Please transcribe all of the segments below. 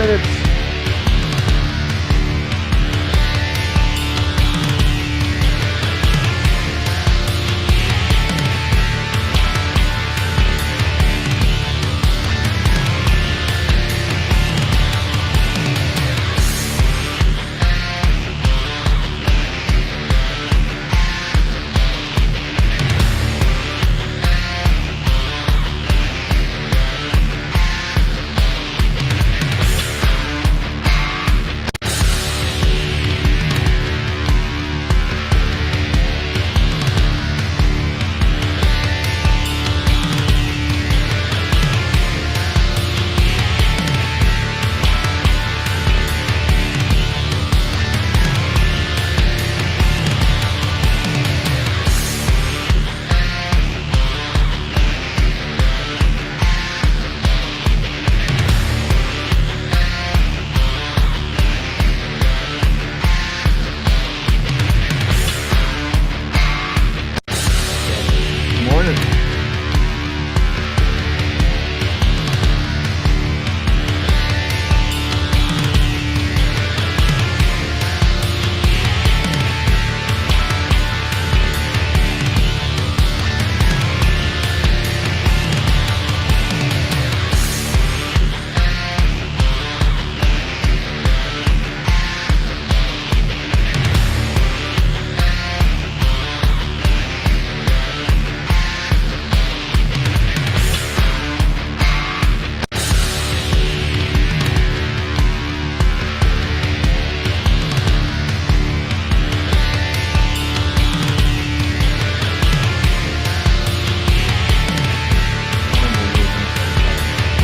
minutes. Morning.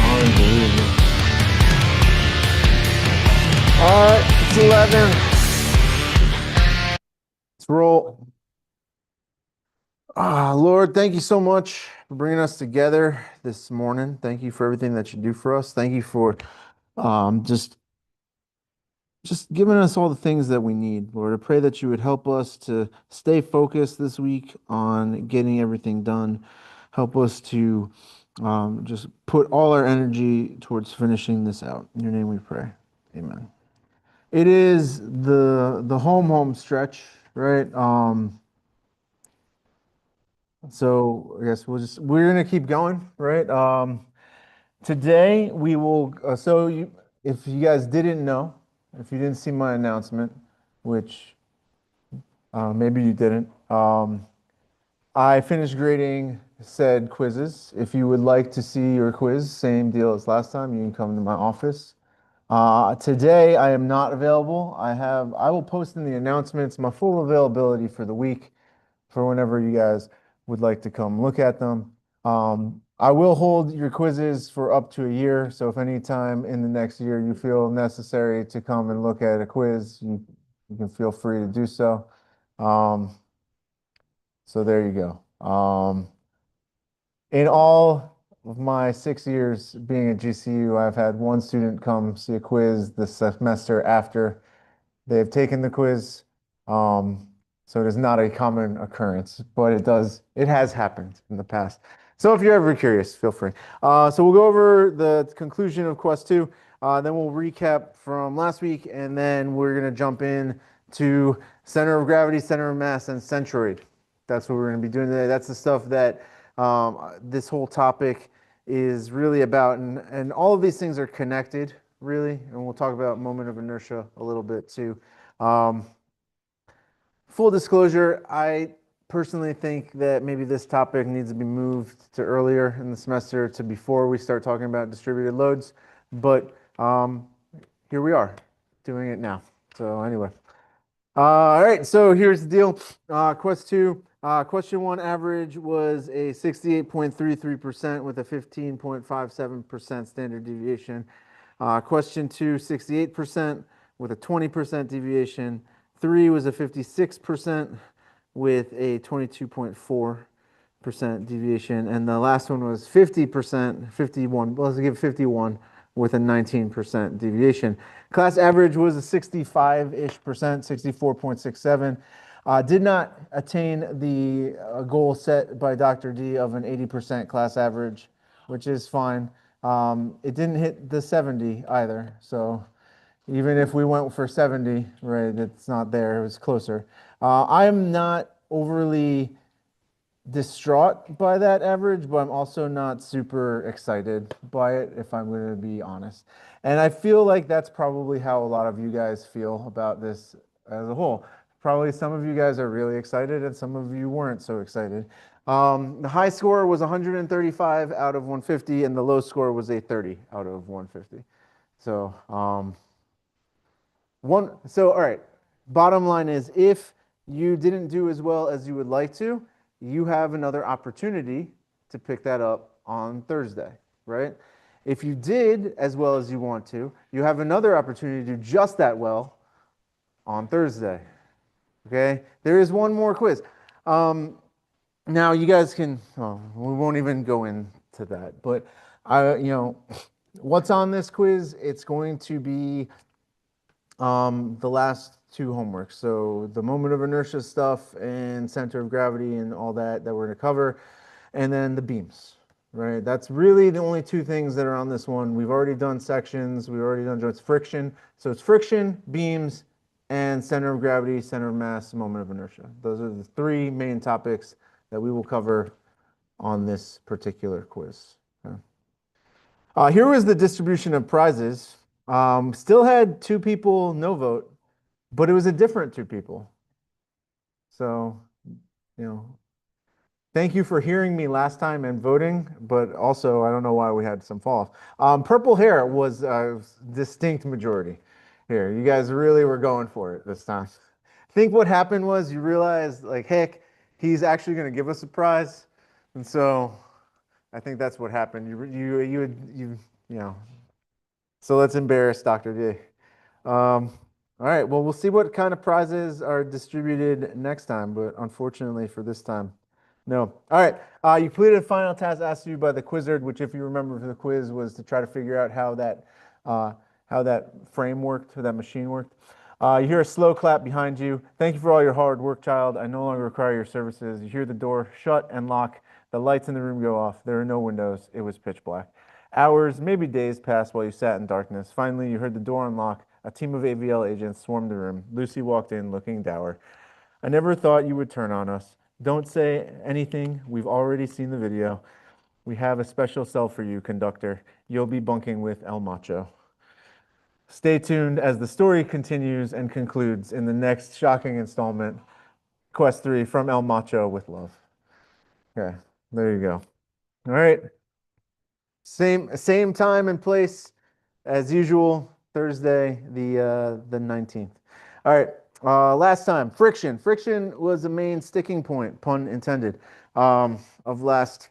Unbelievable. All right, it's 11. Let's roll. Lord, thank you so much for bringing us together this morning. Thank you for everything that you do for us. Thank you for just giving us all the things that we need. Lord, I pray that you would help us to stay focused this week on getting everything done. Help us to just put all our energy towards finishing this out. In your name we pray. Amen. It is the home stretch, right? So I guess we're gonna keep going, right? Today we will. If you guys didn't know, if you didn't see my announcement, which maybe you didn't, I finished grading said quizzes. If you would like to see your quiz, same deal as last time, you can come to my office. Today I am not available. I will post in the announcements my full availability for the week for whenever you guys would like to come look at them. I will hold your quizzes for up to a year. So if any time in the next year you feel necessary to come and look at a quiz, you can feel free to do so. So there you go. In all of my 6 years being at GCU, I've had one student come see a quiz the semester after they've taken the quiz. So it is not a common occurrence, but it has happened in the past. So if you're ever curious, feel free. So we'll go over the conclusion of Quest 2, then we'll recap from last week, and then we're going to jump in to center of gravity, center of mass, and centroid. That's what we're going to be doing today. That's the stuff that this whole topic is really about, and all of these things are connected, really, and we'll talk about moment of inertia a little bit too. Full disclosure, I personally think that maybe this topic needs to be moved to earlier in the semester to before we start talking about distributed loads, but here we are doing it now. So anyway, all right, so here's the deal. Quest 2, question 1 average was a 68.33% with a 15.57% standard deviation. Question 2, 68% with a 20% deviation. 3 was a 56% with a 22.4% deviation. And the last one was 50%, 51, well, let's give 51 with a 19% deviation. Class average was a 65-ish percent, 64.67. Did not attain the goal set by Dr. D of an 80% class average, which is fine. It didn't hit the 70 either. So even if we went for 70, right, it's not there. It was closer. I'm not overly distraught by that average, but I'm also not super excited by it, if I'm going to be honest. And I feel like that's probably how a lot of you guys feel about this as a whole. Probably some of you guys are really excited and some of you weren't so excited. The high score was 135 out of 150, and the low score was a 30 out of 150. So, all right. Bottom line is, if you didn't do as well as you would like to, you have another opportunity to pick that up on Thursday, right? If you did as well as you want to, you have another opportunity to do just that well on Thursday. Okay? There is one more quiz. Now you guys can, oh, we won't even go into that, but what's on this quiz? It's going to be the last two homeworks. So the moment of inertia stuff and center of gravity and all that we're going to cover, and then the beams, right? That's really the only two things that are on this one. We've already done sections. We've already done joints, friction. So it's friction, beams, and center of gravity, center of mass, moment of inertia. Those are the three main topics that we will cover on this particular quiz. Okay. Here was the distribution of prizes. Still had two people no vote, but it was a different two people. So, thank you for hearing me last time and voting, but also I don't know why we had some fall off. Purple hair was a distinct majority here. You guys really were going for it this time. I think what happened was you realized, like, heck, he's actually going to give us a prize, and so I think that's what happened. You know. So let's embarrass Dr. D. All right, well, we'll see what kind of prizes are distributed next time, but unfortunately for this time, no. All right, you completed a final task asked of you by the Quizzard, which, if you remember from the quiz, was to try to figure out how that frame worked, how that machine worked. You hear a slow clap behind you. Thank you for all your hard work, child. I no longer require your services. You hear the door shut and lock. The lights in the room go off. There are no windows. It was pitch black. Hours, maybe days passed while you sat in darkness. Finally, you heard the door unlock. A team of AVL agents swarmed the room. Lucy walked in, looking dour. I never thought you would turn on us. Don't say anything. We've already seen the video. We have a special cell for you, conductor. You'll be bunking with El Macho. Stay tuned as the story continues and concludes in the next shocking installment, Quest 3 from El Macho with love. Okay, there you go. All right. Same time and place as usual, Thursday, the 19th. All right, last time, friction. Friction was the main sticking point, pun intended, of last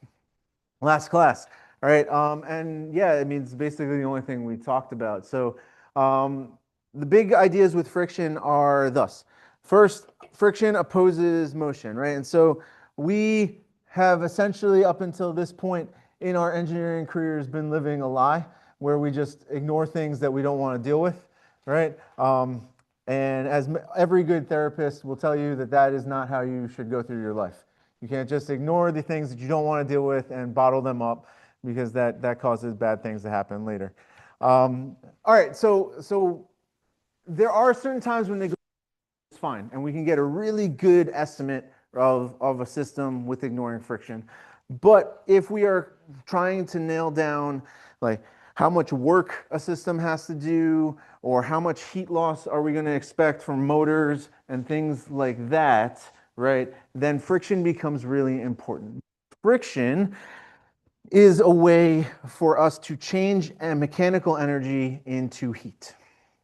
class. All right, and yeah, I mean, it's basically the only thing we talked about. So the big ideas with friction are thus. First, friction opposes motion, right? And so we have essentially, up until this point in our engineering careers, been living a lie where we just ignore things that we don't want to deal with, right? And as every good therapist will tell you, that is not how you should go through your life. You can't just ignore the things that you don't want to deal with and bottle them up, because that causes bad things to happen later. All right, so there are certain times when they go fine, and we can get a really good estimate of a system with ignoring friction. But if we are trying to nail down, like, how much work a system has to do, or how much heat loss are we going to expect from motors and things like that, right, then friction becomes really important. Friction is a way for us to change mechanical energy into heat,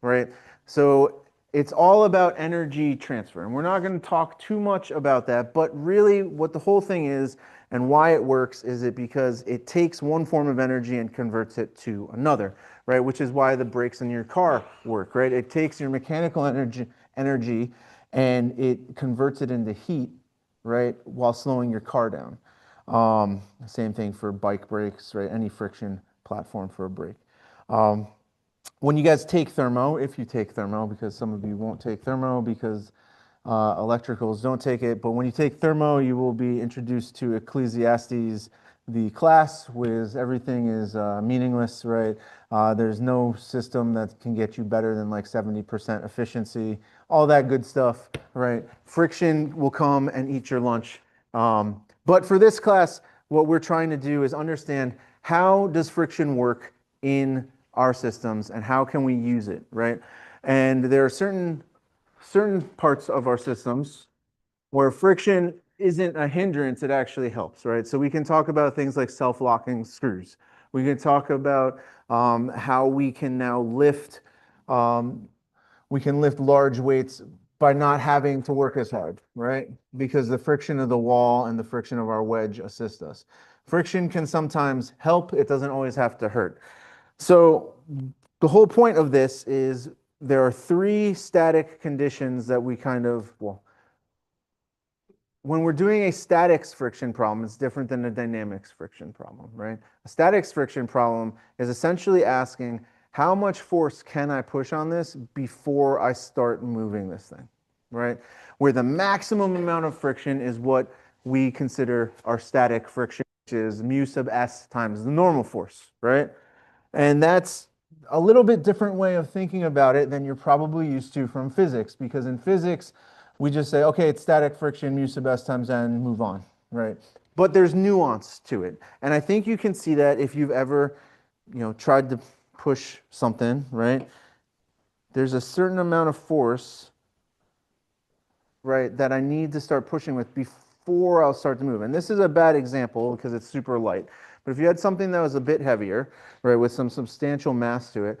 right? So it's all about energy transfer, and we're not going to talk too much about that, but really what the whole thing is and why it works is because it takes one form of energy and converts it to another, right? Which is why the brakes in your car work, right? It takes your mechanical energy and it converts it into heat, right, while slowing your car down. Same thing for bike brakes, right? Any friction platform for a brake. When you guys take thermo, if you take thermo, because some of you won't take thermo because electricals don't take it, but when you take thermo, you will be introduced to Ecclesiastes the class with everything is meaningless, right? There's no system that can get you better than like 70% efficiency, all that good stuff, right? Friction will come and eat your lunch. But for this class, what we're trying to do is understand how does friction work in our systems and how can we use it, right? And there are certain parts of our systems where friction isn't a hindrance, it actually helps, right? So we can talk about things like self-locking screws. We can talk about how um, we can lift large weights by not having to work as hard, right? Because the friction of the wall and the friction of our wedge assist us. Friction can sometimes help, it doesn't always have to hurt. So the whole point of this is there are three static conditions that we kind of, well, when we're doing a statics friction problem, it's different than a dynamics friction problem, right? A statics friction problem is essentially asking how much force can I push on this before I start moving this thing, right? Where the maximum amount of friction is what we consider our static friction, which is mu sub s times the normal force, right? And that's a little bit different way of thinking about it than you're probably used to from physics, because in physics, we just say, okay, it's static friction, mu sub s times n, move on, right? But there's nuance to it. And I think you can see that if you've ever, tried to push something, right? There's a certain amount of force, right, that I need to start pushing with before I'll start to move. And this is a bad example because it's super light. But if you had something that was a bit heavier, right, with some substantial mass to it,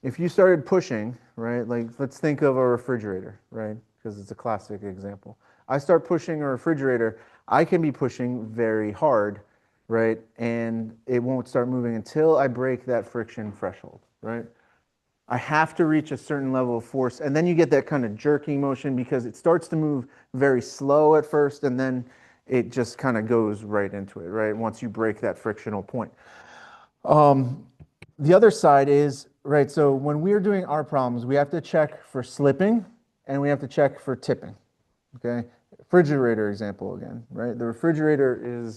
if you started pushing, right, like let's think of a refrigerator, right, because it's a classic example. I start pushing a refrigerator, I can be pushing very hard, right, and it won't start moving until I break that friction threshold, right? I have to reach a certain level of force, and then you get that kind of jerking motion because it starts to move very slow at first, and then it just kind of goes right into it, right? Once you break that frictional point. The other side is, right, so when we're doing our problems, we have to check for slipping and we have to check for tipping, okay? Refrigerator example again, right? The refrigerator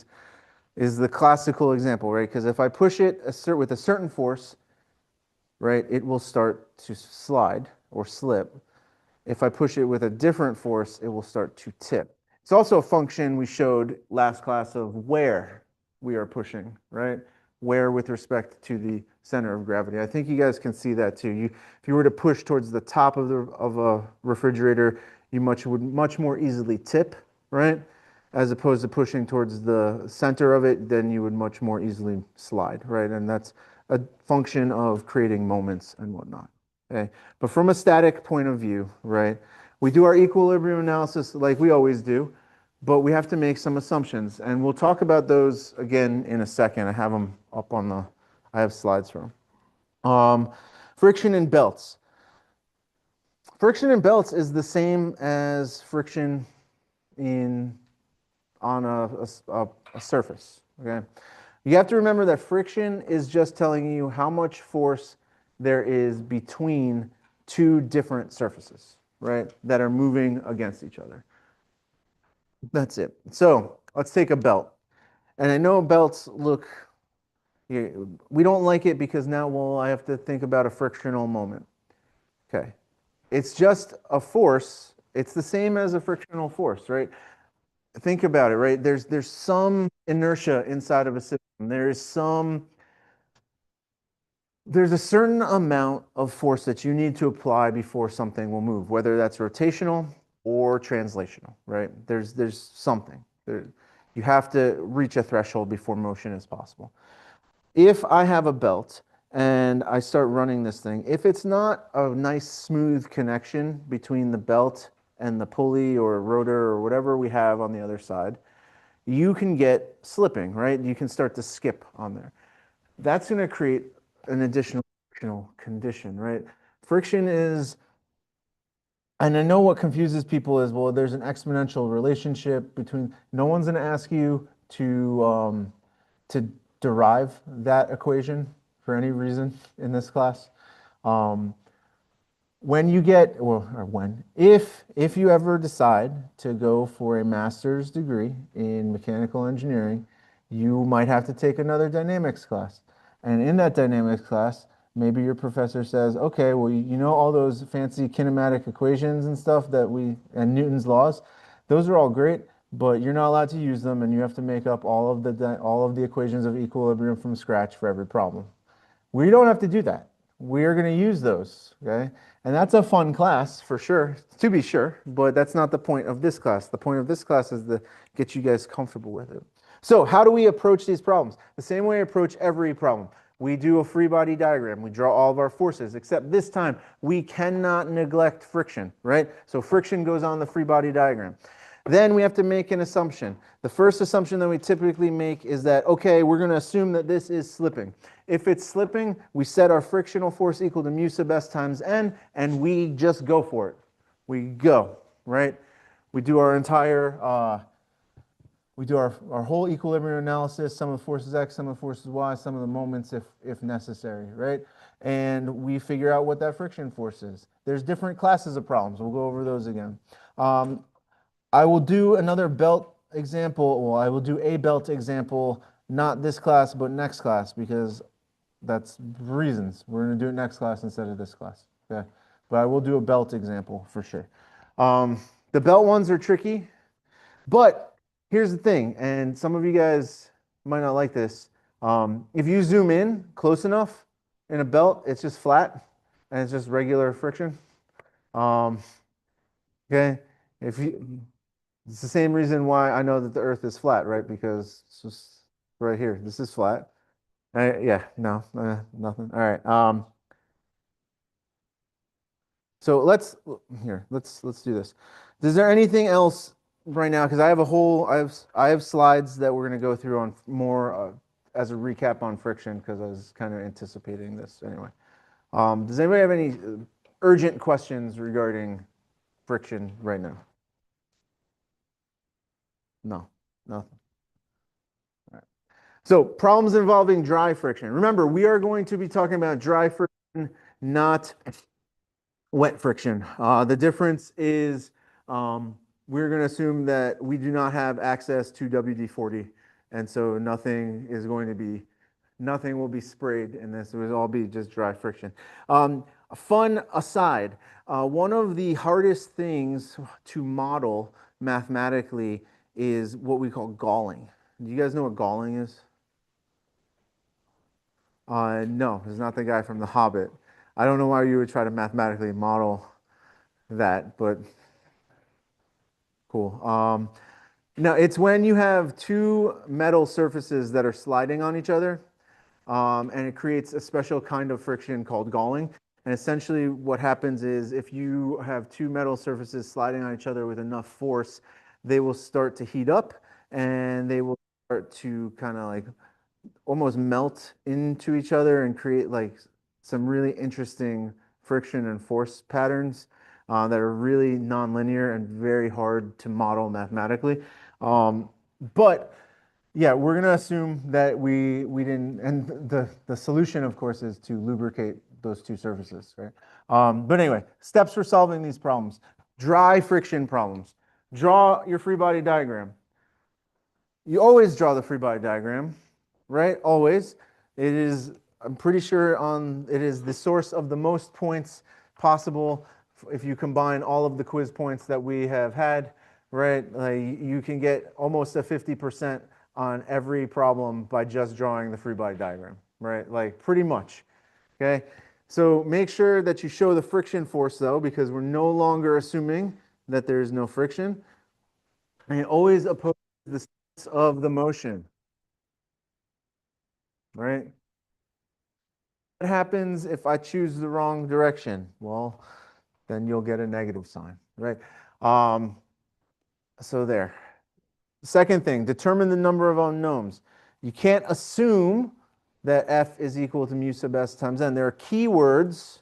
is the classical example, right? Because if I push it with a certain force, right, it will start to slide or slip. If I push it with a different force, it will start to tip. It's also a function we showed last class of where we are pushing, right? Where with respect to the center of gravity. I think you guys can see that too. If you were to push towards the top of a refrigerator, you would much more easily tip, right? As opposed to pushing towards the center of it, then you would much more easily slide, right? And that's a function of creating moments and whatnot. Okay. But from a static point of view, right, we do our equilibrium analysis like we always do, but we have to make some assumptions. And we'll talk about those again in a second. I have them up I have slides for them. Friction in belts. Friction in belts is the same as friction on a surface, okay? You have to remember that friction is just telling you how much force there is between two different surfaces, right, that are moving against each other. That's it. So let's take a belt. And I know belts look, we don't like it because now, well, I have to think about a frictional moment. Okay. It's just a force. It's the same as a frictional force, right? Think about it, right? There's some inertia inside of a system. There's a certain amount of force that you need to apply before something will move, whether that's rotational or translational, right? There's something. You have to reach a threshold before motion is possible. If I have a belt and I start running this thing, if it's not a nice smooth connection between the belt and the pulley or rotor or whatever we have on the other side, you can get slipping, right? You can start to skip on there. That's going to create an additional frictional condition, right? Friction is, and I know what confuses people is, well, there's an exponential relationship between, no one's going to ask you to derive that equation for any reason in this class. When you get, or when, if you ever decide to go for a master's degree in mechanical engineering, you might have to take another dynamics class. And in that dynamics class, maybe your professor says, okay, well, you know all those fancy kinematic equations and stuff and Newton's laws, those are all great, but you're not allowed to use them, and you have to make up all of the equations of equilibrium from scratch for every problem. We don't have to do that. We are going to use those, okay? And that's a fun class for sure, to be sure, but that's not the point of this class. The point of this class is to get you guys comfortable with it. So how do we approach these problems? The same way I approach every problem. We do a free body diagram. We draw all of our forces, except this time we cannot neglect friction, right? So friction goes on the free body diagram. Then we have to make an assumption. The first assumption that we typically make is that, okay, we're going to assume that this is slipping. If it's slipping, we set our frictional force equal to mu sub s times n, and we just go for it. We go, right? We do our entire, we do our whole equilibrium analysis, sum of the forces x, sum of the forces y, sum of the moments if necessary, right? And we figure out what that friction force is. There's different classes of problems. We'll go over those again. I will do another belt example. Well, I will do a belt example, not this class, but next class, because that's reasons. We're going to do it next class instead of this class. Okay, but I will do a belt example for sure. The belt ones are tricky, but here's the thing, and some of you guys might not like this. If you zoom in close enough in a belt, it's just flat and it's just regular friction. Okay, if you it's the same reason why I know that the Earth is flat, right? Because it's just right here. This is flat. Yeah, no, nothing. All right. So let's do this. Is there anything else right now? Because I have slides that we're going to go through on more as a recap on friction because I was kind of anticipating this anyway. Does anybody have any urgent questions regarding friction right now? No, nothing. All right. So problems involving dry friction. Remember, we are going to be talking about dry friction, not wet friction. The difference is we're going to assume that we do not have access to WD-40, and so nothing will be sprayed in this. It will all be just dry friction. A fun aside, one of the hardest things to model mathematically is what we call galling. Do you guys know what galling is? No, it's not the guy from The Hobbit. I don't know why you would try to mathematically model that, but cool. No, it's when you have two metal surfaces that are sliding on each other, and it creates a special kind of friction called galling. And essentially what happens is if you have two metal surfaces sliding on each other with enough force, they will start to heat up and they will start to kind of like almost melt into each other and create like some really interesting friction and force patterns that are really nonlinear and very hard to model mathematically. But yeah, we're going to assume that we didn't, and the solution, of course, is to lubricate those two surfaces, right? But anyway, steps for solving these problems. Dry friction problems. Draw your free body diagram. You always draw the free body diagram, right? Always. It is, I'm pretty sure it is the source of the most points possible if you combine all of the quiz points that we have had, right? Like you can get almost a 50% on every problem by just drawing the free body diagram, right? Like pretty much, okay? So make sure that you show the friction force though, because we're no longer assuming that there is no friction. And always oppose the sense of the motion, right? What happens if I choose the wrong direction? Well, then you'll get a negative sign, right? So there. Second thing, determine the number of unknowns. You can't assume that F is equal to mu sub s times n. There are keywords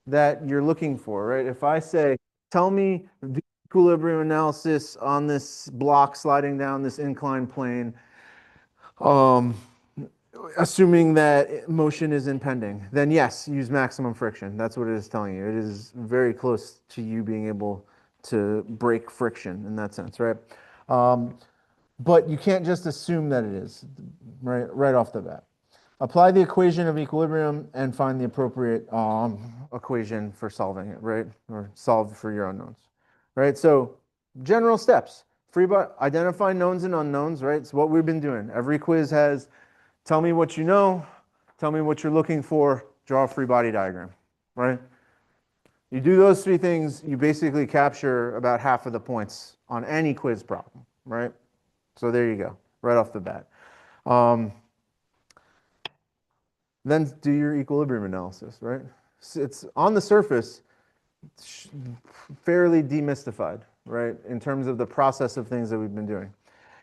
that you're looking for, right? If I say, tell me the equilibrium analysis on this block sliding down this inclined plane, assuming that motion is impending, then yes, use maximum friction. That's what it is telling you. It is very close to you being able to break friction in that sense, right? but you can't just assume that it is right off the bat. Apply the equation of equilibrium and find the appropriate equation for solving it, right? Or solve for your unknowns, right? So general steps, identify knowns and unknowns, right? It's what we've been doing. Every quiz has, tell me what you know, tell me what you're looking for, draw a free body diagram, right? You do those three things, you basically capture about half of the points on any quiz problem, right? So there you go, right off the bat. Then do your equilibrium analysis, right? It's on the surface, fairly demystified, right? In terms of the process of things that we've been doing.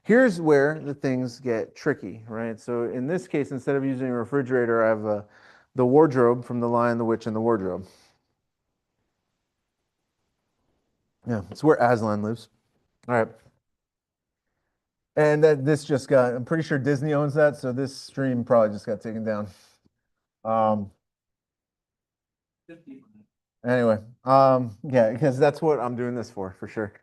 Here's where the things get tricky, right? So in this case, instead of using a refrigerator, I have the wardrobe from The Lion, the Witch, and the Wardrobe. Yeah, it's where Aslan lives. All right. And this just got, I'm pretty sure Disney owns that, so this stream probably just got taken down. Um, anyway, yeah, because that's what I'm doing this for sure.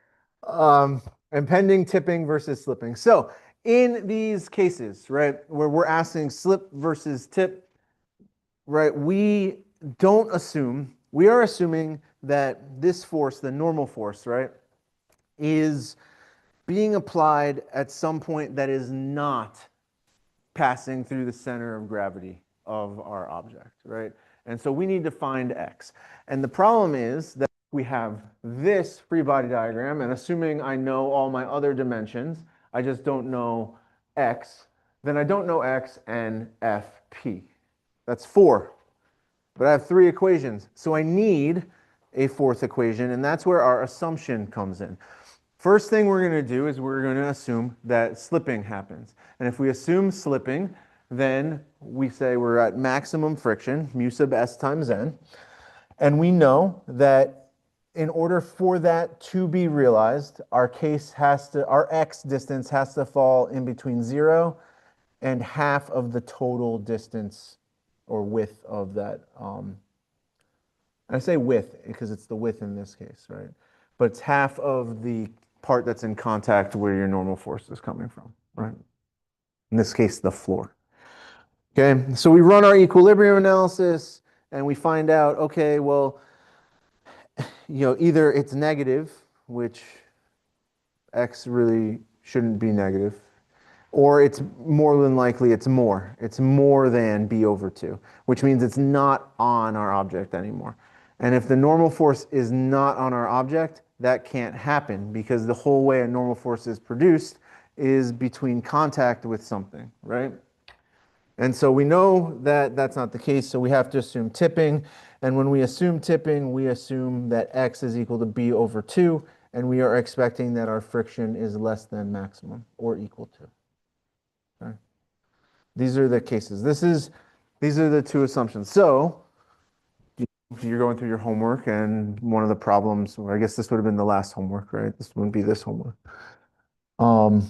Impending tipping versus slipping. So in these cases, right, where we're asking slip versus tip, right, we are assuming that this force, the normal force, right, is being applied at some point that is not passing through the center of gravity of our object, right? And so we need to find x. And the problem is that we have this free body diagram, and assuming I know all my other dimensions, I just don't know x, then I don't know x and fp. That's 4. But I have 3 equations, so I need a 4th equation, and that's where our assumption comes in. First thing we're going to do is we're going to assume that slipping happens. And if we assume slipping, then we say we're at maximum friction, mu sub s times n. And we know that in order for that to be realized, our x distance has to fall in between 0 and half of the total distance or width of that. I say width because it's the width in this case, right? But it's half of the part that's in contact where your normal force is coming from, right? In this case, the floor. Okay, so we run our equilibrium analysis and we find out, okay, well, either it's negative, which x really shouldn't be negative, or it's more than likely it's more. It's more than b over 2, which means it's not on our object anymore. And if the normal force is not on our object, that can't happen because the whole way a normal force is produced is between contact with something, right? And so we know that that's not the case, so we have to assume tipping. And when we assume tipping, we assume that x is equal to b over 2, and we are expecting that our friction is less than maximum or equal to. Okay? These are the cases. These are the 2 assumptions. So you're going through your homework, and one of the problems, or I guess this would have been the last homework, right? This wouldn't be this homework. But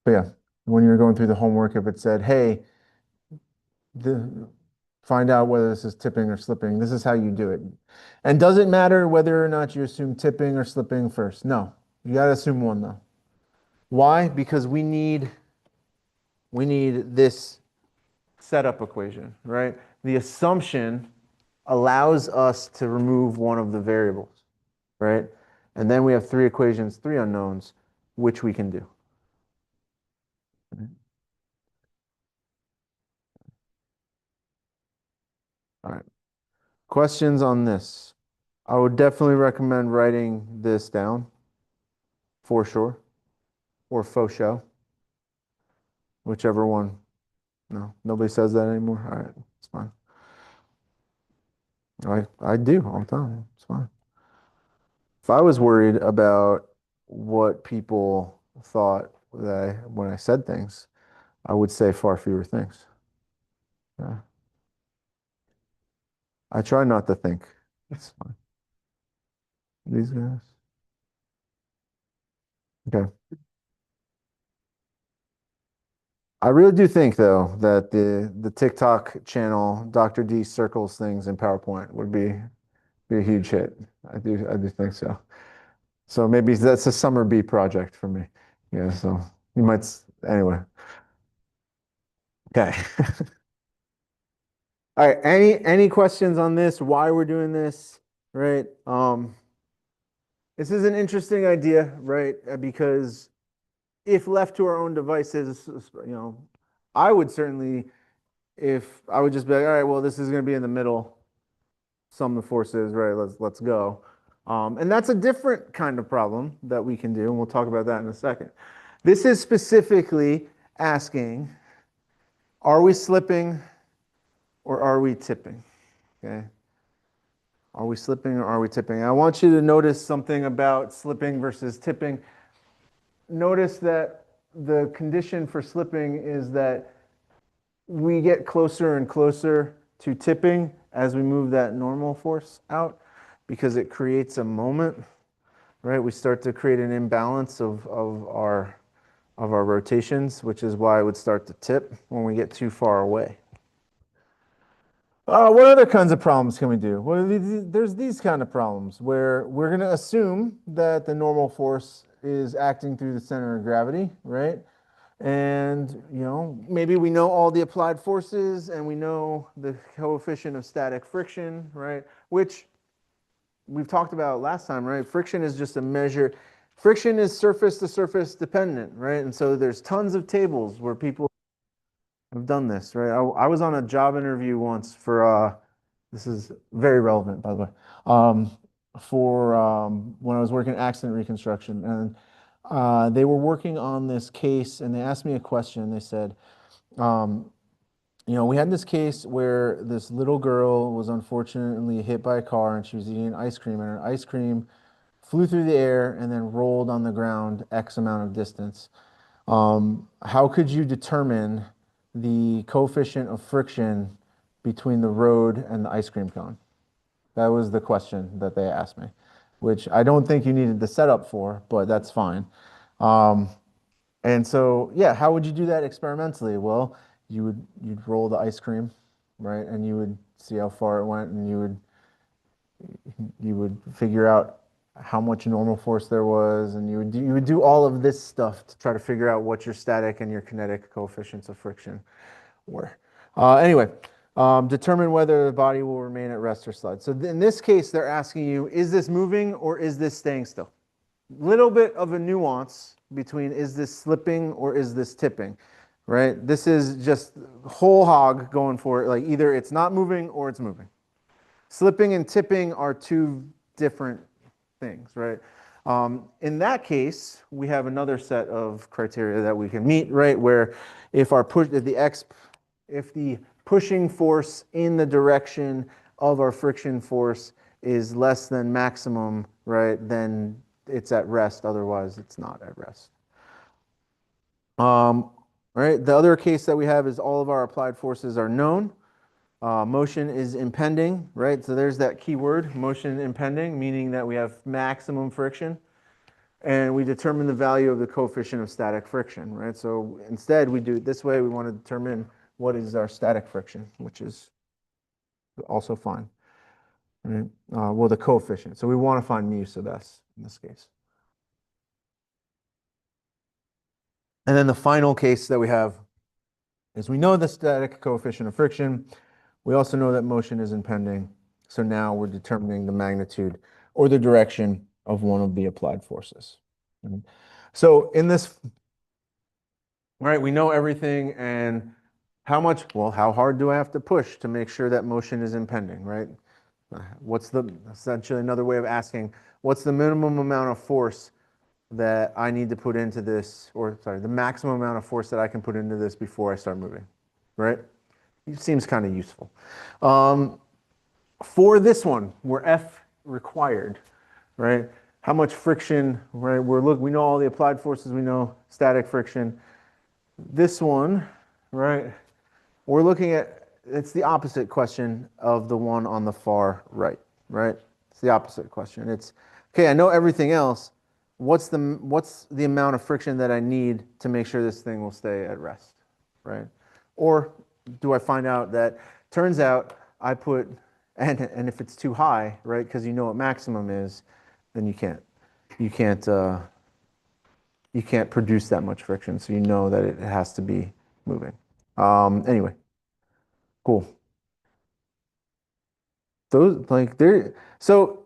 yeah, when you're going through the homework, if it said, hey, find out whether this is tipping or slipping, this is how you do it. And does it matter whether or not you assume tipping or slipping first? No, you got to assume one though. Why? Because we need this setup equation, right? The assumption allows us to remove one of the variables, right? And then we have 3 equations, 3 unknowns, which we can do. All right. Questions on this? I would definitely recommend writing this down for sure, or faux show, whichever one. No, nobody says that anymore. All right, it's fine. I do all the time. It's fine. If I was worried about what people thought that when I said things, I would say far fewer things. Yeah. I try not to think. It's fine. These guys. Okay. I really do think though that the TikTok channel Dr. D circles things in PowerPoint would be a huge hit. I do think so. So maybe that's a summer B project for me. Yeah, so You might, anyway. Okay. All right. Any questions on this? Why we're doing this? Right. This is an interesting idea, right? Because if left to our own devices, I would certainly, if I would just be like, all right, well, this is going to be in the middle, sum the forces, right? Let's go. And that's a different kind of problem that we can do, and we'll talk about that in a second. This is specifically asking, are we slipping or are we tipping? Okay. Are we slipping or are we tipping? I want you to notice something about slipping versus tipping. Notice that the condition for slipping is that we get closer and closer to tipping as we move that normal force out because it creates a moment, right? We start to create an imbalance of our rotations, which is why it would start to tip when we get too far away. What other kinds of problems can we do? Well, there's these kind of problems where we're going to assume that the normal force is acting through the center of gravity, right? And, maybe we know all the applied forces and we know the coefficient of static friction, right? Which we've talked about last time, right? Friction is just a measure. Friction is surface to surface dependent, right? And so there's tons of tables where people have done this, right? I was on a job interview once for, this is very relevant, by the way, for when I was working accident reconstruction. And they were working on this case and they asked me a question. They said, um, we had this case where this little girl was unfortunately hit by a car and she was eating ice cream and her ice cream flew through the air and then rolled on the ground X amount of distance. How could you determine the coefficient of friction between the road and the ice cream cone? That was the question that they asked me, which I don't think you needed the setup for, but that's fine. Um, and so, yeah, how would you do that experimentally? Well, you'd roll the ice cream, right? And you would see how far it went, and you would figure out how much normal force there was, and you would do all of this stuff to try to figure out what your static and your kinetic coefficients of friction were. Anyway, determine whether the body will remain at rest or slide. So in this case, they're asking you, is this moving or is this staying still? Little bit of a nuance between is this slipping or is this tipping, right? This is just whole hog going for it. Like either it's not moving or it's moving. Slipping and tipping are two different things, right? In that case, we have another set of criteria that we can meet, right? Where if the pushing force in the direction of our friction force is less than maximum, right, then it's at rest. Otherwise, it's not at rest. Right. The other case that we have is all of our applied forces are known. Motion is impending, right? So there's that key word, motion impending, meaning that we have maximum friction. And we determine the value of the coefficient of static friction, right? So instead, we do it this way. We want to determine what is our static friction, which is also fine. Right? Well, the coefficient. So we want to find mu sub s in this case. And then the final case that we have is we know the static coefficient of friction. We also know that motion is impending. So now we're determining the magnitude or the direction of one of the applied forces. Right? So in this, right, we know everything and how hard do I have to push to make sure that motion is impending, right? Essentially another way of asking, what's the minimum amount of force that I need to put into this, or sorry, the maximum amount of force that I can put into this before I start moving, right? It seems kind of useful. For this one, where F required, right? How much friction, right? We know all the applied forces, we know static friction. This one, right? We're looking at, it's the opposite question of the one on the far right, right? It's the opposite question. It's, okay, I know everything else. What's the amount of friction that I need to make sure this thing will stay at rest, right? Or do I find out that turns out I put, and if it's too high, right? Because you know what maximum is, then you can't you can't produce that much friction. So you know that it has to be moving. Anyway, cool. Those like they're so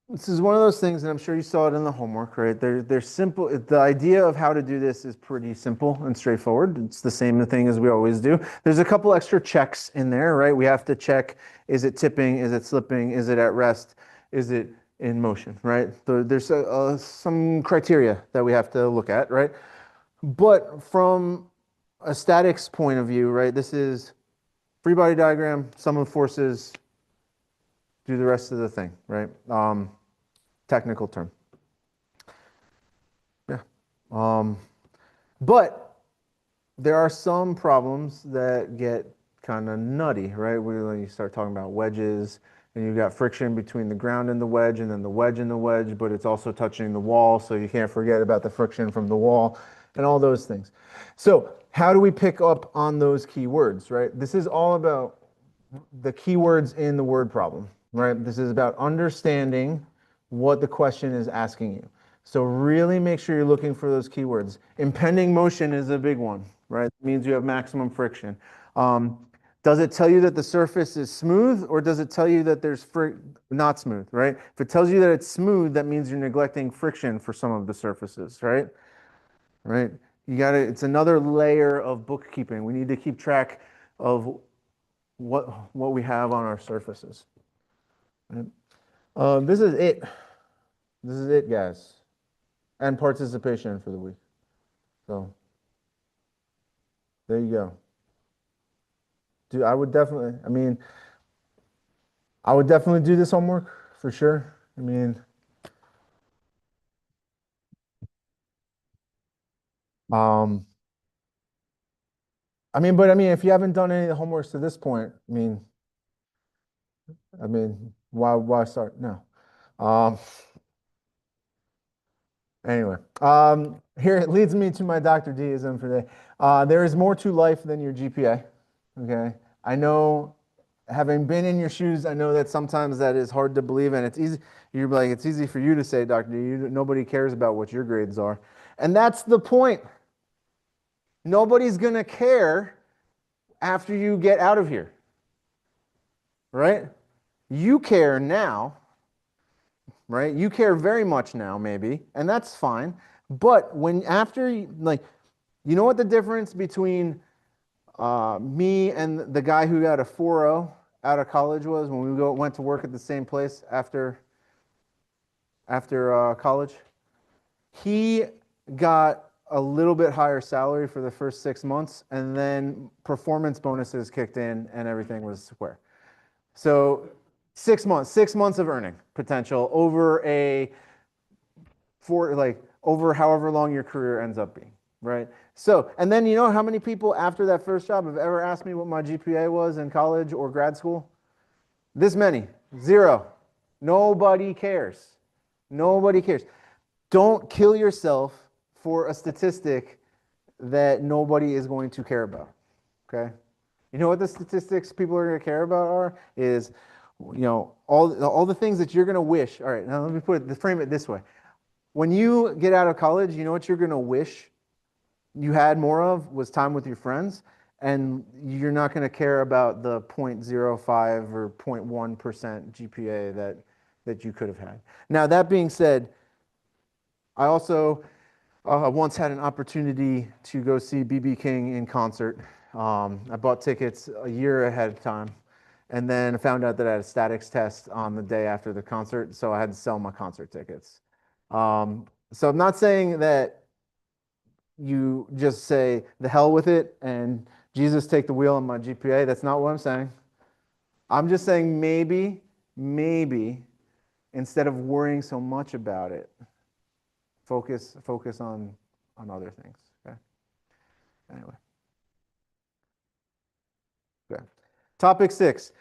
this is one of those things, and I'm sure you saw it in the homework, right? They're simple. The idea of how to do this is pretty simple and straightforward. It's the same thing as we always do. There's a couple extra checks in there, right? We have to check, is it tipping? Is it slipping? Is it at rest? Is it in motion, right? There's some criteria that we have to look at, right? But from a statics point of view, right? This is free body diagram, sum of forces, do the rest of the thing, right? Technical term. Yeah. But there are some problems that get kind of nutty, right? When you start talking about wedges and you've got friction between the ground and the wedge and then the wedge and the wedge, but it's also touching the wall. So you can't forget about the friction from the wall and all those things. So how do we pick up on those keywords, right? This is all about the keywords in the word problem, right? This is about understanding what the question is asking you. So really make sure you're looking for those keywords. Impending motion is a big one, right? It means you have maximum friction. Does it tell you that the surface is smooth, or does it tell you that there's not smooth, right? If it tells you that it's smooth, that means you're neglecting friction for some of the surfaces, right? Right? It's another layer of bookkeeping. We need to keep track of what we have on our surfaces. Right? This is it. This is it, guys. And participation for the week. So there you go. Dude, I would definitely do this homework for sure. Um, if you haven't done any of the homeworks to this point, why start? No. Um, Anyway, here it leads me to my Dr. Deism for today. There is more to life than your GPA. Okay, I know, having been in your shoes, I know that sometimes that is hard to believe, and it's easy. You're like, it's easy for you to say, Dr. D, nobody cares about what your grades are, and that's the point. Nobody's gonna care after you get out of here, right? You care now, right? You care very much now, maybe, and that's fine. But you know what the difference between me and the guy who got a 4.0 out of college was when we went to work at the same place after college? He got a little bit higher salary for the first 6 months, and then performance bonuses kicked in, and everything was square. So 6 months of earning potential over over however long your career ends up being, right? So, and then you know how many people after that first job have ever asked me what my GPA was in college or grad school? This many. 0. Nobody cares. Nobody cares. Don't kill yourself for a statistic that nobody is going to care about, okay? You know what the statistics people are going to care about is, all the things that you're going to wish. All right, now let me frame it this way. When you get out of college, you know what you're going to wish you had more of was time with your friends, and you're not going to care about the 0.05 or 0.1% GPA that you could have had. Now, that being said, I also once had an opportunity to go see B.B. King in concert. I bought tickets a year ahead of time, and then I found out that I had a statics test on the day after the concert, so I had to sell my concert tickets. So I'm not saying that you just say the hell with it and Jesus take the wheel on my GPA. That's not what I'm saying. I'm just saying maybe instead of worrying so much about it, focus on other things. Okay. Anyway. Okay. Topic 6.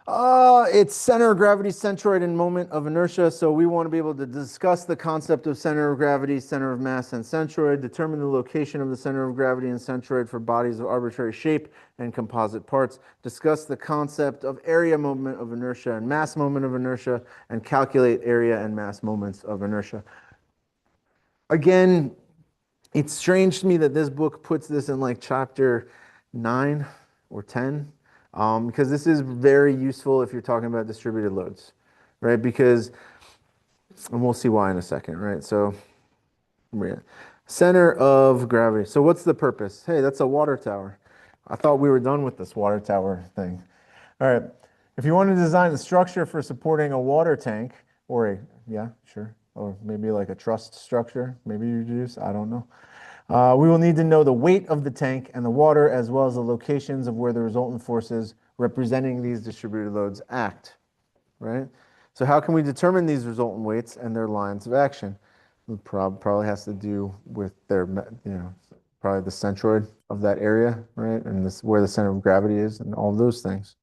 It's center of gravity, centroid, and moment of inertia. So we want to be able to discuss the concept of center of gravity, center of mass, and centroid, determine the location of the center of gravity and centroid for bodies of arbitrary shape and composite parts, discuss the concept of area moment of inertia and mass moment of inertia, and calculate area and mass moments of inertia. Again, It's strange to me that this book puts this in like chapter 9 or 10, because this is very useful if you're talking about distributed loads, right? Because, and we'll see why in a second, right? So, yeah. Center of gravity. So what's the purpose? Hey, that's a water tower. I thought we were done with this water tower thing. All right. If you want to design a structure for supporting a water tank or yeah, sure. Or maybe like a truss structure, maybe you use, I don't know. We will need to know the weight of the tank and the water, as well as the locations of where the resultant forces representing these distributed loads act, right? So how can we determine these resultant weights and their lines of action? It probably has to do with their, probably the centroid of that area, right? And this where the center of gravity is and all of those things.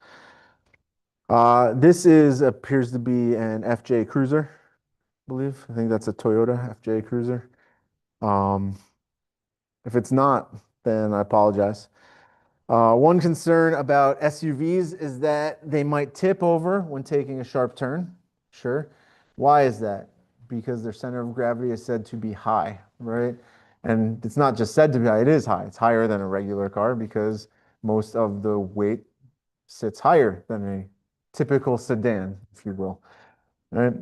This appears to be an FJ Cruiser, I believe. I think that's a Toyota FJ Cruiser. Um, if it's not, then I apologize. One concern about SUVs is that they might tip over when taking a sharp turn. Sure. Why is that? Because their center of gravity is said to be high, right? And it's not just said to be high, it is high. It's higher than a regular car because most of the weight sits higher than a typical sedan, if you will, right?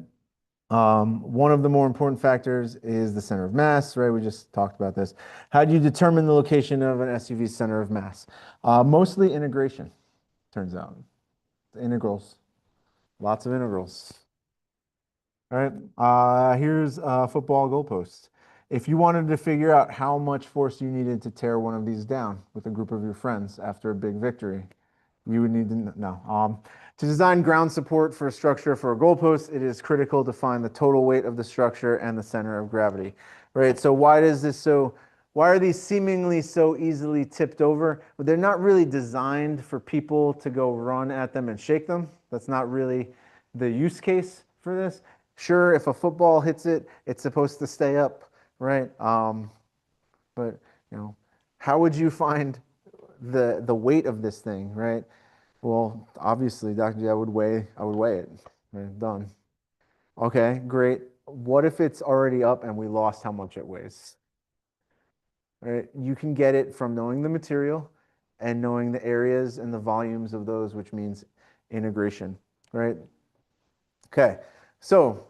One of the more important factors is the center of mass, right? We just talked about this. How do you determine the location of an SUV's center of mass? Mostly integration, turns out. Integrals, lots of integrals. All right, here's a football goalpost. If you wanted to figure out how much force you needed to tear one of these down with a group of your friends after a big victory, you would need to know. To design ground support for a structure for a goalpost, it is critical to find the total weight of the structure and the center of gravity, right? So why are these seemingly so easily tipped over? Well, they're not really designed for people to go run at them and shake them. That's not really the use case for this. Sure, if a football hits it, it's supposed to stay up, right? But how would you find the weight of this thing, right? Well, obviously, Dr. G, I would weigh it. Right, done. Okay, great. What if it's already up and we lost how much it weighs? Right? You can get it from knowing the material and knowing the areas and the volumes of those, which means integration, right? Okay, so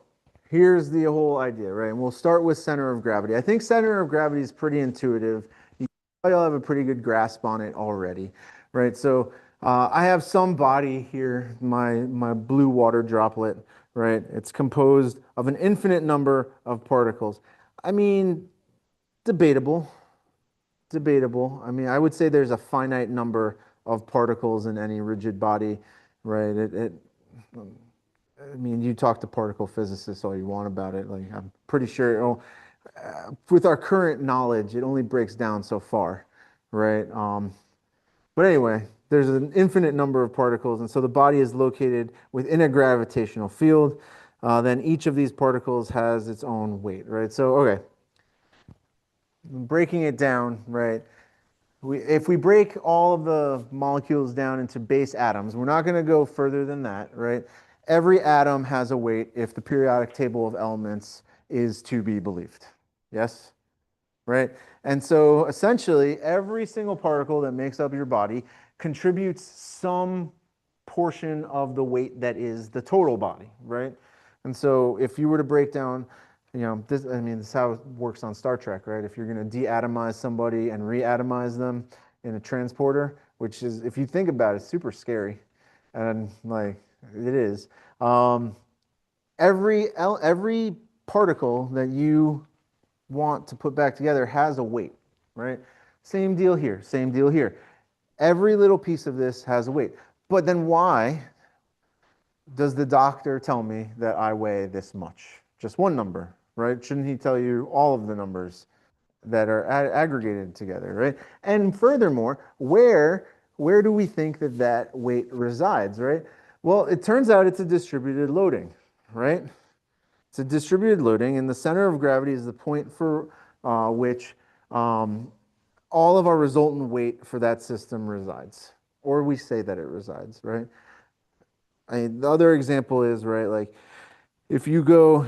here's the whole idea, right? And we'll start with center of gravity. I think center of gravity is pretty intuitive. You probably all have a pretty good grasp on it already, right? So I have some body here, my blue water droplet, right? It's composed of an infinite number of particles. I mean, debatable, debatable. I mean, I would say there's a finite number of particles in any rigid body, right? I mean, you talk to particle physicists all you want about it. Like, I'm pretty sure, with our current knowledge, it only breaks down so far, right? But anyway, there's an infinite number of particles, and so the body is located within a gravitational field. Then each of these particles has its own weight, right? So, okay, breaking it down, right? If we break all of the molecules down into base atoms, we're not going to go further than that, right? Every atom has a weight if the periodic table of elements is to be believed. Yes? Right? And so essentially, every single particle that makes up your body contributes some portion of the weight that is the total body, right? And so if you were to break down, this, I mean, this is how it works on Star Trek, right? If you're going to deatomize somebody and reatomize them in a transporter, which is, if you think about it, super scary. And like, it is. Every particle that you want to put back together has a weight, right? Same deal here, same deal here. Every little piece of this has a weight. But then why does the doctor tell me that I weigh this much? Just one number, right? Shouldn't he tell you all of the numbers that are aggregated together, right? And furthermore, where do we think that that weight resides, right? Well, it turns out it's a distributed loading, right? It's a distributed loading, and the center of gravity is the point for which all of our resultant weight for that system resides, or we say that it resides, right? The other example is, right, like if you go,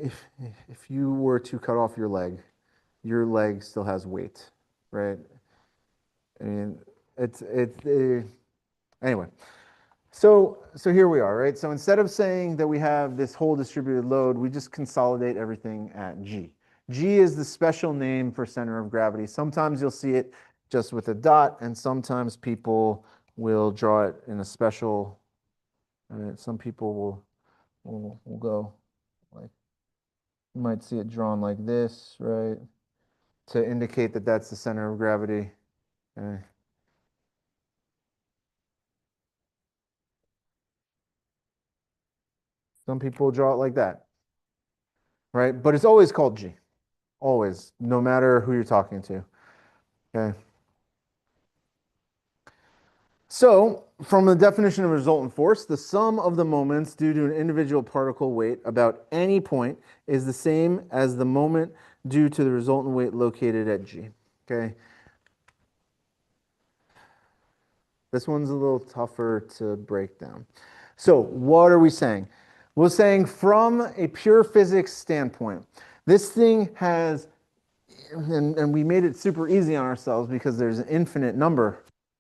if you were to cut off your leg, your leg still has weight, right? I mean, anyway. So here we are, right? So instead of saying that we have this whole distributed load, we just consolidate everything at G. G is the special name for center of gravity. Sometimes you'll see it just with a dot, and sometimes people will draw it in a special, some people will go like, you might see it drawn like this, right? To indicate that that's the center of gravity. Uh, some people draw it like that, right? But it's always called G. Always, no matter who you're talking to. Okay. So, from the definition of resultant force, the sum of the moments due to an individual particle weight about any point is the same as the moment due to the resultant weight located at G. Okay. This one's a little tougher to break down. So, what are we saying? We're saying from a pure physics standpoint, this thing has, and we made it super easy on ourselves because there's an infinite number of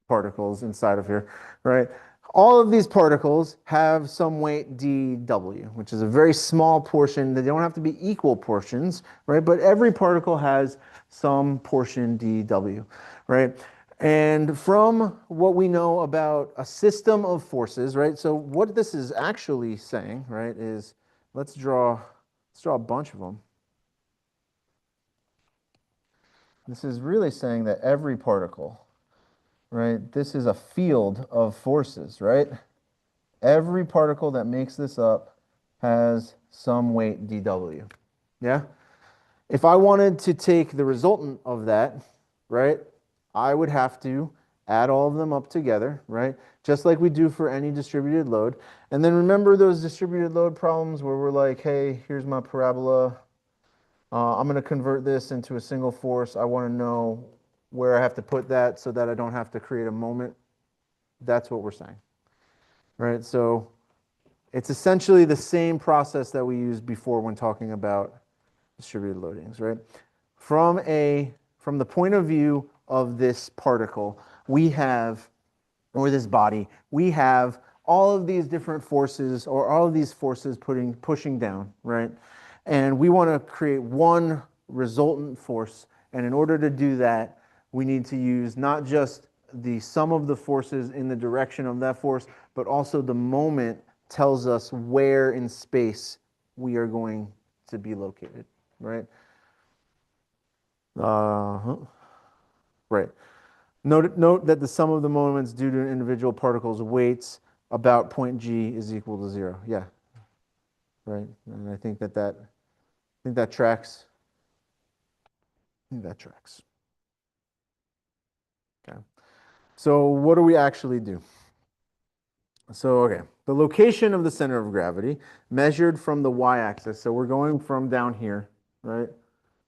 particles inside of here, right? All of these particles have some weight dW, which is a very small portion. They don't have to be equal portions, right? But every particle has some portion dW, right? And from what we know about a system of forces, right? So what this is actually saying, right, is let's draw a bunch of them. This is really saying that every particle, right? This is a field of forces, right? Every particle that makes this up has some weight dW. Yeah? If I wanted to take the resultant of that, right, I would have to add all of them up together, right? Just like we do for any distributed load. And then remember those distributed load problems where we're like, hey, here's my parabola. I'm going to convert this into a single force. I want to know where I have to put that so that I don't have to create a moment. That's what we're saying, right? So it's essentially the same process that we used before when talking about distributed loadings, right? From the point of view of this particle, we have, or this body, we have all of these different forces, or all of these forces pushing down, right? And we want to create one resultant force. And in order to do that, we need to use not just the sum of the forces in the direction of that force, but also the moment tells us where in space we are going to be located, right? Right. Note that the sum of the moments due to an individual particle's weights about point G is equal to 0. Yeah. Right. And I think that tracks. I think that tracks. Okay. So what do we actually do? So, okay, the location of the center of gravity measured from the y-axis. So we're going from down here, right?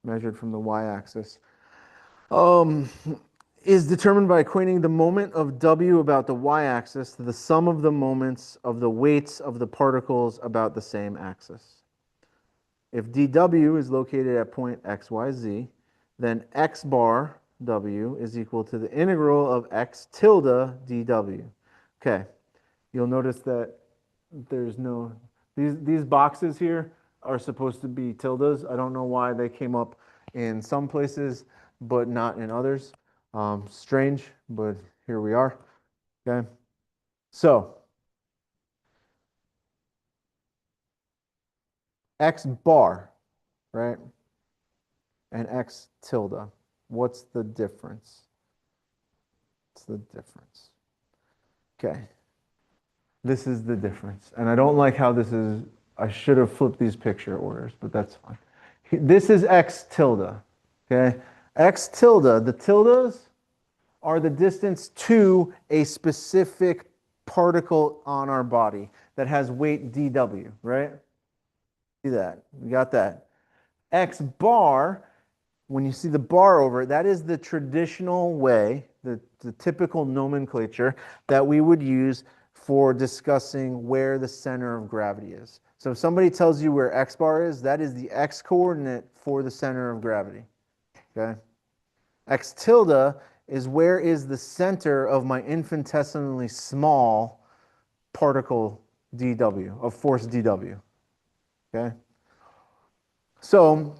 Measured from the y-axis. Is determined by equating the moment of W about the y-axis to the sum of the moments of the weights of the particles about the same axis. If dW is located at point xyz, then x bar W is equal to the integral of x tilde dW. Okay, you'll notice that there's no, these boxes here are supposed to be tildes. I don't know why they came up in some places, but not in others. Strange, but here we are. Okay, so x bar, right, and x tilde. What's the difference? What's the difference? Okay, this is the difference. And I don't like how this is, I should have flipped these picture orders, but that's fine. This is x tilde, okay? X tilde, the tildes are the distance to a specific particle on our body that has weight dW, right? See that, we got that. X bar, when you see the bar over it, that is the traditional way, the typical nomenclature that we would use for discussing where the center of gravity is. So if somebody tells you where x bar is, that is the x coordinate for the center of gravity. okay? X tilde is where is the center of my infinitesimally small particle dW, of force dW, okay? So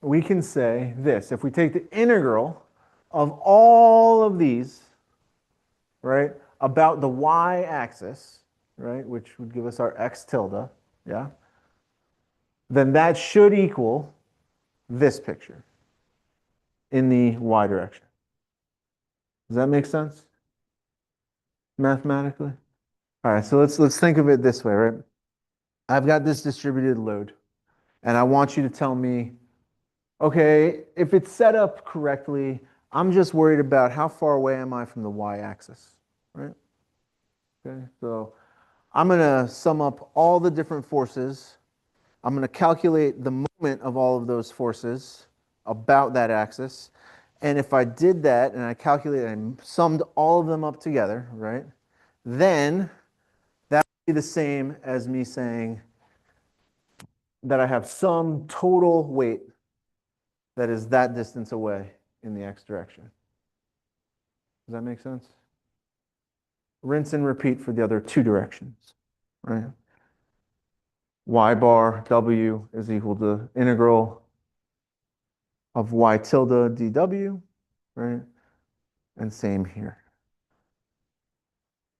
we can say this. If we take the integral of all of these, right, about the y-axis, right, which would give us our x tilde, yeah, then that should equal this picture in the y direction. Does that make sense mathematically? All right, so let's think of it this way, right? I've got this distributed load, and I want you to tell me, okay, if it's set up correctly, I'm just worried about how far away am I from the y-axis, right? Okay, so I'm going to sum up all the different forces. I'm going to calculate the moment of all of those forces about that axis. And if I did that and I calculated and summed all of them up together, right, then that would be the same as me saying that I have some total weight that is that distance away in the x direction. Does that make sense? Rinse and repeat for the other two directions, right? Y bar W is equal to integral of y tilde dW, right? And same here.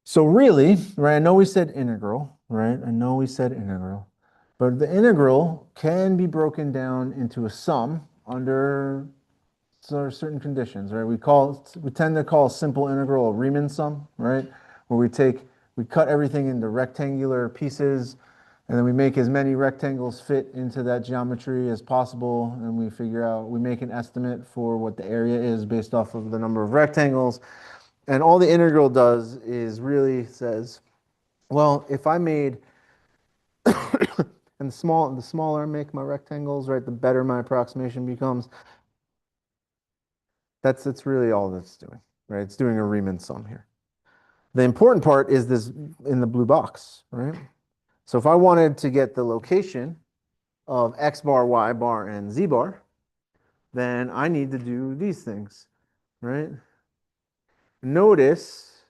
So really, right, I know we said integral, right? I know we said integral, but the integral can be broken down into a sum under certain conditions, right? We tend to call a simple integral a Riemann sum, right? Where we cut everything into rectangular pieces, and then we make as many rectangles fit into that geometry as possible, and we make an estimate for what the area is based off of the number of rectangles. And all the integral does is really says, well, if I made, and the smaller I make my rectangles, right, the better my approximation becomes. That's really all that's doing, right? It's doing a Riemann sum here. The important part is this in the blue box, right? So if I wanted to get the location of x bar, y bar, and z bar, then I need to do these things, right? Notice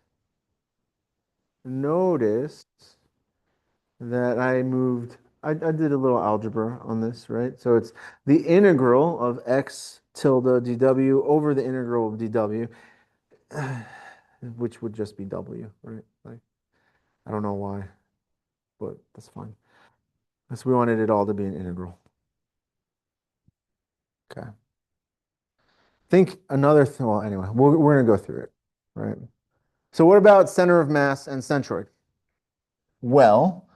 that I did a little algebra on this, right? So it's the integral of x tilde dw over the integral of dw, which would just be w, right? Like, I don't know why, but that's fine. Because we wanted it all to be an integral. Okay. Think another thing. Well, anyway, we're going to go through it, right? So what about center of mass and centroid? Well,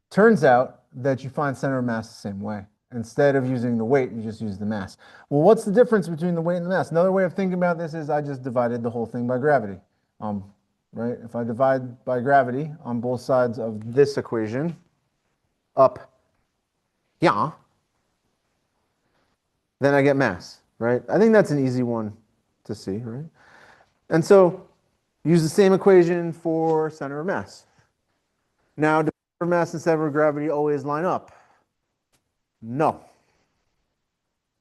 turns out that you find center of mass the same way. Instead of using the weight, you just use the mass. Well, what's the difference between the weight and the mass? Another way of thinking about this is I just divided the whole thing by gravity. Right? If I divide by gravity on both sides of this equation, up, yeah, then I get mass, right? I think that's an easy one to see, right? And so use the same equation for center of mass. Now, do center of mass and center of gravity always line up? No.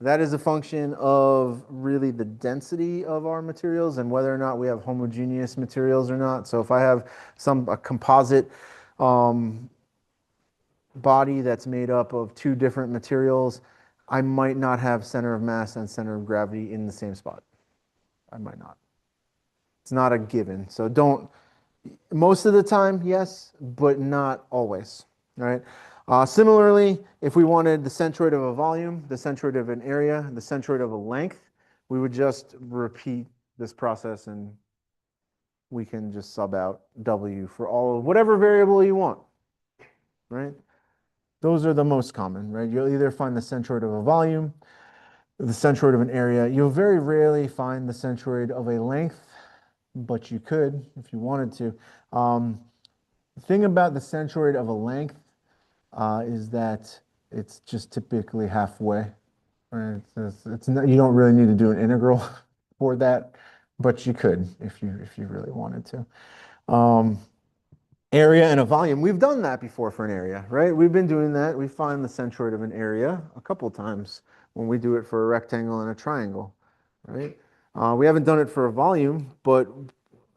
That is a function of really the density of our materials and whether or not we have homogeneous materials or not. So if I have a composite body that's made up of two different materials, I might not have center of mass and center of gravity in the same spot. I might not. It's not a given. So most of the time, yes, but not always, right? Similarly, if we wanted the centroid of a volume, the centroid of an area, the centroid of a length, we would just repeat this process and we can just sub out W for all of whatever variable you want, right? Those are the most common, right? You'll either find the centroid of a volume, the centroid of an area. You'll very rarely find the centroid of a length, but you could if you wanted to. The thing about the centroid of a length is that it's just typically halfway. Right? It's not, you don't really need to do an integral for that, but you could if you really wanted to. Area and a volume. We've done that before for an area, right? We've been doing that. We find the centroid of an area a couple of times when we do it for a rectangle and a triangle, right? We haven't done it for a volume, but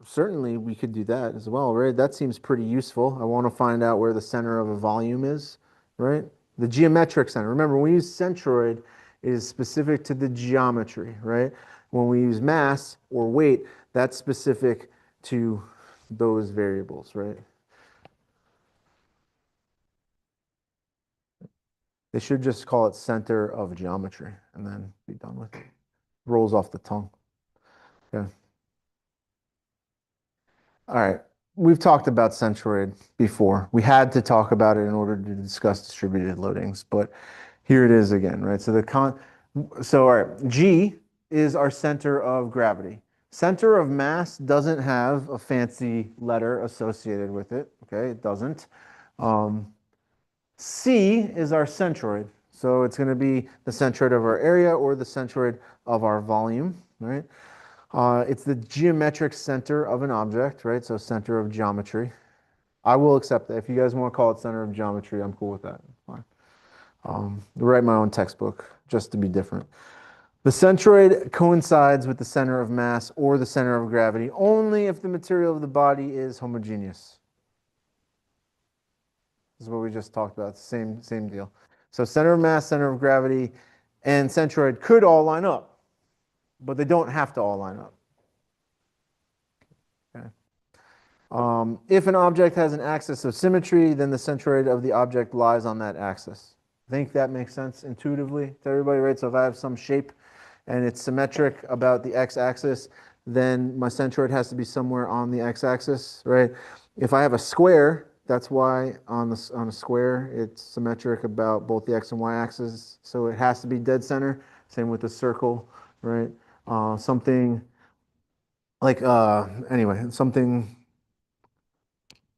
certainly we could do that as well, right? That seems pretty useful. I want to find out where the center of a volume is, right? The geometric center. Remember, when we use centroid, it is specific to the geometry, right? When we use mass or weight, that's specific to those variables, right? They should just call it center of geometry and then be done with it. Rolls off the tongue. Yeah. All right. We've talked about centroid before. We had to talk about it in order to discuss distributed loadings, but here it is again, right? So all right, G is our center of gravity. Center of mass doesn't have a fancy letter associated with it, okay? It doesn't. Um, C is our centroid. So it's going to be the centroid of our area or the centroid of our volume, right? It's the geometric center of an object, right? So center of geometry. I will accept that. If you guys want to call it center of geometry, I'm cool with that. Fine. Write my own textbook just to be different. The centroid coincides with the center of mass or the center of gravity only if the material of the body is homogeneous. This is what we just talked about. Same deal. So center of mass, center of gravity, and centroid could all line up, but they don't have to all line up. Okay. If an object has an axis of symmetry, then the centroid of the object lies on that axis. I think that makes sense intuitively to everybody, right? So if I have some shape and it's symmetric about the x-axis, then my centroid has to be somewhere on the x-axis, right? If I have a square, that's why on a square it's symmetric about both the x and y axes, so it has to be dead center. Same with the circle, right? Something like something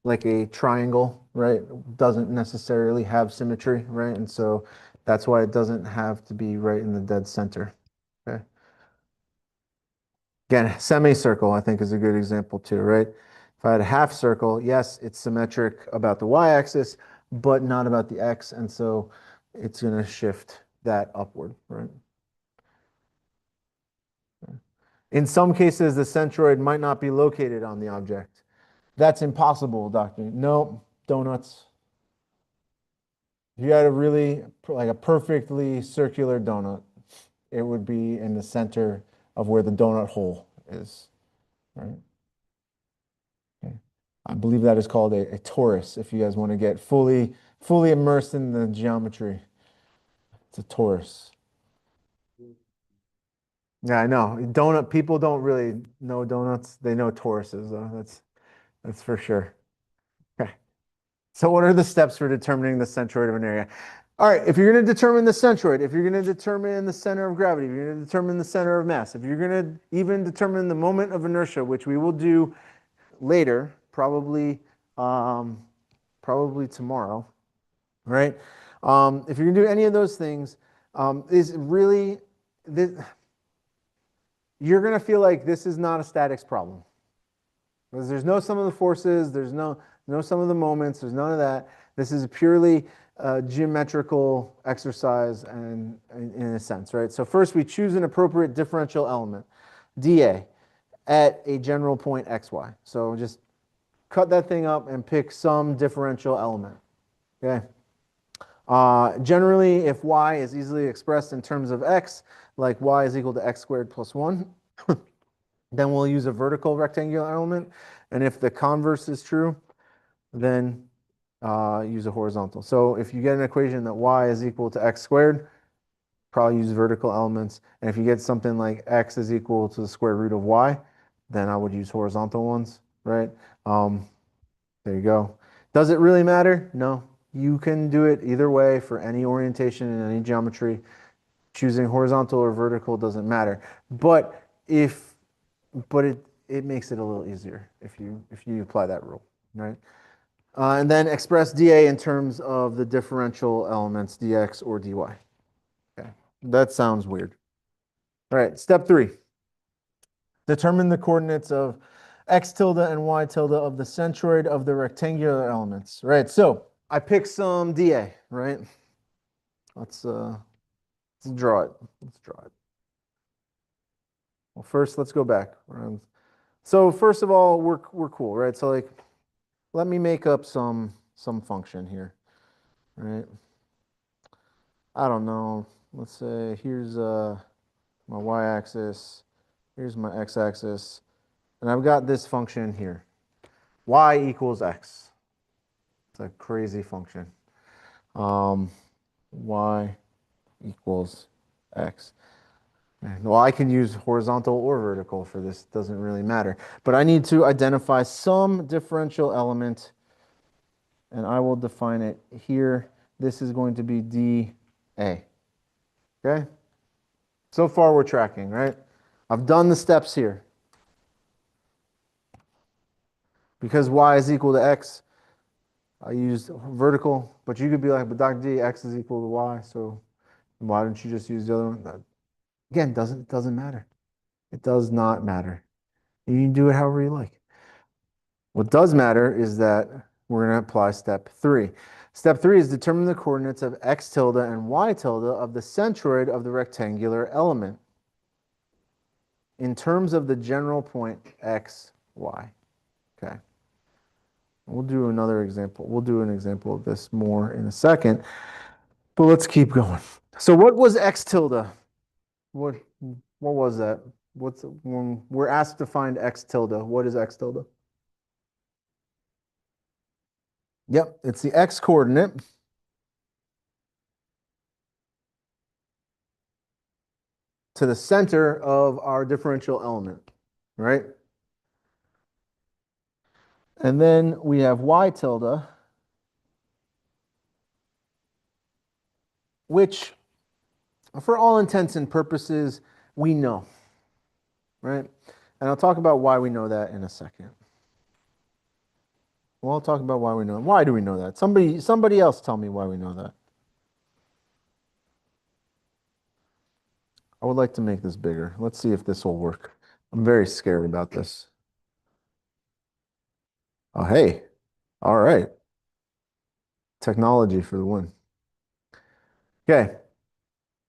like a triangle, right, doesn't necessarily have symmetry, right? And so that's why it doesn't have to be right in the dead center. Okay. Again, semicircle, I think, is a good example too, right? If I had a half circle, yes, it's symmetric about the y-axis, but not about the x, and so it's going to shift that upward, right? In some cases, the centroid might not be located on the object. That's impossible, doctor. No, donuts. If you had a really, like a perfectly circular donut, it would be in the center of where the donut hole is, right? Okay. I believe that is called a torus, if you guys want to get fully immersed in the geometry. It's a torus. Yeah, I know. Donut people don't really know donuts. They know toruses, though. That's for sure. Okay. So what are the steps for determining the centroid of an area? All right, if you're going to determine the centroid, if you're going to determine the center of gravity, if you're going to determine the center of mass, if you're going to even determine the moment of inertia, which we will do later, probably tomorrow, right? If you're going to do any of those things, is really, you're going to feel like this is not a statics problem. Because there's no sum of the forces, there's no sum of the moments, there's none of that. This is purely a geometrical exercise and in a sense, right? So first we choose an appropriate differential element, dA, at a general point xy. So just cut that thing up and pick some differential element, okay? Generally, if y is easily expressed in terms of x, like y is equal to x squared plus 1, then we'll use a vertical rectangular element. And if the converse is true, then use a horizontal. So if you get an equation that y is equal to x squared, probably use vertical elements. And if you get something like x is equal to the square root of y, then I would use horizontal ones, right? There you go. Does it really matter? No. You can do it either way for any orientation in any geometry. Choosing horizontal or vertical doesn't matter. But it makes it a little easier if you apply that rule, right? And then express dA in terms of the differential elements dx or dy. Okay, that sounds weird. All right, step 3. Determine the coordinates of x tilde and y tilde of the centroid of the rectangular elements. Right, so I picked some dA, right? Let's Let's draw it. Let's draw it. Well, first, let's go back. So first of all, we're cool, right? So like, let me make up some function here, right? I don't know. Let's say here's my y-axis, here's my x-axis, and I've got this function here. Y equals x. It's a crazy function. Y equals x. Well, I can use horizontal or vertical for this, doesn't really matter. But I need to identify some differential element, and I will define it here. This is going to be dA. Okay? So far we're tracking, right? I've done the steps here. Because y is equal to x, I used vertical, but you could be like, but Dr. D, x is equal to y, so why don't you just use the other one? Again, doesn't matter. It does not matter. You can do it however you like. What does matter is that we're going to apply step 3. Step 3 is determine the coordinates of x tilde and y tilde of the centroid of the rectangular element in terms of the general point x, y. Okay. We'll do another example. We'll do an example of this more in a second, but let's keep going. So what was x tilde? What was that? When we're asked to find x tilde, what is x tilde? Yep, it's the x coordinate to the center of our differential element, right? And then we have y tilde, which for all intents and purposes, we know, right? And I'll talk about why we know that in a second. Well, I'll talk about why we know it. Why do we know that? Somebody else tell me why we know that. I would like to make this bigger. Let's see if this will work. I'm very scared about this. Oh, hey. All right. Technology for the win. Okay.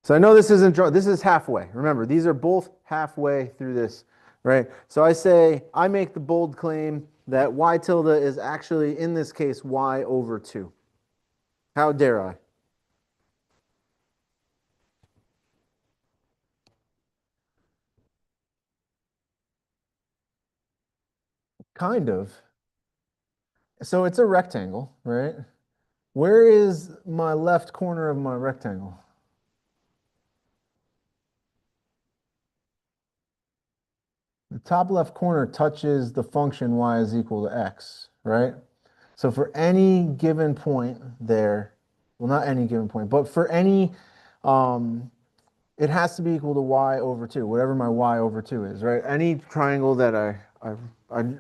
So I know this isn't, this is halfway. Remember, these are both halfway through this, right? So I make the bold claim that y tilde is actually, in this case, y over 2. How dare I? Kind of. So it's a rectangle, right? Where is my left corner of my rectangle? The top left corner touches the function y is equal to x, right? So for any given point there, well, not any given point, but for any, it has to be equal to y over 2, whatever my y over 2 is, right? Any triangle that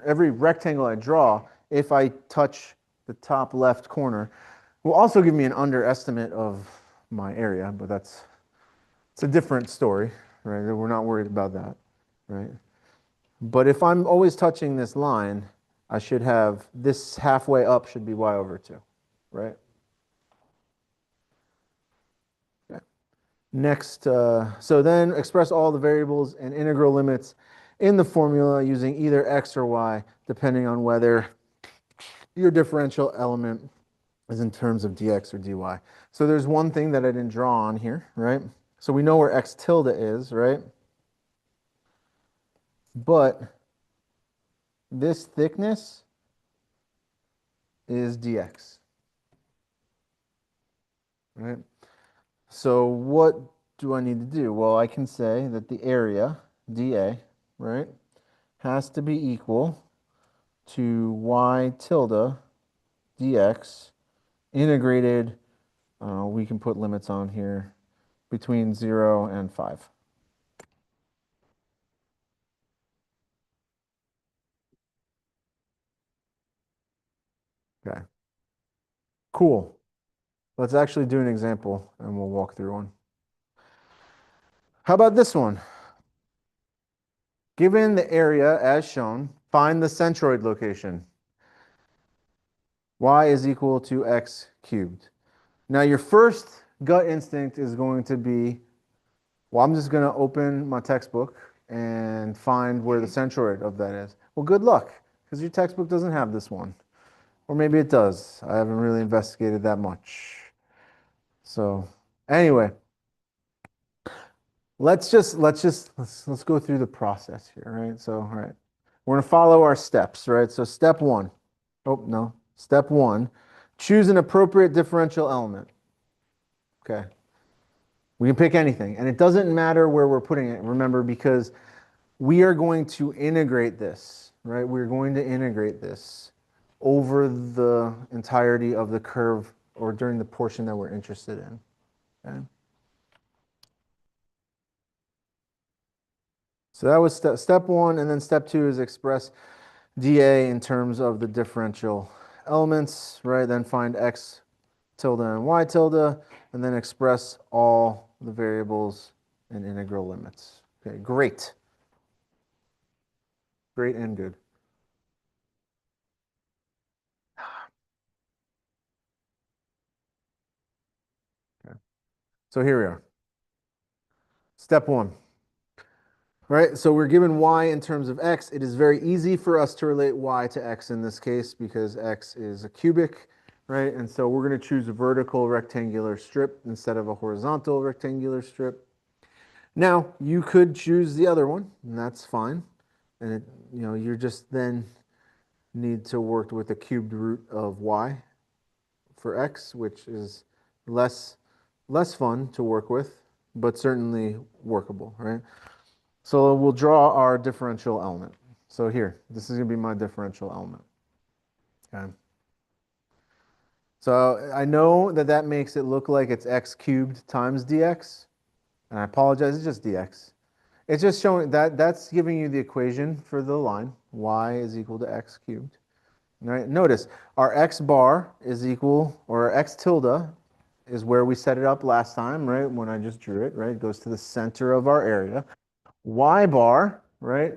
every rectangle I draw, if I touch the top left corner, will also give me an underestimate of my area, but it's a different story, right? We're not worried about that, right? But if I'm always touching this line, I should have this halfway up should be y over 2, right? Okay. Next, so then express all the variables and integral limits in the formula using either x or y, depending on whether your differential element is in terms of dx or dy. So there's one thing that I didn't draw on here, right? So we know where x tilde is, right? But this thickness is dx, right? So what do I need to do? Well, I can say that the area, dA, right, has to be equal to y tilde dx integrated, we can put limits on here, between 0 and 5. Okay, cool. Let's actually do an example and we'll walk through one. How about this one? Given the area as shown, find the centroid location. Y is equal to x cubed. Now your first gut instinct is going to be Well, I'm just going to open my textbook and find where the centroid of that is. Well, good luck, because your textbook doesn't have this one. Or maybe it does. I haven't really investigated that much. So anyway, let's go through the process here, right? So, all right. We're going to follow our steps, right? So step one. Oh, no. Step one, choose an appropriate differential element. Okay. We can pick anything, and it doesn't matter where we're putting it, remember, because we are going to integrate this, right? We're going to integrate this over the entirety of the curve or during the portion that we're interested in. Okay? So that was step one, and then step two is express dA in terms of the differential elements, right? Then find x tilde and y tilde, and then express all the variables and integral limits. Okay, great. Great and good. Okay. So here we are. Step one. Right, so we're given y in terms of x. It is very easy for us to relate y to x in this case because x is a cubic, right? And so we're going to choose a vertical rectangular strip instead of a horizontal rectangular strip. Now, you could choose the other one, and that's fine. And you're just then need to work with the cubed root of y for x, which is less fun to work with, but certainly workable, right? So we'll draw our differential element. So here, this is going to be my differential element. Okay. So I know that that makes it look like it's x cubed times dx. And I apologize, it's just dx. It's just showing that that's giving you the equation for the line. Y is equal to x cubed. All right, notice our x bar is equal, or our x tilde is where we set it up last time, right? When I just drew it, right? It goes to the center of our area. Y bar, right?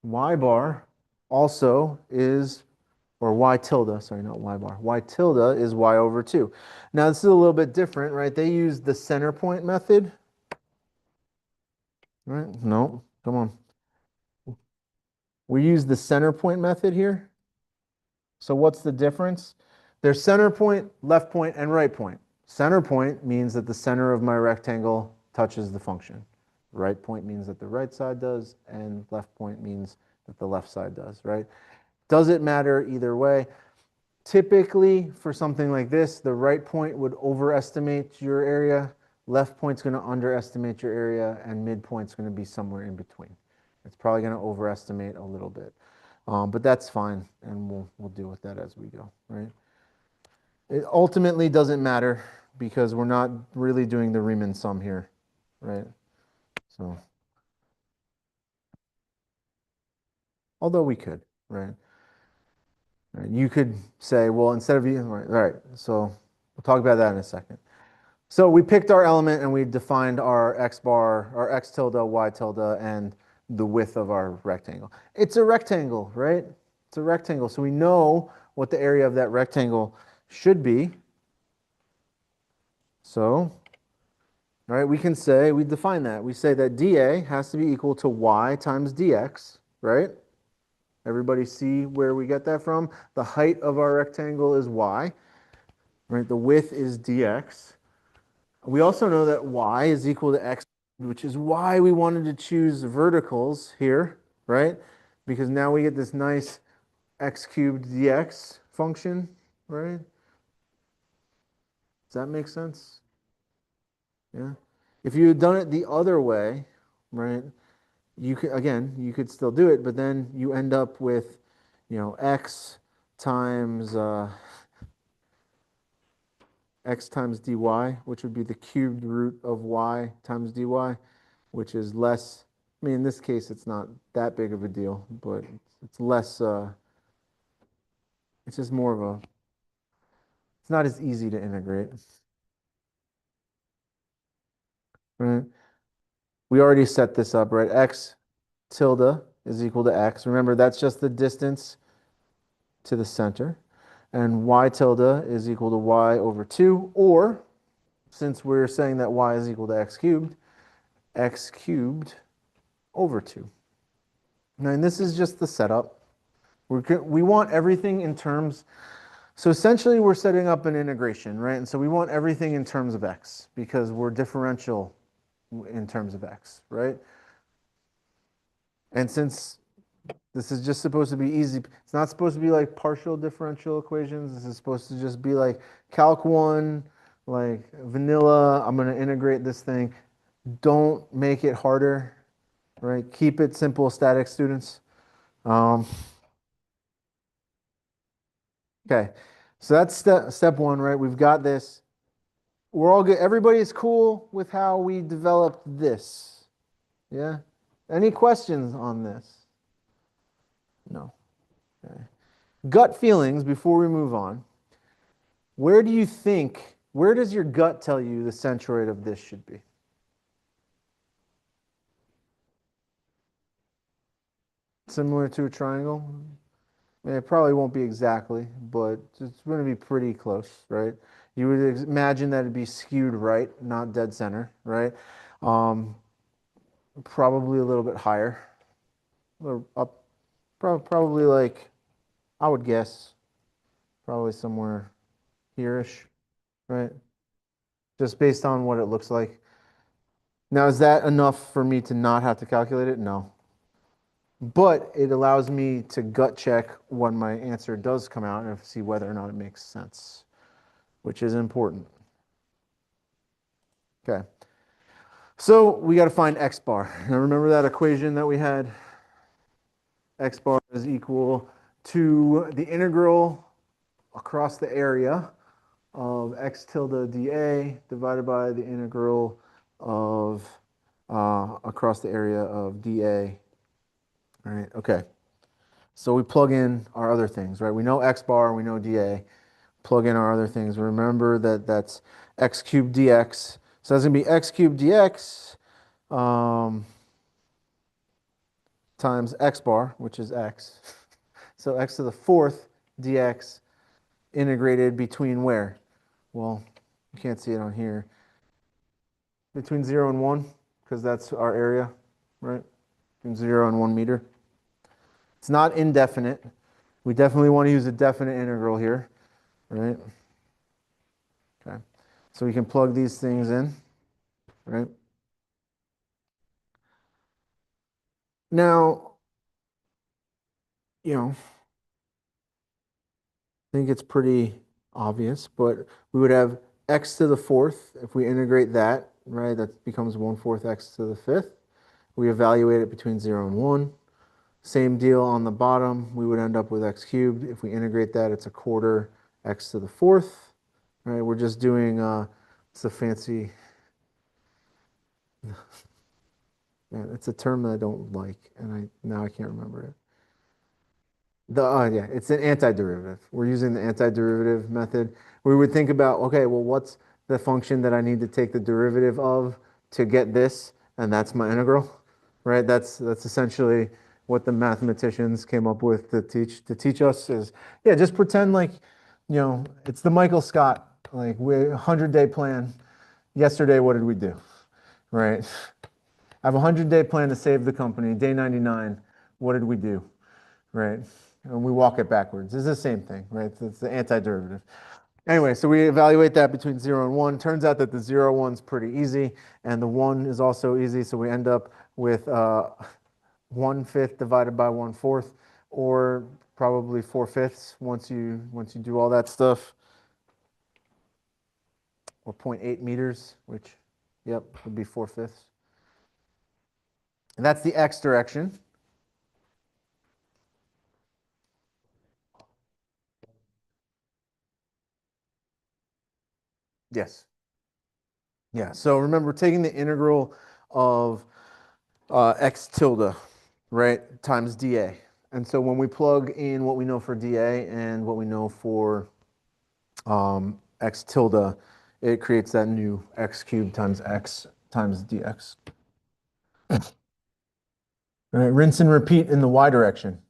Y bar also is, or y tilde, sorry, not y bar. Y tilde is y over 2. Now, this is a little bit different, right? They use the center point method. Right? No, come on. We use the center point method here. So what's the difference? There's center point, left point, and right point. Center point means that the center of my rectangle touches the function. Right point means that the right side does, and left point means that the left side does, right? Does it matter either way? Typically, for something like this, the right point would overestimate your area, left point's going to underestimate your area, and midpoint's going to be somewhere in between. It's probably going to overestimate a little bit. But that's fine, and we'll deal with that as we go, right? It ultimately doesn't matter because we're not really doing the Riemann sum here, right? So, although we could, right? Right, you could say, well, instead of using, all right, so we'll talk about that in a second. So we picked our element and we defined our x bar, our x tilde, y tilde, and the width of our rectangle. It's a rectangle, right? It's a rectangle. So we know what the area of that rectangle should be. So, all right, we can say, we define that. We say that dA has to be equal to y times dx, right? Everybody see where we get that from? The height of our rectangle is y, right? The width is dx. We also know that y is equal to x, which is why we wanted to choose verticals here, right? Because now we get this nice x cubed dx function, right? Does that make sense? Yeah. If you had done it the other way, right, you could, again, you could still do it, but then you end up with, x times x times dy, which would be the cubed root of y times dy, which is less, I mean, in this case, it's not that big of a deal, but it's less, it's just more of a, it's not as easy to integrate. Right? We already set this up, right? X tilde is equal to x. Remember, that's just the distance to the center. And y tilde is equal to y over 2, or since we're saying that y is equal to x cubed, x cubed over 2. Now, and this is just the setup. We want everything in terms, so essentially we're setting up an integration, right? And so we want everything in terms of x because we're differential in terms of x, right? And since this is just supposed to be easy, it's not supposed to be like partial differential equations. This is supposed to just be like Calc 1, like vanilla. I'm going to integrate this thing. Don't make it harder, right? Keep it simple, static students. Um, okay, so that's step one, right? We've got this. We're all good. Everybody's cool with how we developed this. Yeah? Any questions on this? No. Okay. Gut feelings before we move on. Where do you think, where does your gut tell you the centroid of this should be? Similar to a triangle? It probably won't be exactly, but it's going to be pretty close, right? You would imagine that it'd be skewed right, not dead center, right? Um, Probably a little bit higher, or up, probably like, I would guess, probably somewhere here-ish, right? Just based on what it looks like. Now, is that enough for me to not have to calculate it? No. But it allows me to gut check when my answer does come out and see whether or not it makes sense, which is important. Okay. So we got to find x bar. Now remember that equation that we had? X bar is equal to the integral across the area of x tilde dA divided by the integral of across the area of dA. All right, okay. So we plug in our other things, right? We know x bar, we know dA. Plug in our other things. Remember that that's x cubed dx. So that's going to be x cubed dx times x bar, which is x. So x to the fourth dx integrated between where? Well, you can't see it on here. Between 0 and 1, because that's our area, right? Between 0 and 1 meter. It's not indefinite. We definitely want to use a definite integral here, right? Okay. So we can plug these things in, right? Now, I think it's pretty obvious, but we would have x to the fourth. If we integrate that, right, that becomes 1/4 x to the fifth. We evaluate it between 0 and 1. Same deal on the bottom. We would end up with x cubed. If we integrate that, it's 1/4 x to the fourth. Right? We're just doing, it's a fancy, yeah, it's a term that I don't like, and now I can't remember it. Yeah, it's an antiderivative. We're using the antiderivative method. We would think about, okay, well, what's the function that I need to take the derivative of to get this? And that's my integral, right? That's essentially what the mathematicians came up with to teach us is, yeah, just pretend like, it's the Michael Scott, like 100-day plan. Yesterday, what did we do, right? I have a 100-day plan to save the company. Day 99, what did we do? Right? And we walk it backwards. It's the same thing, right? It's the antiderivative. Anyway, so we evaluate that between 0 and 1. Turns out that the 0 one's pretty easy, and the 1 is also easy, so we end up with 1/5 divided by 1/4, or probably 4/5 once you do all that stuff, or 0.8 meters, which, yep, would be 4/5. And that's the x direction. Yes. Yeah, so remember, taking the integral of x tilde, right, times dA. And so when we plug in what we know for dA and what we know for x tilde, it creates that new x cubed times x times dx. All right, rinse and repeat in the y direction.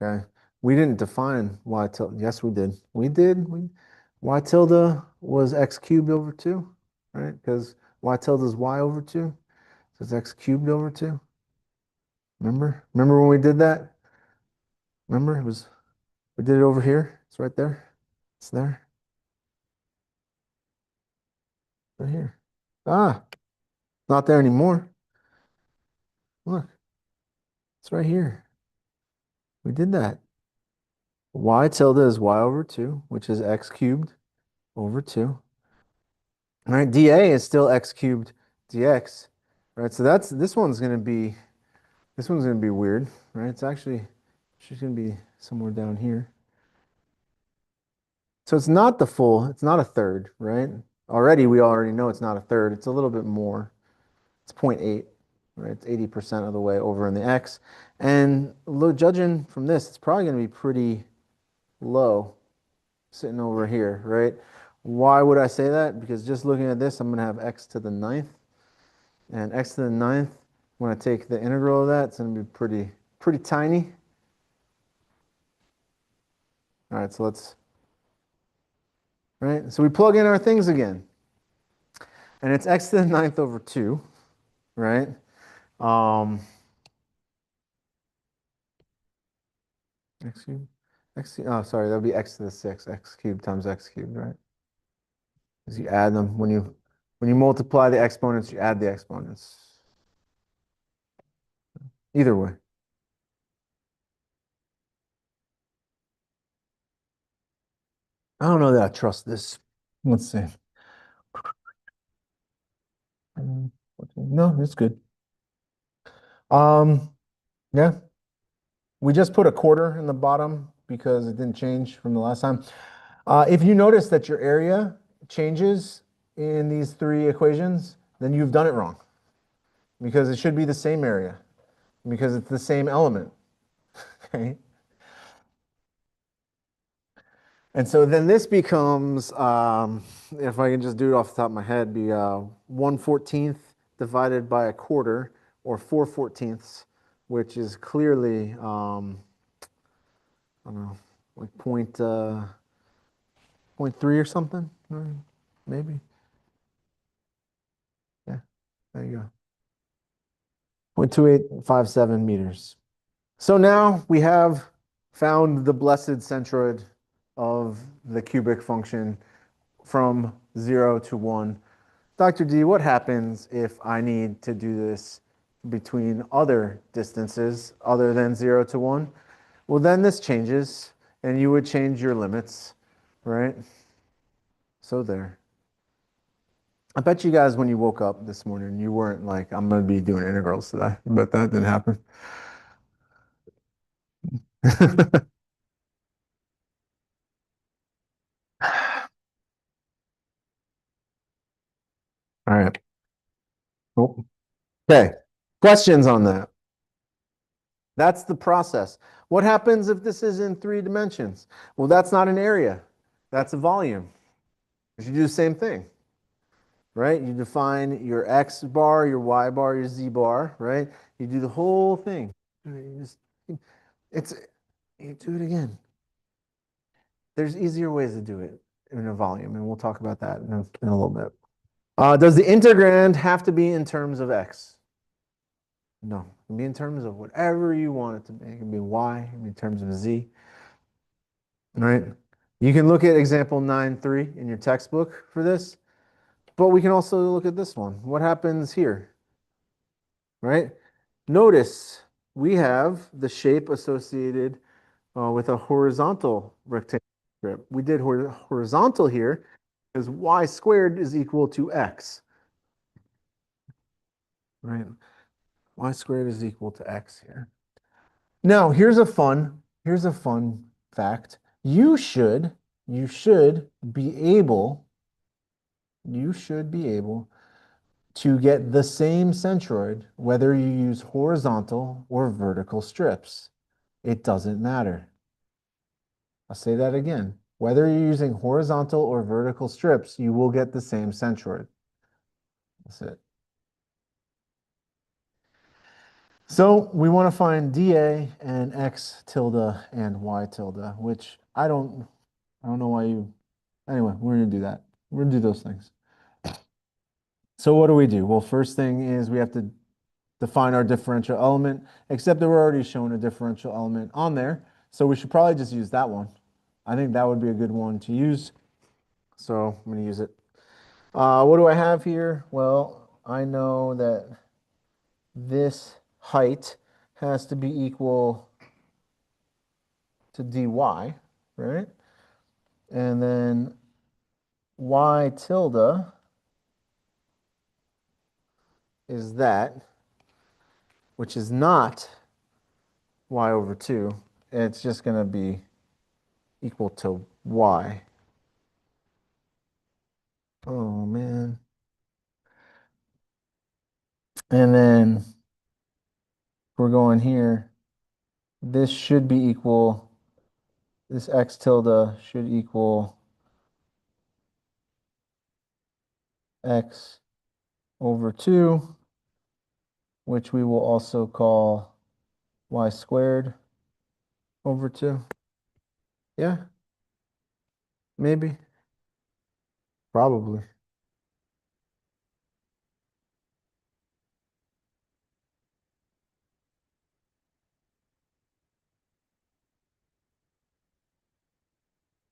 Okay, we didn't define y tilde. Yes, we did. We did. Y tilde was x cubed over 2, right? Because y tilde is y over 2. So it's x cubed over 2. Remember? Remember when we did that? Remember? We did it over here. It's right there. It's there. Right here. Ah, not there anymore. Look, it's right here. We did that. Y tilde is y over 2, which is x cubed over 2. All right, dA is still x cubed dx. Right, so that's this one's gonna be weird, right? It's actually she's gonna be somewhere down here. So it's not the full, it's not a third, right? We already know it's not a third. It's a little bit more. It's zero point 0.8, right? It's 80% of the way over in the x. And judging from this, it's probably gonna be pretty low sitting over here, right? Why would I say that? Because just looking at this, I'm going to have x to the ninth. And x to the ninth, when I take the integral of that, it's going to be pretty tiny. All right, so right? So we plug in our things again. And it's x to the ninth over 2, right? Um, x cubed, oh, sorry, that would be x to the 6, x cubed times x cubed, right? Because you add them, when you multiply the exponents, you add the exponents. Either way. I don't know that I trust this. Let's see. No, it's good. Um, yeah, we just put a quarter in the bottom because it didn't change from the last time. If you notice that your area changes in these three equations, then you've done it wrong because it should be the same area because it's the same element. Okay. And so then this becomes, if I can just do it off the top of my head, be 1/14 divided by a quarter, or 4/14, which is clearly, I don't know, like point 0.3 or something, maybe. Yeah, there you go. 0.2857 meters. So now we have found the blessed centroid of the cubic function from 0 to 1. Dr. D, what happens if I need to do this between other distances other than 0 to 1? Well, then this changes, and you would change your limits, right? So there. I bet you guys, when you woke up this morning, you weren't like, I'm going to be doing integrals today, but that didn't happen. All right. Cool. Okay. Questions on that? That's the process. What happens if this is in 3 dimensions? Well, that's not an area. That's a volume. You should do the same thing, right? You define your X bar, your Y bar, your Z bar, right? You do the whole thing. You just, it's, you do it again. There's easier ways to do it in a volume, and we'll talk about that in a little bit. Does the integrand have to be in terms of X? No, it can be in terms of whatever you want it to be. It can be Y, it can be in terms of Z. All right. You can look at example 9.3 in your textbook for this, but we can also look at this one. What happens here? Right? Notice we have the shape associated with a horizontal rectangle strip. We did horizontal here because y squared is equal to x. Right? Y squared is equal to x here. Now, here's a fun fact. You should be able, you should be able to get the same centroid whether you use horizontal or vertical strips. It doesn't matter. I'll say that again. Whether you're using horizontal or vertical strips, you will get the same centroid. That's it. So we want to find dA and x tilde and y tilde, which I don't know why you Anyway, we're gonna do that. We're gonna do those things. So what do we do? Well, first thing is we have to define our differential element, except that we're already showing a differential element on there. So we should probably just use that one. I think that would be a good one to use. So I'm going to use it. What do I have here? Well, I know that this height has to be equal to dy, right? And then y tilde is that, which is not y over 2. It's just going to be equal to y. Oh, man. And then we're going here. This should be equal, this x tilde should equal x over 2, which we will also call y squared over 2. Yeah, maybe, probably.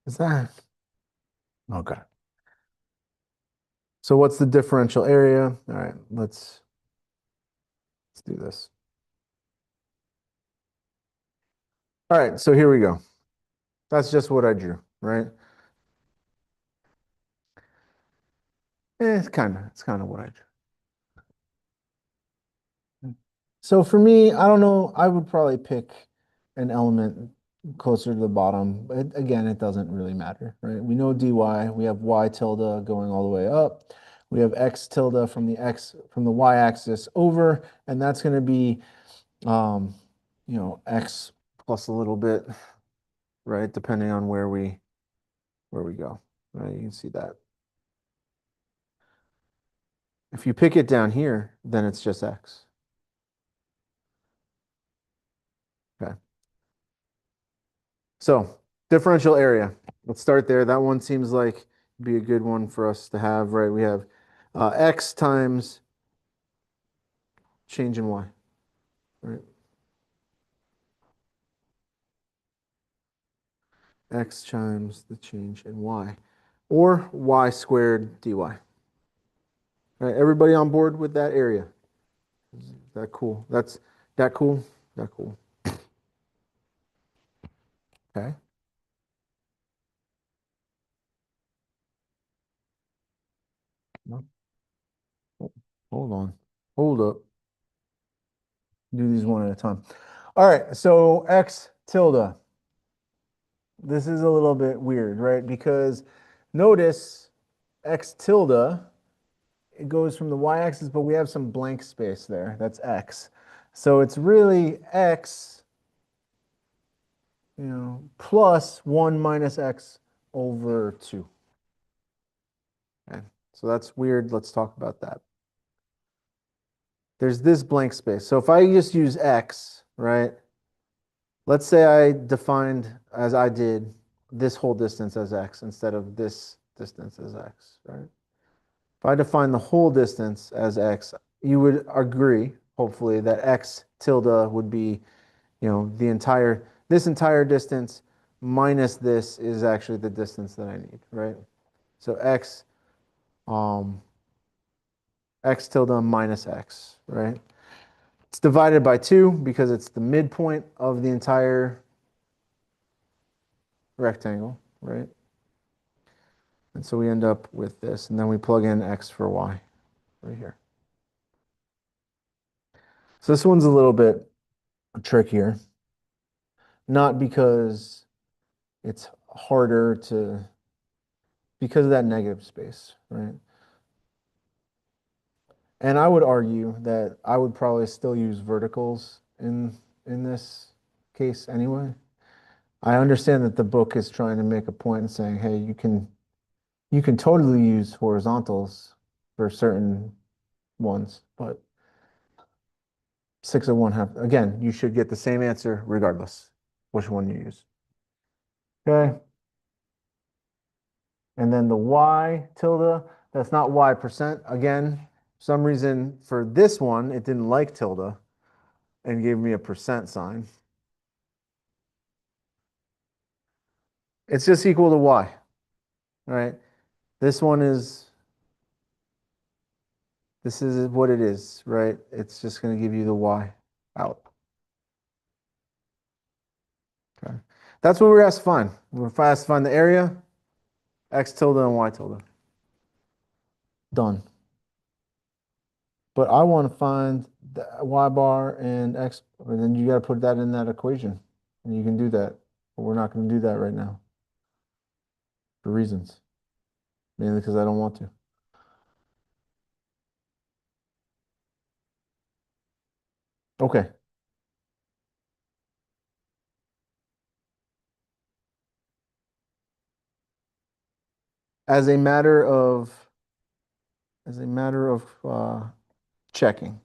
Is that? Okay. So what's the differential area? All right, let's do this. All right, so here we go. That's just what I drew, right? It's kind of what I drew. So for me, I don't know, I would probably pick an element closer to the bottom. But again, it doesn't really matter, right? We know dy, we have y tilde going all the way up. We have x tilde from the y-axis over, and that's going to be x plus a little bit, right? Depending on where we go. Right? You can see that. If you pick it down here, then it's just x. Okay. So differential area. Let's start there. That one seems like be a good one for us to have, right? We have x times change in y, right? X times the change in y, or y squared dy. All right, everybody on board with that area? Is that cool? That's that cool? That cool. Okay. No, hold on. Hold up. Do these one at a time. All right, so x tilde. This is a little bit weird, right? Because notice x tilde, it goes from the y-axis, but we have some blank space there. That's x. So it's really x, plus 1 minus x over 2. Okay, so that's weird. Let's talk about that. There's this blank space. So if I just use x, right? Let's say I defined, as I did, this whole distance as x instead of this distance as x, right? If I define the whole distance as x, you would agree, hopefully, that x tilde would be, this entire distance minus this is actually the distance that I need, right? So um, x tilde minus x, right? It's divided by 2 because it's the midpoint of the entire rectangle, right? And so we end up with this, and then we plug in x for y right here. So this one's a little bit trickier, not because it's harder because of that negative space, right? And I would argue that I would probably still use verticals in this case anyway. I understand that the book is trying to make a point and saying, hey, you can totally use horizontals for certain ones, but 601 have again, you should get the same answer regardless which one you use. Okay. And then the y tilde, that's not y percent. Again, for some reason for this one, it didn't like tilde and gave me a percent sign. It's just equal to y, right? This one is, this is what it is, right? It's just going to give you the y out. Okay. That's what we're asked to find. We're asked to find the area, x tilde and y tilde. Done. But I want to find the y bar and x, and then you got to put that in that equation. And you can do that. But we're not going to do that right now for reasons. Mainly because I don't want to. Okay. As a matter of checking,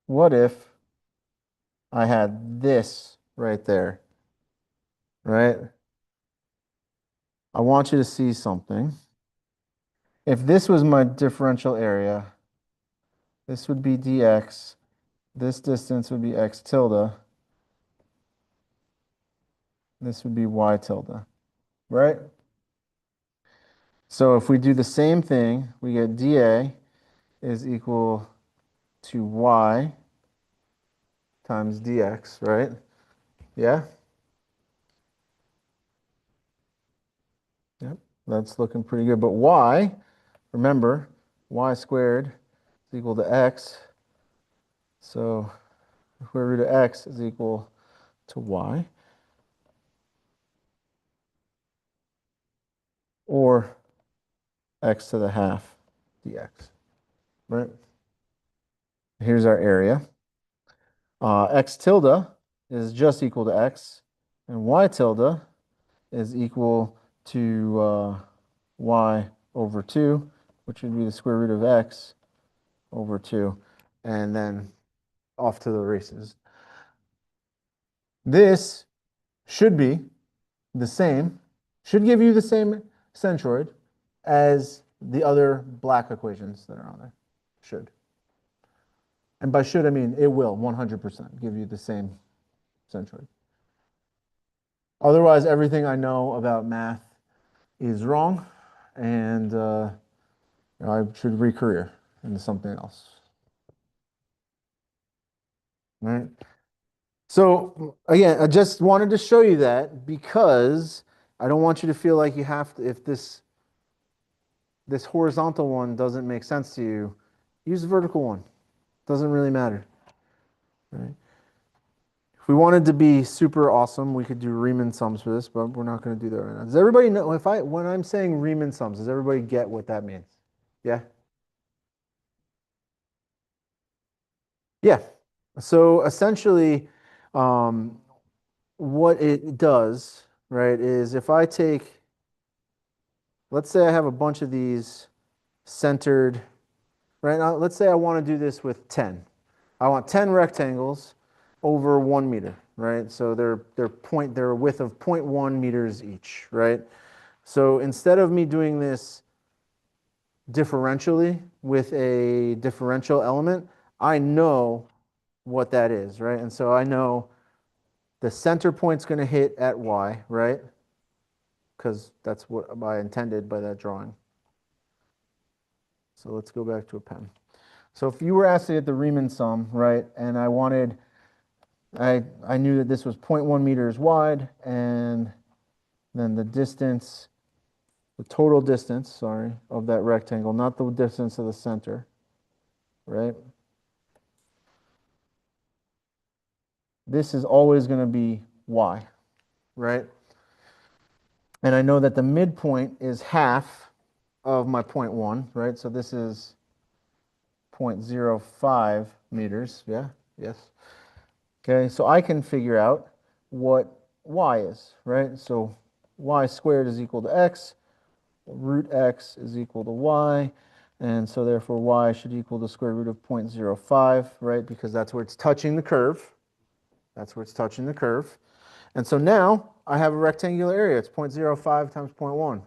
what if I had this right there, right? I want you to see something. If this was my differential area, this would be dx. This distance would be x tilde. This would be y tilde, right? So if we do the same thing, we get dA is equal to y times dx, right? Yeah? Yep, that's looking pretty good. But y, remember, y squared is equal to x. So square root of x is equal to y. Or x to the half dx, right? Here's our area. X tilde is just equal to x, and y tilde is equal to y over 2, which would be the square root of x over 2, and then off to the races. This should be the same, should give you the same centroid as the other black equations that are on there. Should. And by should, I mean it will 100% give you the same centroid. Otherwise, everything I know about math is wrong, and I should re-career into something else. Right? So again, I just wanted to show you that because I don't want you to feel like you have to, if this horizontal one doesn't make sense to you, use the vertical one. Doesn't really matter. Right? If we wanted to be super awesome, we could do Riemann sums for this, but we're not going to do that right now. Does everybody know when I'm saying Riemann sums, does everybody get what that means? Yeah? Yeah. So essentially, what it does, right, is if I take, let's say I have a bunch of these centered, right now, let's say I want to do this with 10. I want 10 rectangles over 1 meter, right? So they're a width of 0.1 meters each, right? So instead of me doing this differentially with a differential element, I know what that is, right? And so I know the center point's going to hit at y, right? Because that's what I intended by that drawing. So let's go back to a pen. So if you were asked to get the Riemann sum, right, and I knew that this was 0.1 meters wide, and then the distance, the total distance, sorry, of that rectangle, not the distance of the center, right? This is always going to be y, right? And I know that the midpoint is half of my 0.1, right? So this is 0.05 meters, yeah, yes. Okay, so I can figure out what y is, right? So y squared is equal to x, root x is equal to y, and so therefore y should equal the square root of 0.05, right? Because that's where it's touching the curve. That's where it's touching the curve. And so now I have a rectangular area. It's 0.05 times 0.1.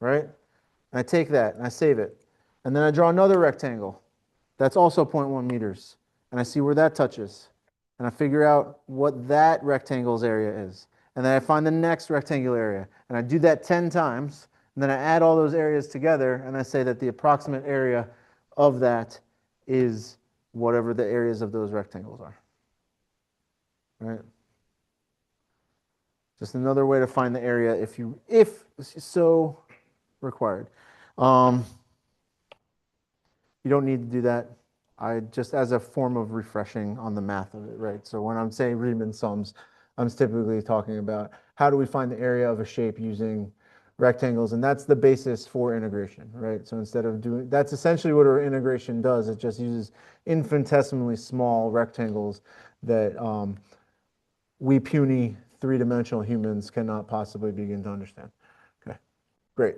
right? And I take that and I save it. And then I draw another rectangle that's also 0.1 meters. And I see where that touches. And I figure out what that rectangle's area is. And then I find the next rectangular area. And I do that 10 times. And then I add all those areas together and I say that the approximate area of that is whatever the areas of those rectangles are. Right? Just another way to find the area if so required. Um, you don't need to do that. I just as a form of refreshing on the math of it, right? So when I'm saying Riemann sums, I'm typically talking about how do we find the area of a shape using rectangles, and that's the basis for integration, right? So instead of doing, that's essentially what our integration does. It just uses infinitesimally small rectangles that we puny three-dimensional humans cannot possibly begin to understand. Okay, great.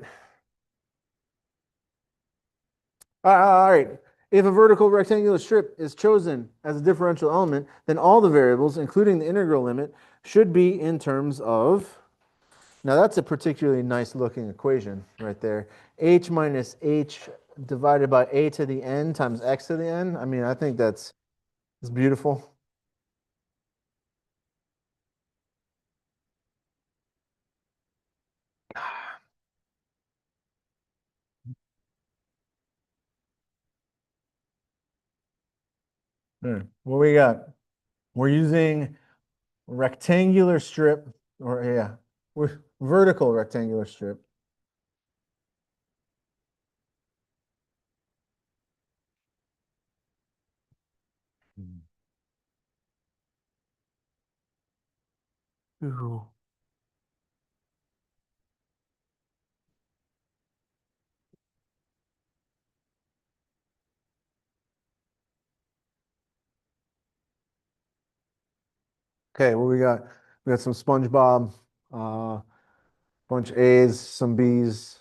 All right. If a vertical rectangular strip is chosen as a differential element, then all the variables, including the integral limit, should be in terms of, now that's a particularly nice looking equation right there. H minus H divided by A to the n times X to the n. I mean, I think it's beautiful. What we got? We're using rectangular strip, or yeah, we're vertical rectangular strip. Ooh. Okay, what we got? We got some SpongeBob, bunch of A's, some B's,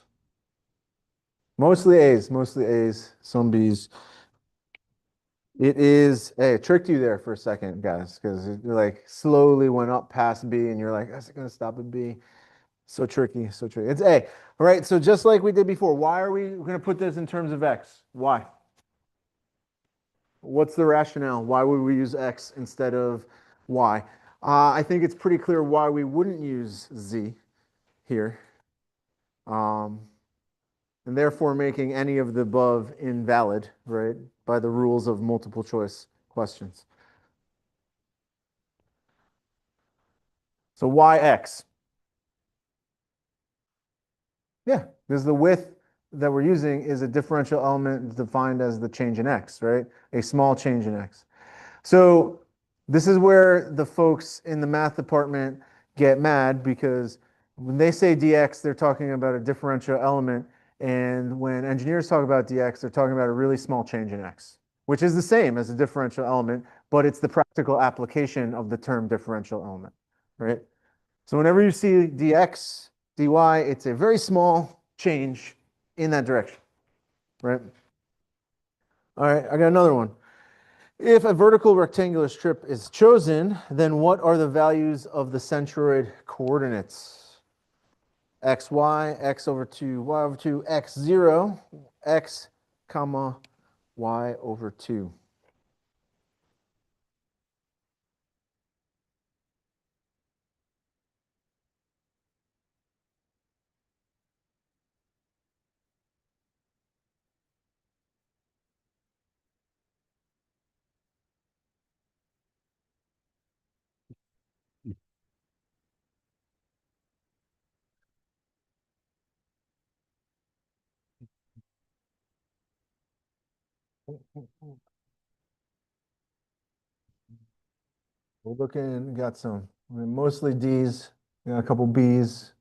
mostly A's, some B's. It is, hey, it tricked you there for a second, guys, because it like slowly went up past B, and you're like, is it gonna stop at B? So tricky, so tricky. It's A. All right, so just like we did before, why are we gonna put this in terms of X? Why? What's the rationale? Why would we use X instead of Y? I think it's pretty clear why we wouldn't use Z here. Um, and therefore making any of the above invalid, right, by the rules of multiple choice questions. So why X? Yeah, because the width that we're using is a differential element defined as the change in X, right? A small change in X. So this is where the folks in the math department get mad because when they say dx, they're talking about a differential element. And when engineers talk about dx, they're talking about a really small change in x, which is the same as a differential element, but it's the practical application of the term differential element, right? So whenever you see dx, dy, it's a very small change in that direction, right? All right, I got another one. If a vertical rectangular strip is chosen, then what are the values of the centroid coordinates? X, y, x over 2, y over 2, x 0, x, comma, y over 2. We're looking, got some, mostly D's, got a couple B's.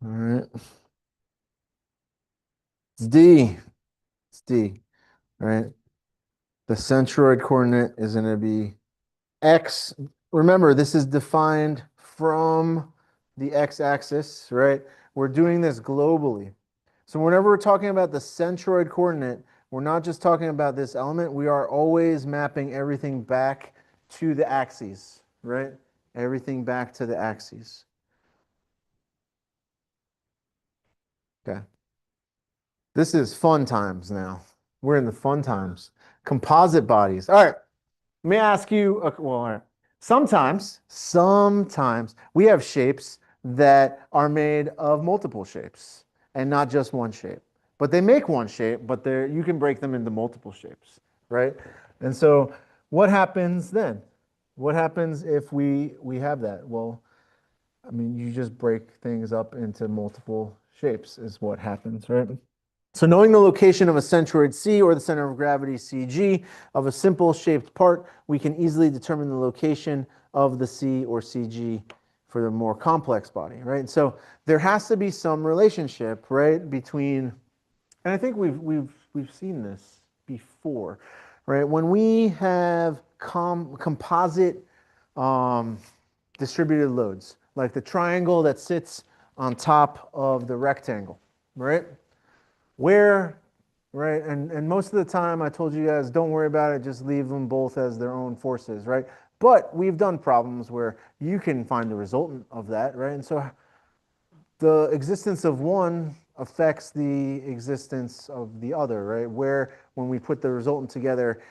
All right, it's D. It's D. All right. The centroid coordinate is going to be X. Remember, this is defined from the x-axis, right? We're doing this globally. So whenever we're talking about the centroid coordinate, we're not just talking about this element. We are always mapping everything back to the axes, right? Everything back to the axes. Okay. This is fun times now. We're in the fun times. Composite bodies. All right. Let me ask you, well, all right. Sometimes we have shapes that are made of multiple shapes and not just one shape. But they make one shape, but you can break them into multiple shapes, right? And so what happens then? What happens if we have that? Well, I mean, you just break things up into multiple shapes is what happens, right? So knowing the location of a centroid C or the center of gravity CG of a simple shaped part, we can easily determine the location of the C or CG for the more complex body, right? So there has to be some relationship, right, between, and I think we've seen this before, right? When we have composite distributed loads, like the triangle that sits on top of the rectangle, right? Where, right? And most of the time I told you guys, don't worry about it, just leave them both as their own forces, right? But we've done problems where you can find the resultant of that, right? And so the existence of one affects the existence of the other, right? Where when we put the resultant together,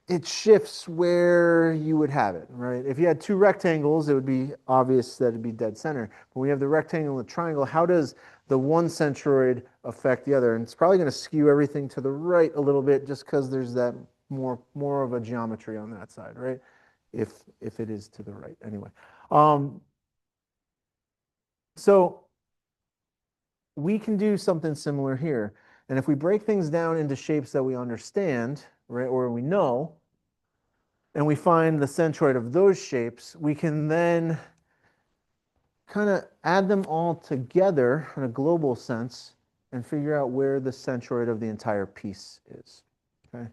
it shifts where you would have it, right? If you had two rectangles, it would be obvious that it'd be dead center. But when you have the rectangle and the triangle, how does the one centroid affect the other? And it's probably going to skew everything to the right a little bit just because there's that more of a geometry on that side, right? If it is to the right, anyway. So we can do something similar here. And if we break things down into shapes that we understand, right, or we know, and we find the centroid of those shapes, we can then kind of add them all together in a global sense and figure out where the centroid of the entire piece is. Okay?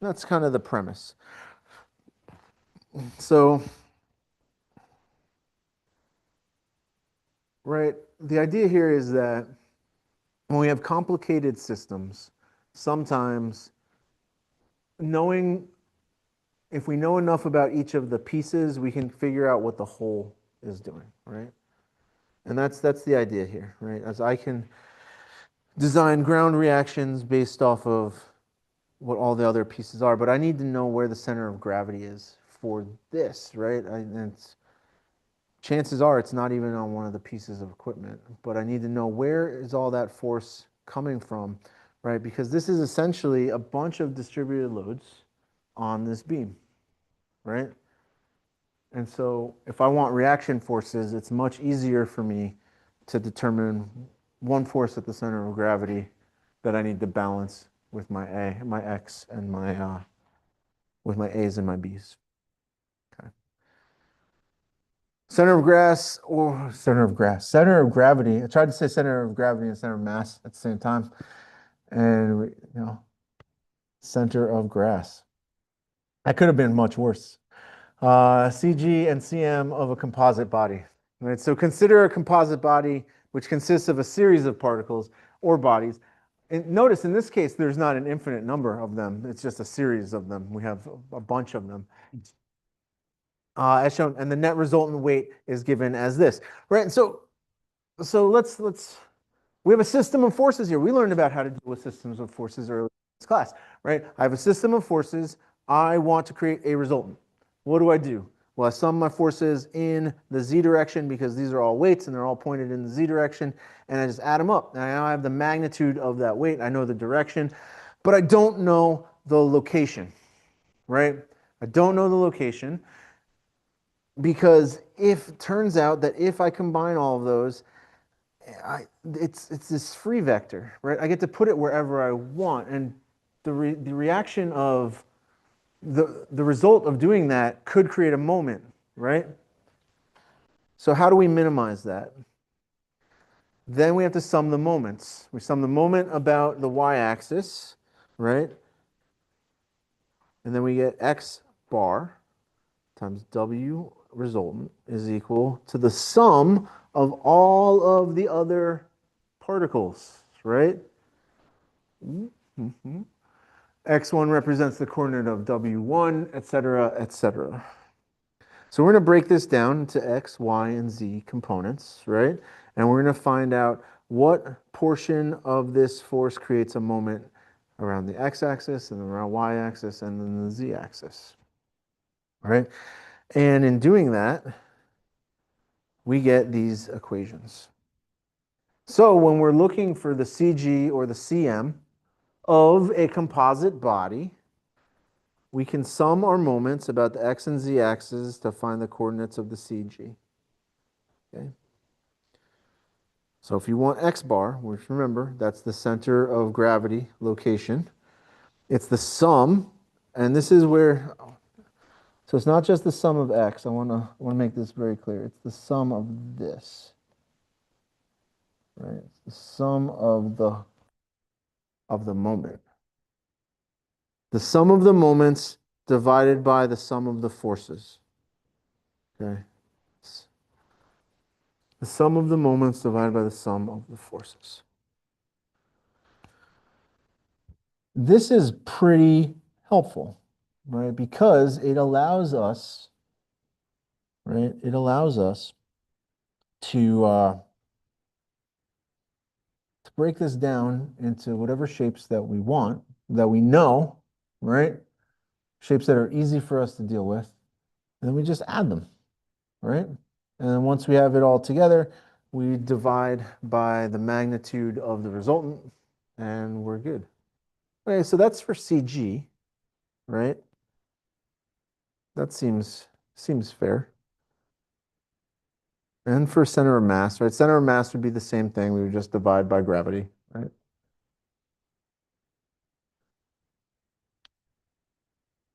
That's kind of the premise. So, right, the idea here is that when we have complicated systems, sometimes knowing, if we know enough about each of the pieces, we can figure out what the whole is doing, right? And that's the idea here, right? As I can design ground reactions based off of what all the other pieces are, but I need to know where the center of gravity is for this, right? Chances are it's not even on one of the pieces of equipment, but I need to know where is all that force coming from, right? Because this is essentially a bunch of distributed loads on this beam, right? And so if I want reaction forces, it's much easier for me to determine one force at the center of gravity that I need to balance with my A, my X, and my with my A's and my B's. Okay. Center of grass or center of grass, center of gravity. I tried to say center of gravity and center of mass at the same time, and center of grass. That could have been much worse. CG and CM of a composite body. Right? So consider a composite body which consists of a series of particles or bodies. And notice in this case, there's not an infinite number of them. It's just a series of them. We have a bunch of them. As shown, and the net resultant weight is given as this. Right? And so let's we have a system of forces here. We learned about how to deal with systems of forces earlier in this class, right? I have a system of forces. I want to create a resultant. What do? Well, I sum my forces in the z direction because these are all weights and they're all pointed in the z direction, and I just add them up. And I now have the magnitude of that weight. I know the direction, but I don't know the location, right? I don't know the location because if it turns out that if I combine all of those, it's this free vector, right? I get to put it wherever I want, and the reaction of the result of doing that could create a moment, right? So how do we minimize that? Then we have to sum the moments. We sum the moment about the y-axis, right? And then we get x bar times w resultant is equal to the sum of all of the other particles, right? Mm-hmm. X1 represents the coordinate of W1, etc., etc. So we're going to break this down into X, Y, and Z components, right? And we're going to find out what portion of this force creates a moment around the X-axis and then around Y-axis and then the Z-axis, right? And in doing that, we get these equations. So when we're looking for the CG or the CM of a composite body, we can sum our moments about the X and Z axes to find the coordinates of the CG. Okay. So if you want X bar, which remember, that's the center of gravity location, it's the sum, and this is where, so it's not just the sum of X. I want to make this very clear. It's the sum of this, right? It's the sum of the moment. The sum of the moments divided by the sum of the forces. Okay. The sum of the moments divided by the sum of the forces. This is pretty helpful, right? Because it allows us, right? It allows us to break this down into whatever shapes that we want, that we know, right? Shapes that are easy for us to deal with, and then we just add them, right? And then once we have it all together, we divide by the magnitude of the resultant, and we're good. Okay, so that's for CG, right? That seems fair. And for center of mass, right? Center of mass would be the same thing. We would just divide by gravity, right?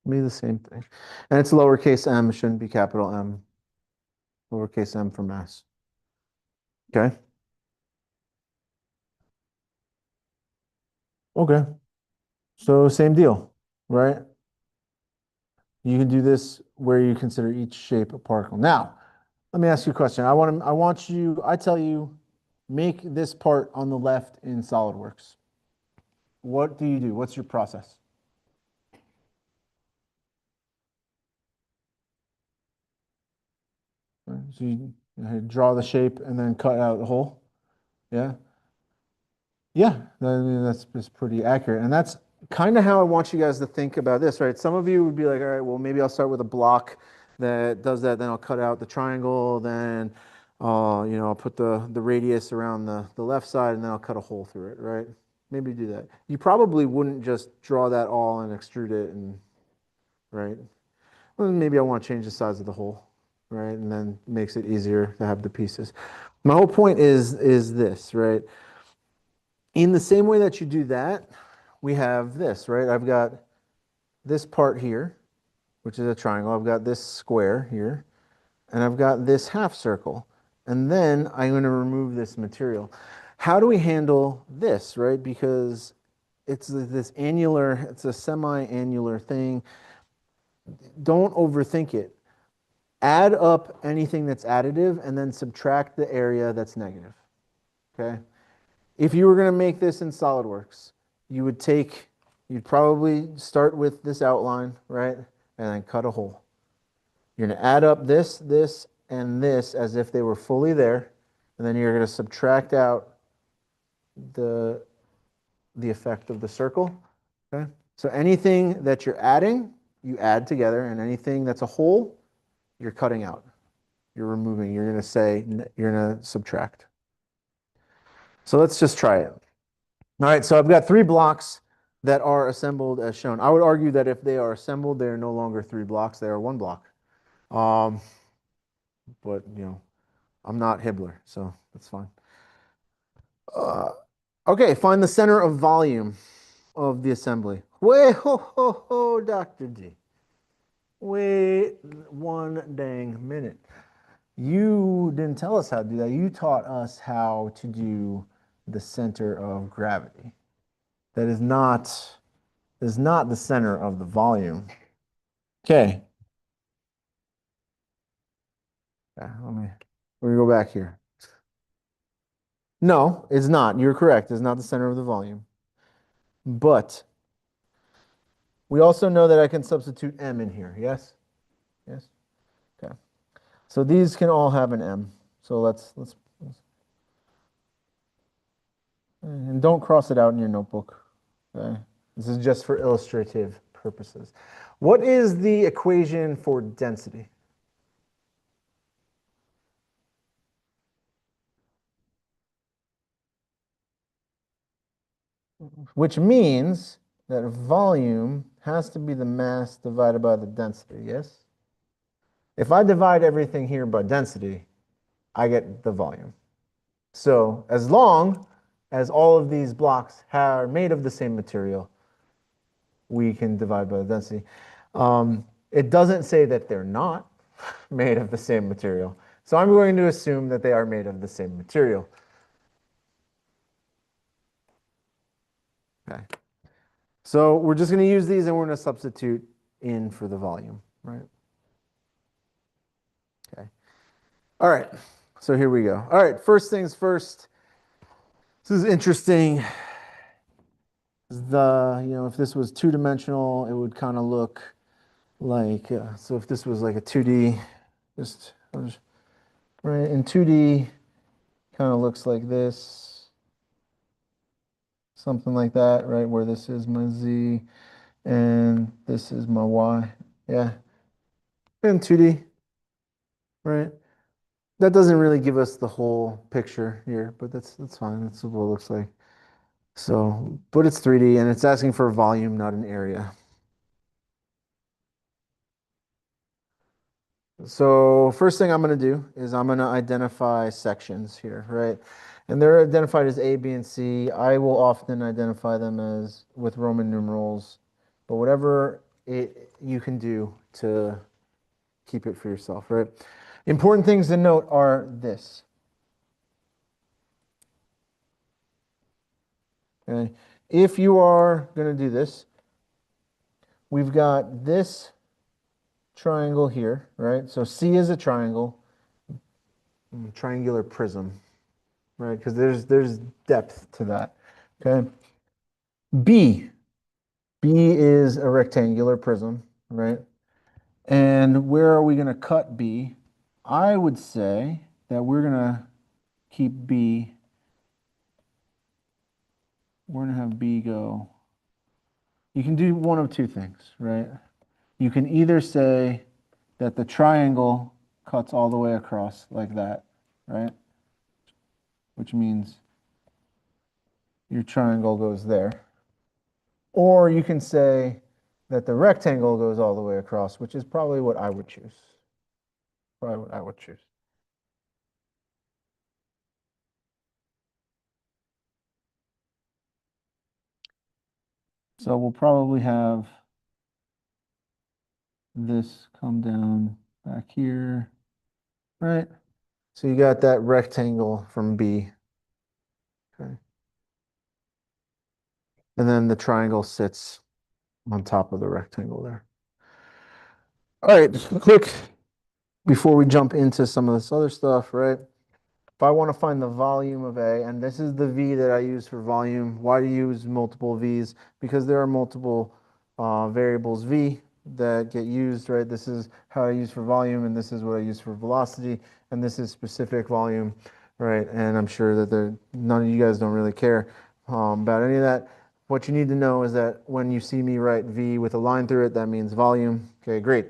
Be the same thing. And it's lowercase m, shouldn't be capital M. Lowercase m for mass. Okay. Okay. So same deal, right? You can do this where you consider each shape a particle. Now, let me ask you a question. I tell you, make this part on the left in SolidWorks. What do you do? What's your process? Right, so you draw the shape and then cut out the hole. Yeah. Yeah, I mean, that's pretty accurate. And that's kind of how I want you guys to think about this, right? Some of you would be like, all right, well, maybe I'll start with a block that does that, then I'll cut out the triangle, then I'll put the radius around the left side, and then I'll cut a hole through it, right? Maybe do that. You probably wouldn't just draw that all and extrude it and, right? Well, maybe I want to change the size of the hole, right? And then makes it easier to have the pieces. My whole point is this, right? In the same way that you do that, we have this, right? I've got this part here, which is a triangle. I've got this square here, and I've got this half circle. And then I'm going to remove this material. How do we handle this, right? Because it's this annular, it's a semi-annular thing. Don't overthink it. Add up anything that's additive and then subtract the area that's negative, okay? If you were going to make this in SolidWorks, you'd probably start with this outline, right? And then cut a hole. You're going to add up this, this, and this as if they were fully there. And then you're going to subtract out the effect of the circle, okay? So anything that you're adding, you add together, and anything that's a hole, you're cutting out. You're removing. You're going to subtract. So let's just try it. All right, so I've got three blocks that are assembled as shown. I would argue that if they are assembled, they are no longer three blocks, they are one block. But, I'm not Hibbler, so that's fine. Okay, find the center of volume of the assembly. Wait, ho, Dr. D. Wait one dang minute. You didn't tell us how to do that. You taught us how to do the center of gravity. That is not the center of the volume. Okay. Yeah, we're gonna go back here. No, it's not. You're correct. It's not the center of the volume. But we also know that I can substitute m in here. Yes? Yes? Okay. So these can all have an M. So and don't cross it out in your notebook. Okay. This is just for illustrative purposes. What is the equation for density? Which means that volume has to be the mass divided by the density, yes? If I divide everything here by density, I get the volume. So as long as all of these blocks are made of the same material, we can divide by the density. It doesn't say that they're not made of the same material. So I'm going to assume that they are made of the same material. Okay. So we're just going to use these and we're going to substitute in for the volume, right? Okay. All right. So here we go. All right. First things first. This is interesting. If this was two-dimensional, it would kind of look like, so if this was like a 2D, just, right, in 2D, kind of looks like this, something like that, right, where this is my Z and this is my Y. Yeah, in 2D, right? That doesn't really give us the whole picture here, but that's fine. That's what it looks like. So, but it's 3D and it's asking for a volume, not an area. So first thing I'm going to do is I'm going to identify sections here, right? And they're identified as A, B, and C. I will often identify them as with Roman numerals, but whatever you can do to keep it for yourself, right? Important things to note are this. Okay? If you are going to do this, we've got this triangle here, right? So C is a triangle, triangular prism, right? Because there's depth to that. Okay. B. B is a rectangular prism, right? And where are we going to cut B? I would say that we're going to keep B. We're going to have B go. You can do one of two things, right? You can either say that the triangle cuts all the way across like that, right? Which means your triangle goes there. Or you can say that the rectangle goes all the way across, which is probably what I would choose. Probably what I would choose. So we'll probably have this come down back here, right? So you got that rectangle from B. Okay. And then the triangle sits on top of the rectangle there. All right, just quick before we jump into some of this other stuff, right? If I want to find the volume of A, and this is the V that I use for volume, why do you use multiple V's? Because there are multiple variables V that get used, right? This is how I use for volume, and this is what I use for velocity, and this is specific volume, right? And I'm sure that none of you guys don't really care about any of that. What you need to know is that when you see me write V with a line through it, that means volume. Okay, great.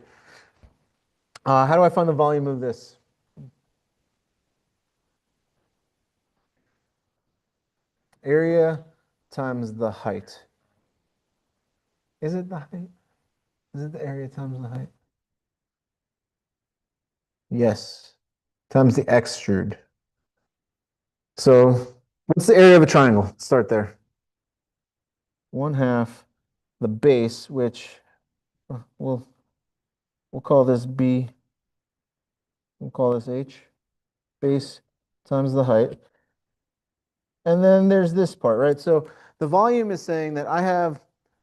How do I find the volume of this? Area times the height. Is it the height? Is it the area times the height? Yes. Times the extrude. So what's the area of a triangle? Let's start there. 1/2 the base, which we'll call this B. We'll call this H. Base times the height. And then there's this part, right? So the volume is saying that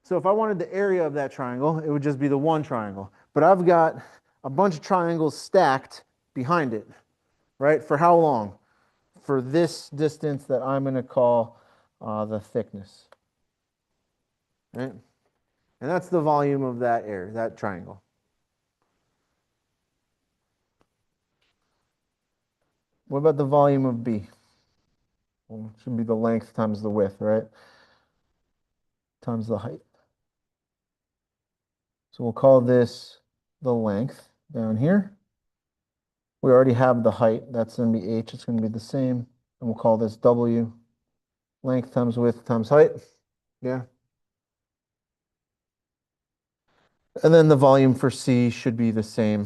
so if I wanted the area of that triangle, it would just be the one triangle. But I've got a bunch of triangles stacked behind it, right? For how long? For this distance that I'm going to call the thickness, right? And that's the volume of that area, that triangle. What about the volume of B? Well, it should be the length times the width, right? Times the height. So we'll call this the length down here. We already have the height. That's going to be h. It's going to be the same. And we'll call this W. Length times width times height. Yeah. And then the volume for C should be the same,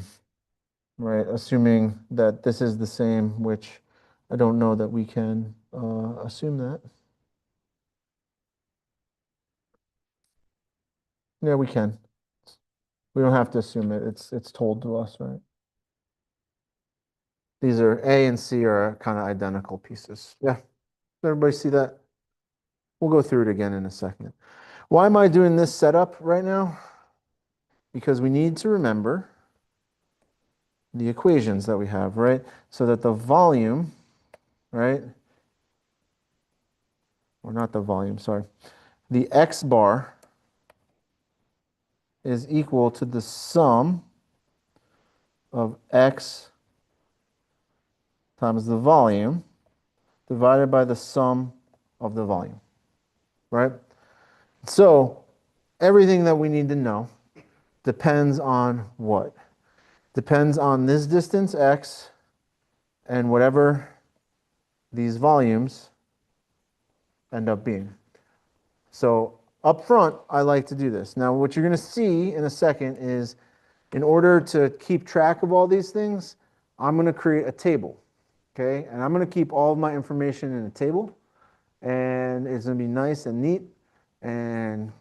right? Assuming that this is the same, which I don't know that we can assume that. Yeah, we can. We don't have to assume it. It's told to us, right? These are A and C are kind of identical pieces. Yeah. Does everybody see that? We'll go through it again in a second. Why am I doing this setup right now? Because we need to remember the equations that we have, right? So that the volume, right? Or not the volume, sorry. The X bar is equal to the sum of X times the volume divided by the sum of the volume, right? So everything that we need to know depends on what? Depends on this distance, X, and whatever these volumes end up being. So up front, I like to do this. Now, what you're going to see in a second is in order to keep track of all these things, I'm going to create a table, okay? And I'm going to keep all of my information in a table, and it's going to be nice and neat, and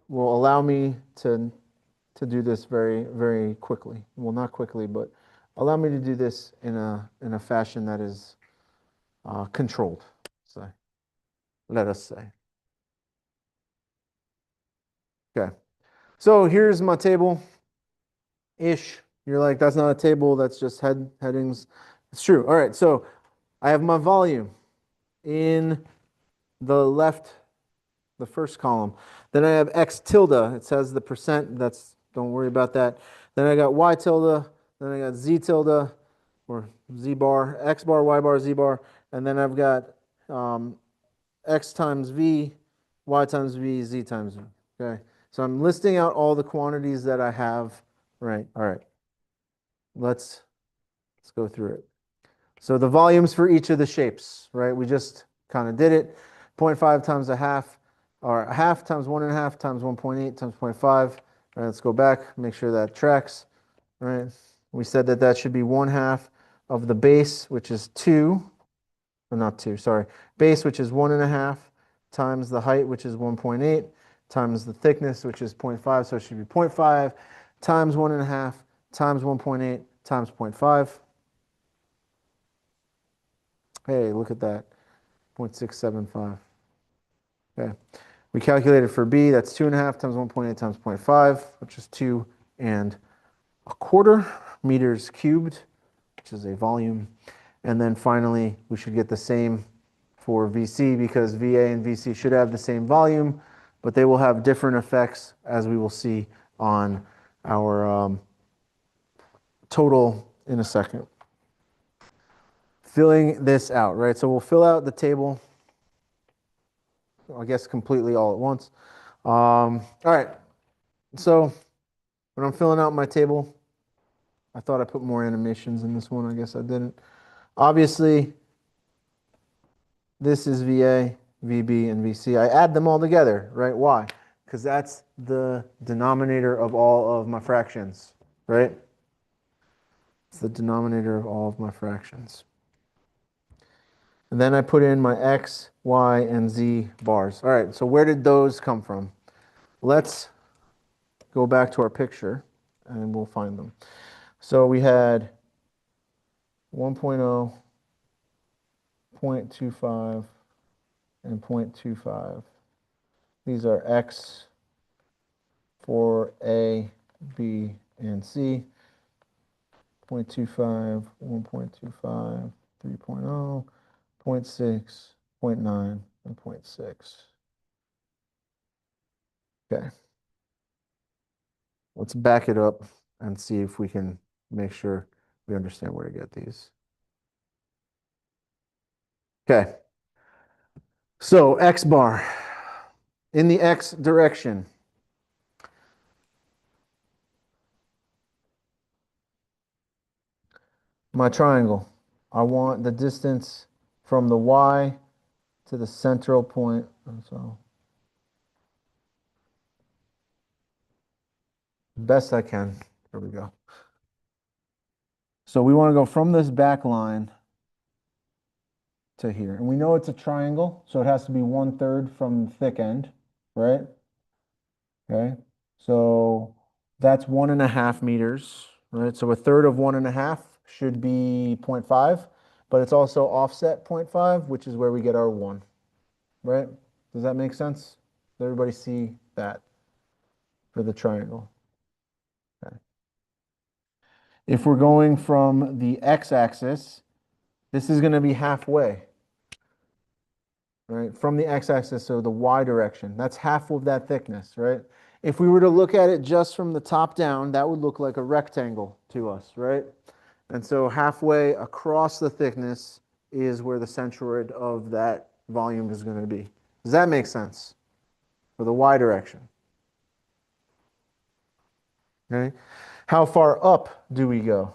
will allow me to do this very, very quickly. Well, not quickly, but allow me to do this in a fashion that is controlled, so let us say. Okay, so here's my table ish. You're like, that's not a table, that's just headings. It's true. All right, so I have my volume in the left, the first column. Then I have X tilde. It says the percent. Don't worry about that. Then I got Y tilde. Then I got Z tilde or Z bar, X bar, Y bar, Z bar. And then I've got X times V, Y times V, Z times V. Okay. So I'm listing out all the quantities that I have. Right. All right. Let's go through it. So the volumes for each of the shapes, right? We just kind of did it. 0.5 times a half, or a half times 1.5 times 1.8 times 0.5. Right, let's go back, make sure that tracks. Right. We said that that should be 1/2 of the base, which is 2, or not 2, sorry. Base, which is 1.5, times the height, which is 1.8, times the thickness, which is 0.5. So it should be 0.5 times 1.5 times 1.8 times 0.5. Hey, look at that, 0.675. Okay. We calculated for B, that's 2.5 times 1.8 times 0.5, which is 2.25 meters cubed, which is a volume. And then finally, we should get the same for VC because VA and VC should have the same volume, but they will have different effects, as we will see on our total in a second. Filling this out, right? So we'll fill out the table, I guess, completely all at once. All right. So when I'm filling out my table, I thought I put more animations in this one. I guess I didn't. Obviously, this is VA, VB, and VC. I add them all together, right? Why? Because that's the denominator of all of my fractions, right? It's the denominator of all of my fractions. And then I put in my X, Y, and Z bars. All right, so where did those come from? Let's go back to our picture and we'll find them. So we had 1.0, 0.25, and 0.25. These are X for A, B, and C. 0.25, 1.25, 3.0, 0.6, 0.9, and 0.6. Okay. Let's back it up and see if we can make sure we understand where to get these. Okay. So X bar in the X direction. My triangle. I want the distance from the Y to the central point. So best I can. There we go. So we want to go from this back line to here. And we know it's a triangle, so it has to be 1/3 from the thick end, right? Okay. So that's 1.5 meters, right? So a third of 1.5 should be 0.5, but it's also offset 0.5, which is where we get our 1, right? Does that make sense? Does everybody see that for the triangle? Okay. If we're going from the x-axis, this is going to be halfway, right? From the x-axis, so the y direction. That's half of that thickness, right? If we were to look at it just from the top down, that would look like a rectangle to us, right? And so halfway across the thickness is where the centroid of that volume is going to be. Does that make sense? For the y direction. Okay. How far up do we go?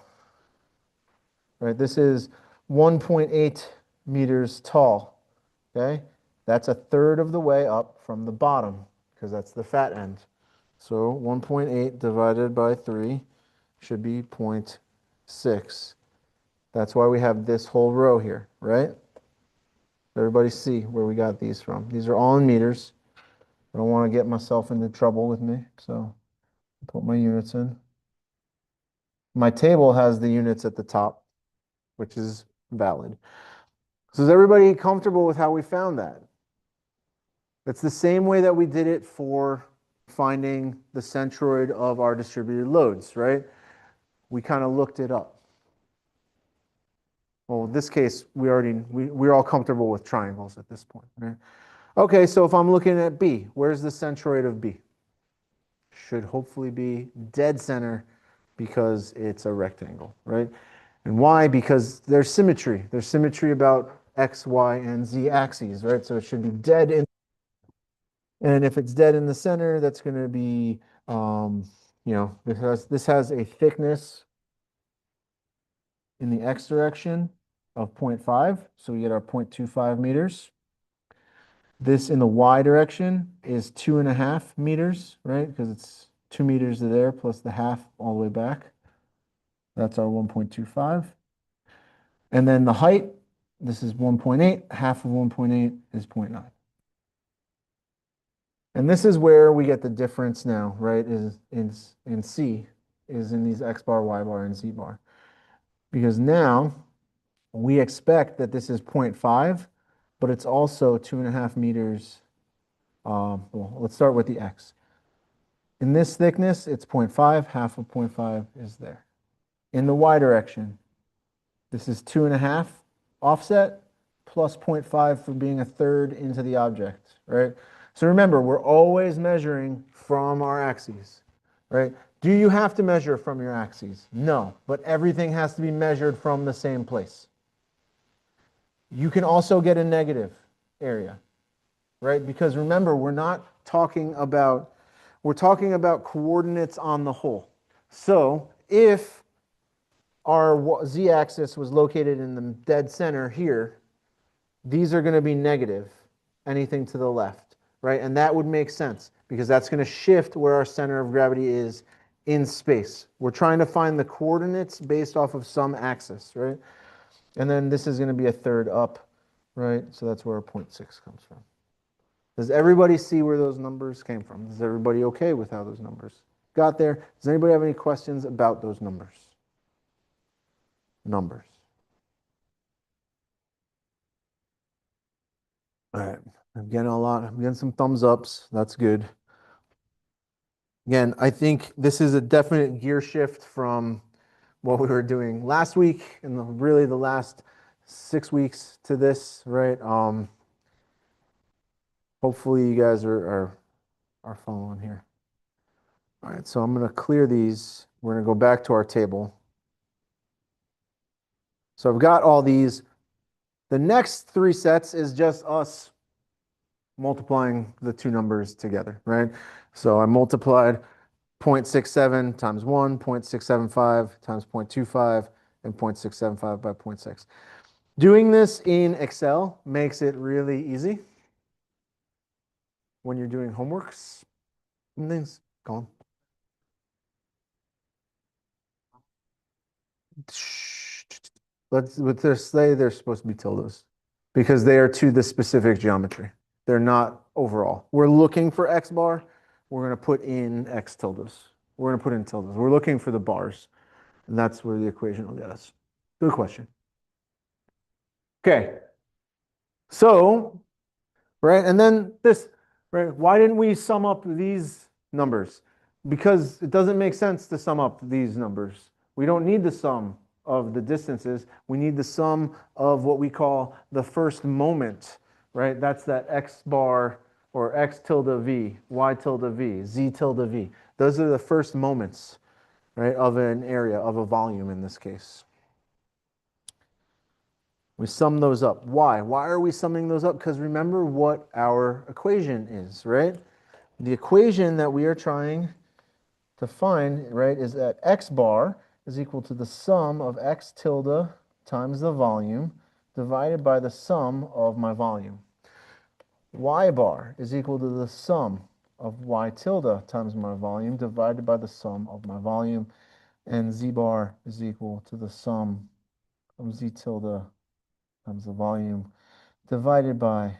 Right, this is 1.8 meters tall. Okay, that's a third of the way up from the bottom because that's the fat end. So 1.8 divided by 3 should be 0.6. That's why we have this whole row here, right? Everybody see where we got these from. These are all in meters. I don't want to get myself into trouble with me, so put my units in. My table has the units at the top, which is valid. So is everybody comfortable with how we found that? It's the same way that we did it for finding the centroid of our distributed loads, right? We kind of looked it up. Well, in this case, we're all comfortable with triangles at this point, right? Okay, so if I'm looking at B, where's the centroid of B? Should hopefully be dead center because it's a rectangle, right? And why? Because there's symmetry. There's symmetry about X, Y, and Z axes, right? So it should be dead in, and if it's dead in the center, that's going to be, this has a thickness in the X direction of 0.5. So we get our 0.25 meters. This in the Y direction is 2.5 meters, right? Because it's 2 meters to there plus the half all the way back. That's our 1.25. And then the height, this is 1.8. Half of 1.8 is 0.9. And this is where we get the difference now, right? Is in C, is in these X bar, Y bar, and Z bar. Because now we expect that this is 0.5, but it's also 2.5 meters. Well, let's start with the X. In this thickness, it's 0.5. Half of 0.5 is there. In the Y direction, this is 2.5 offset plus 0.5 for being a third into the object, right? So remember, we're always measuring from our axes, right? Do you have to measure from your axes? No, but everything has to be measured from the same place. You can also get a negative area, right? Because remember, we're talking about coordinates on the whole. So if our z-axis was located in the dead center here, these are going to be negative, anything to the left, right? And that would make sense because that's going to shift where our center of gravity is in space. We're trying to find the coordinates based off of some axis, right? And then this is going to be a third up, right? So that's where 0.6 comes from. Does everybody see where those numbers came from? Is everybody okay with how those numbers got there? Does anybody have any questions about those numbers? Numbers. All right. I'm getting I'm getting some thumbs ups. That's good. Again, I think this is a definite gear shift from what we were doing last week and really the last 6 weeks to this, right? Hopefully you guys are following here. All right, so I'm going to clear these. We're going to go back to our table. So I've got all these The next three sets is just us multiplying the two numbers together, right? So I multiplied 0.67 times 1, 0.675 times 0.25, and 0.675 by zero point 0.6. Doing this in Excel makes it really easy when you're doing homeworks and things. Go on. Let's just say they're supposed to be tildes because they are to the specific geometry. They're not overall. We're looking for X bar. We're going to put in X tildes. We're going to put in tildes. We're looking for the bars. And that's where the equation will get us. Good question. Okay. So, right, and then this, right, why didn't we sum up these numbers? Because it doesn't make sense to sum up these numbers. We don't need the sum of the distances. We need the sum of what we call the first moment, right? That's that X bar or X tilde V, Y tilde V, Z tilde V. Those are the first moments, right, of an area, of a volume in this case. We sum those up. Why? Why are we summing those up? Because remember what our equation is, right? The equation that we are trying to find, right, is that X bar is equal to the sum of X tilde times the volume divided by the sum of my volume. Y bar is equal to the sum of Y tilde times my volume divided by the sum of my volume. And Z bar is equal to the sum of Z tilde times the volume divided by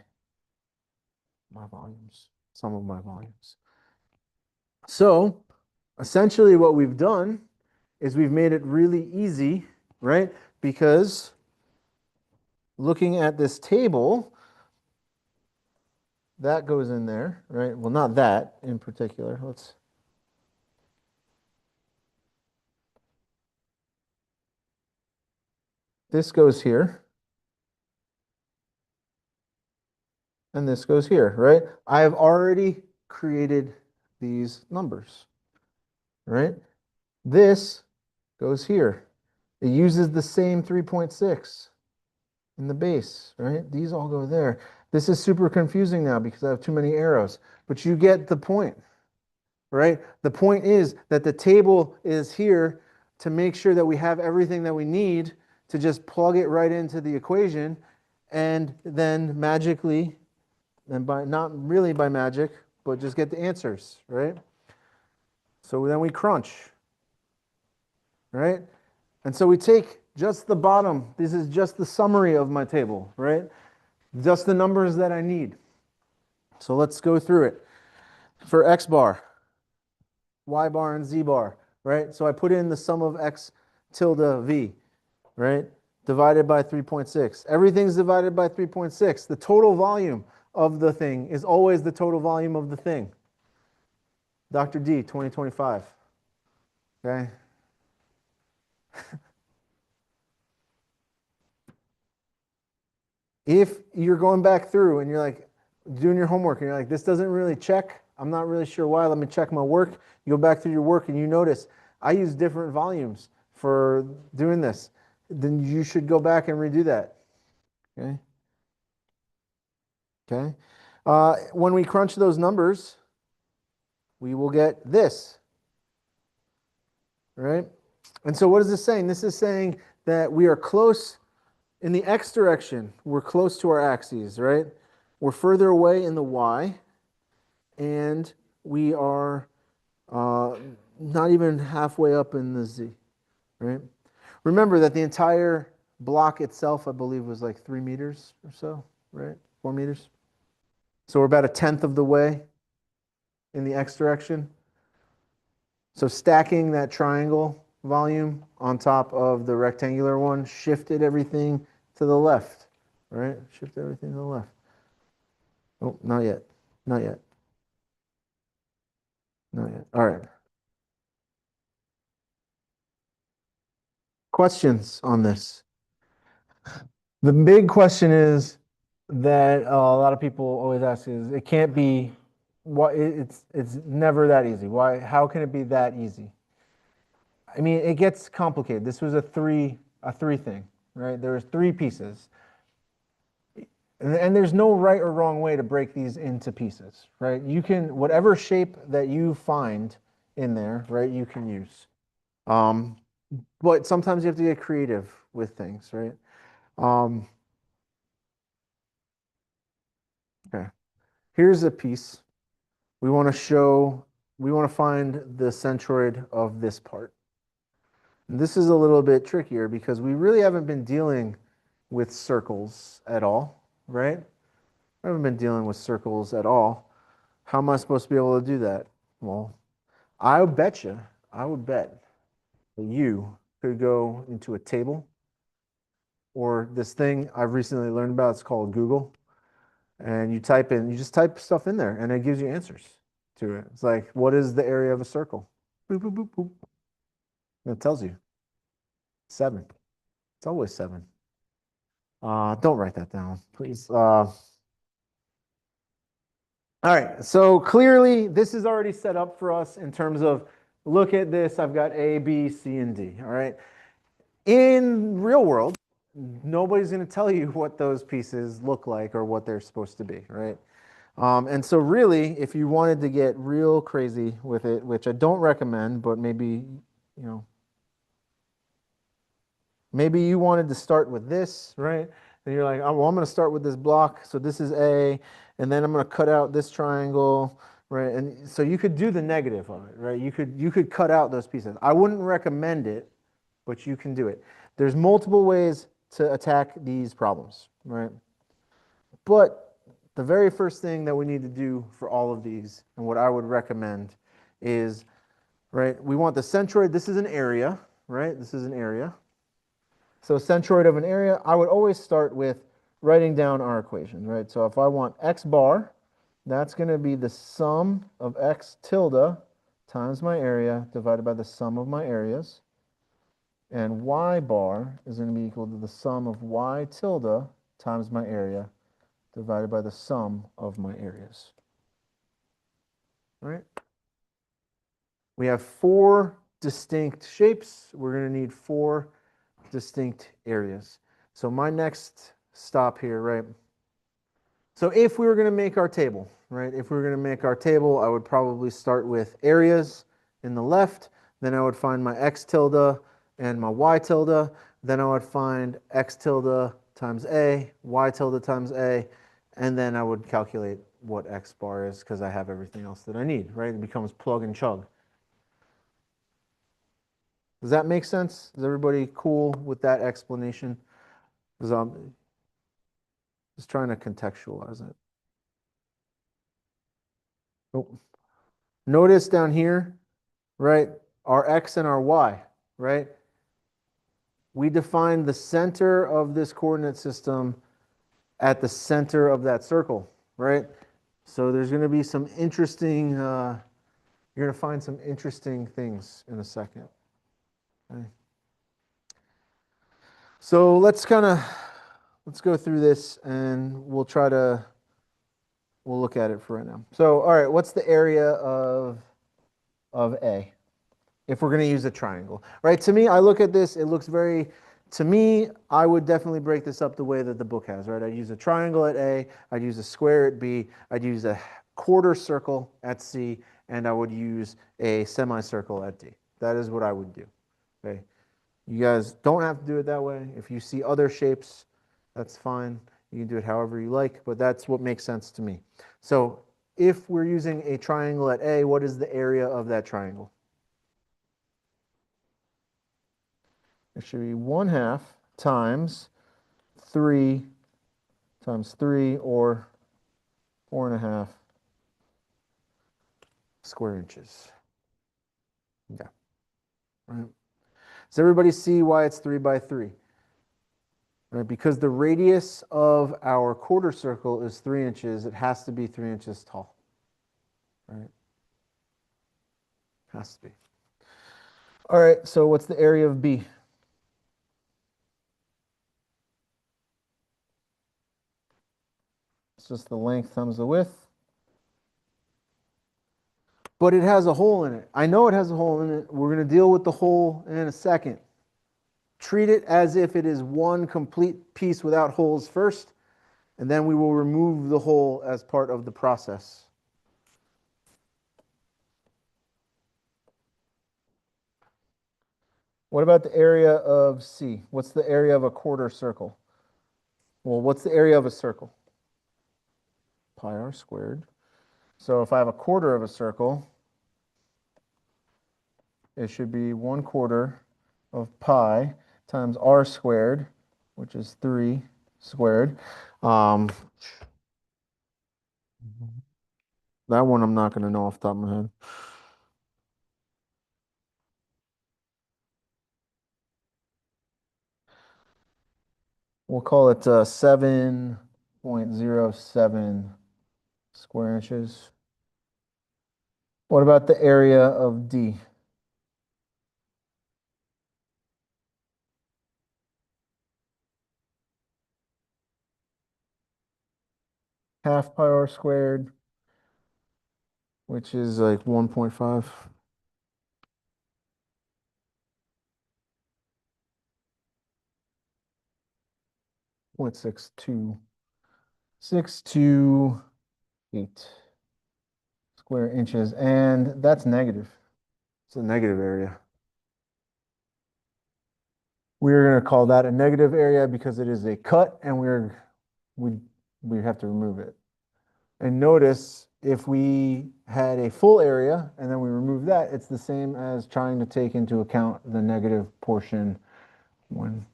my volumes, sum of my volumes. So essentially what we've done is we've made it really easy, right? Because looking at this table, that goes in there, right? Well, not that in particular. This goes here, and this goes here, right? I have already created these numbers, right? This goes here. It uses the same 3.6 in the base, right? These all go there. This is super confusing now because I have too many arrows, but you get the point, right? The point is that the table is here to make sure that we have everything that we need to just plug it right into the equation and then magically, and by not really by magic, but just get the answers, right? So then we crunch, right? And so we take just the bottom. This is just the summary of my table, right? Just the numbers that I need. So let's go through it. For X bar, Y bar, and Z bar, right? So I put in the sum of X tilde V, right? Divided by 3.6. Everything's divided by 3.6. The total volume of the thing is always the total volume of the thing. Dr. D, 2025. Okay? If you're going back through and you're like doing your homework and you're like, this doesn't really check, I'm not really sure why, let me check my work. You go back through your work and you notice I use different volumes for doing this. Then you should go back and redo that. Okay? Okay? When we crunch those numbers, we will get this. Right? And so what is this saying? This is saying that we are close in the x direction. We're close to our axes, right? We're further away in the y, and we are not even halfway up in the z, right? Remember that the entire block itself, I believe, was like 3 meters or so, right? 4 meters. So we're about a tenth of the way in the x direction. So stacking that triangle volume on top of the rectangular one shifted everything to the left, right? Shift everything to the left. Oh, not yet. Not yet. Not yet. All right. Questions on this? The big question is that a lot of people always ask is it can't be what it's never that easy. Why? How can it be that easy? I mean, it gets complicated. This was a three thing, right? There was three pieces. And there's no right or wrong way to break these into pieces, right? You can, whatever shape that you find in there, right, you can use. Um, but sometimes you have to get creative with things, right? Um, okay. Here's a piece. We want to show, we want to find the centroid of this part. And this is a little bit trickier because we really haven't been dealing with circles at all, right? I haven't been dealing with circles at all. How am I supposed to be able to do that? Well, I would bet that you could go into a table or this thing I've recently learned about. It's called Google. And you just type stuff in there and it gives you answers to it. It's like, what is the area of a circle? Boop, boop, boop, boop. And it tells you 7. It's always 7. Don't write that down, please. All right, so clearly this is already set up for us in terms of look at this. I've got A, B, C, and D. All right. In real world, nobody's going to tell you what those pieces look like or what they're supposed to be, right? And so really, if you wanted to get real crazy with it, which I don't recommend, but maybe, you know, maybe you wanted to start with this, right? And you're like, oh, well, I'm going to start with this block. So this is A, and then I'm going to cut out this triangle, right? And so you could do the negative of it, right? You could cut out those pieces. I wouldn't recommend it, but you can do it. There's multiple ways to attack these problems, right? But the very first thing that we need to do for all of these, and what I would recommend is, right, we want the centroid. This is an area, right? This is an area. So centroid of an area, I would always start with writing down our equation, right? So if I want x bar, that's going to be the sum of x tilde times my area divided by the sum of my areas. And y bar is going to be equal to the sum of y tilde times my area divided by the sum of my areas. All right? We have 4 distinct shapes. We're going to need 4 distinct areas. So my next stop here, right? So if we were going to make our table, right? If we were going to make our table, I would probably start with areas in the left. Then I would find my x tilde and my y tilde. Then I would find x tilde times a, y tilde times a, and then I would calculate what x bar is because I have everything else that I need, right? It becomes plug and chug. Does that make sense? Is everybody cool with that explanation? Because I'm just trying to contextualize it. Oh. Notice down here, right, our x and our y, right? We define the center of this coordinate system at the center of that circle, right? So there's going to be some interesting, you're going to find some interesting things in a second. Okay. So let's go through this and we'll look at it for right now. So, all right, what's the area of A? If we're going to use a triangle, right? To me, I look at this, it looks very, to me, I would definitely break this up the way that the book has, right? I'd use a triangle at A, I'd use a square at B, I'd use a quarter circle at C, and I would use a semicircle at D. That is what I would do, okay? You guys don't have to do it that way. If you see other shapes, that's fine. You can do it however you like, but that's what makes sense to me. So if we're using a triangle at A, what is the area of that triangle? It should be 1/2 times 3 times 3 or 4.5 square inches. Yeah. Right. Does everybody see why it's 3 by 3? Right? Because the radius of our quarter circle is 3 inches, it has to be 3 inches tall. Right? Has to be. All right, so what's the area of B? It's just the length times the width. But it has a hole in it. I know it has a hole in it. We're going to deal with the hole in a second. Treat it as if it is one complete piece without holes first. And then we will remove the hole as part of the process. What about the area of C? What's the area of a quarter circle? Well, what's the area of a circle? Pi r squared. So if I have a quarter of a circle, it should be 1/4 of pi times r squared, which is 3 squared. Um, that one I'm not going to know off the top of my head. We'll call it 7.07 square inches. What about the area of D? Half pi r squared, which is like 1.5. 0.62. 628 square inches, and that's negative. It's a negative area. We're going to call that a negative area because it is a cut, and we we have to remove it. And notice if we had a full area and then we remove that, it's the same as trying to take into account the negative portion when,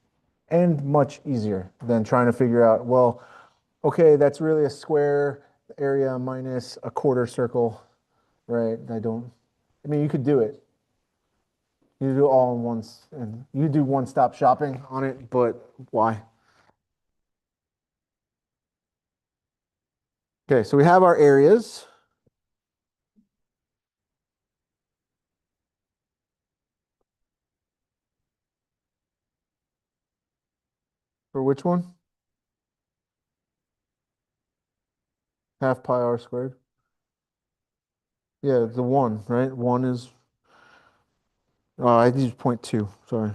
and much easier than trying to figure out, well, okay, that's really a square area minus a quarter circle, right? I mean, you could do it. You do it all in once, and you do one-stop shopping on it, but why? Okay, so we have our areas. For which one? Half pi r squared. Yeah, the one, right? One is, oh, I used 0.2, sorry.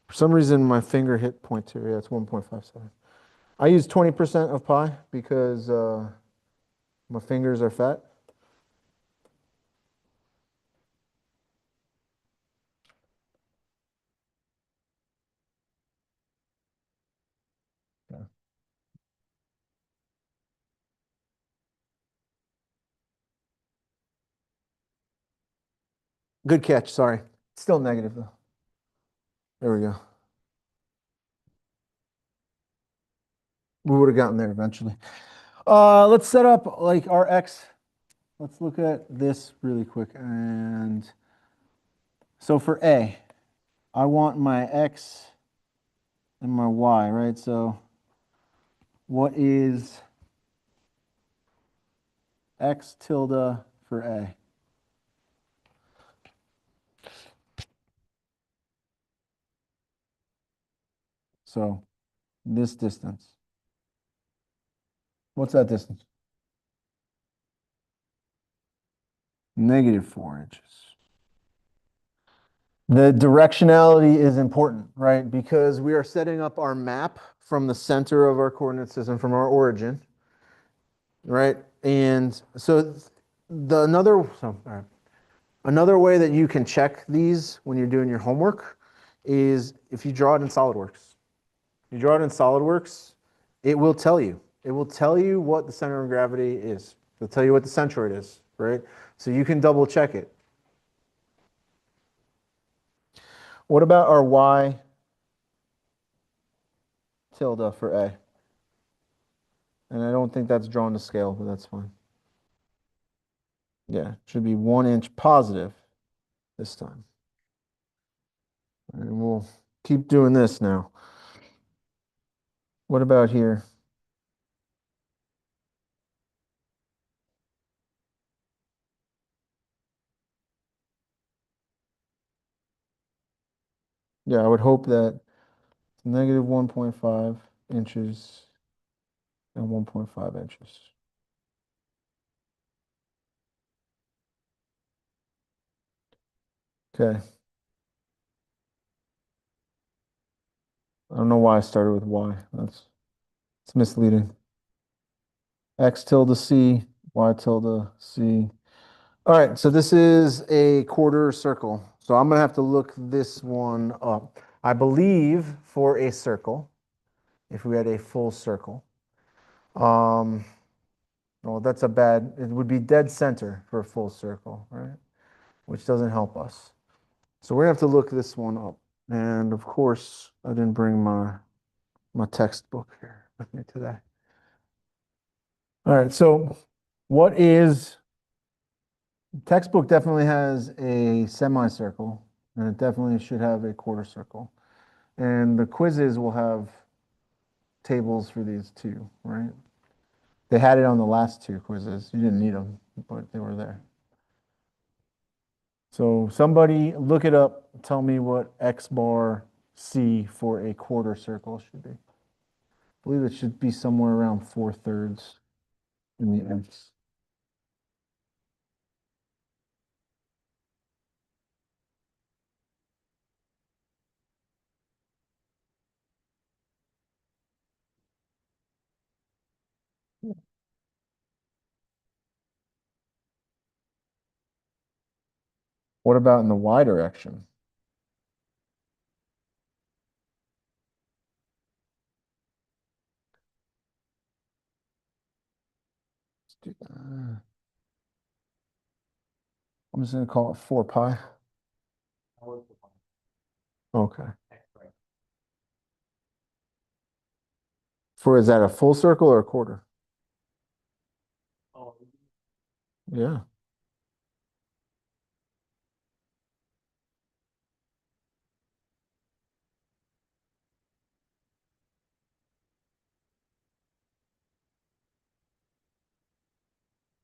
For some reason, my finger hit 0.2. Yeah, it's 1.57. I use 20% of pi because my fingers are fat. Yeah. Good catch, sorry. Still negative though. There we go. We would have gotten there eventually. Let's set up like our x. Let's look at this really quick. And so for A, I want my x and my y, right? So what is x tilde for A? So this distance. What's that distance? -4 inches. The directionality is important, right? Because we are setting up our map from the center of our coordinate system, from our origin, right? And so another way that you can check these when you're doing your homework is if you draw it in SolidWorks. You draw it in SolidWorks, it will tell you. It will tell you what the center of gravity is. It'll tell you what the centroid is, right? So you can double check it. What about our y tilde for A? And I don't think that's drawn to scale, but that's fine. Yeah, it should be 1 inch positive this time. And we'll keep doing this now. What about here? Yeah, I would hope that it's -1.5 inches and 1.5 inches. Okay. I don't know why I started with y. That's It's misleading. X tilde C, Y tilde C. All right, so this is a quarter circle. So I'm gonna have to look this one up. I believe for a circle, if we had a full circle, um, well, that's a bad, it would be dead center for a full circle, right? Which doesn't help us. So we're gonna have to look this one up. And of course, I didn't bring my textbook here with me today. All right, so what is textbook definitely has a semicircle, and it definitely should have a quarter circle. And the quizzes will have tables for these too, right? They had it on the last two quizzes. You didn't need them, but they were there. So somebody look it up, tell me what X bar C for a quarter circle should be. I believe it should be somewhere around 4/3 in the X. What about in the Y direction? Let's do that. I'm just going to call it 4 pi. Okay. For is that a full circle or a quarter? Yeah.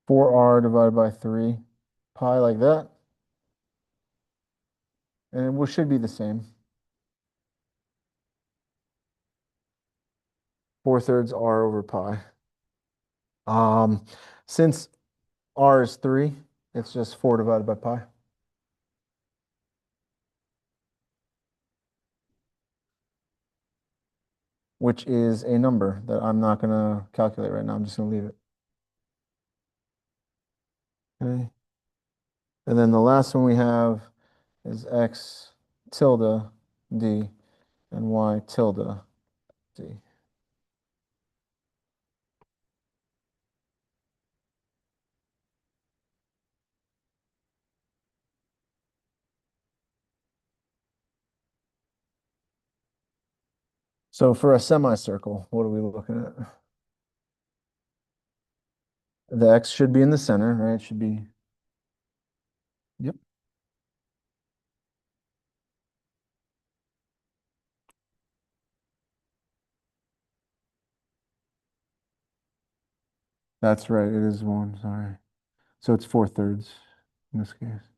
4r divided by 3 pi like that. And it should be the same. 4/3 r over pi. Um, since r is 3, it's just 4 divided by pi. Which is a number that I'm not going to calculate right now. I'm just going to leave it. Okay. And then the last one we have is x tilde d and y tilde d. So for a semicircle, what are we looking at? The x should be in the center, right? It should be, yep. That's right. It is 1, sorry. So it's 4/3 in this case.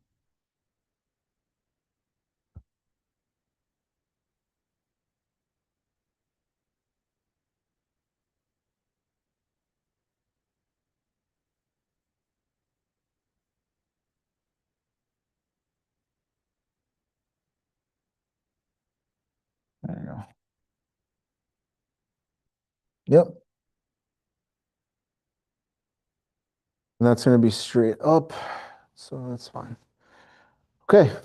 There you go. Yep. And that's going to be straight up. So that's fine. Okay.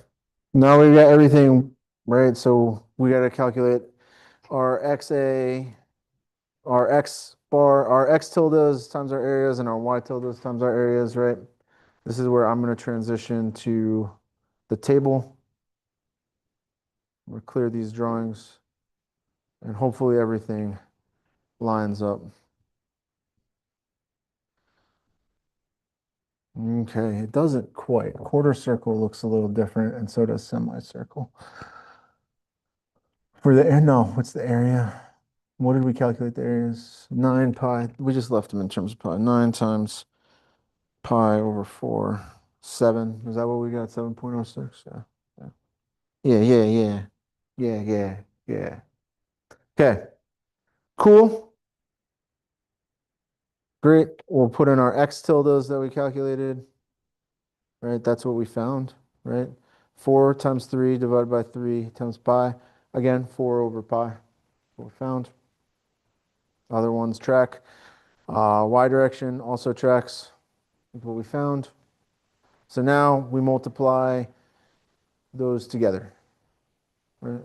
Now we got everything right. So we got to calculate our XA, our X bar, our X tildes times our areas, and our Y tildes times our areas, right? This is where I'm going to transition to the table. We'll clear these drawings, and hopefully everything lines up. Okay, it doesn't quite. Quarter circle looks a little different, and so does semicircle. For the, no, what's the area? What did we calculate the areas? 9 pi. We just left them in terms of pi. 9 times pi over 4. 7. Is that what we got? 7.06? Yeah. Yeah, yeah, yeah. Yeah, yeah, yeah. Yeah. Okay, cool. Great. We'll put in our x tildes that we calculated. Right? That's what we found, right? 4 times 3 divided by 3 times pi. Again, 4 over pi. What we found. Other ones track. Y direction also tracks with what we found. So now we multiply those together. Right?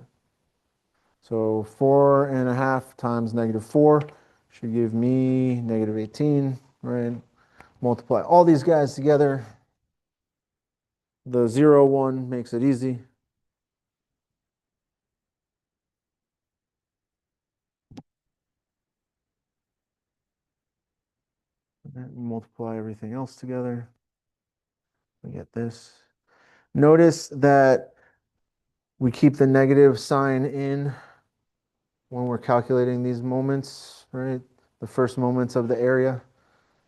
So 4.5 times -4 should give me -18, right? Multiply all these guys together. The 0, 1 makes it easy. Multiply everything else together. We get this. Notice that we keep the negative sign in when we're calculating these moments, right? The first moments of the area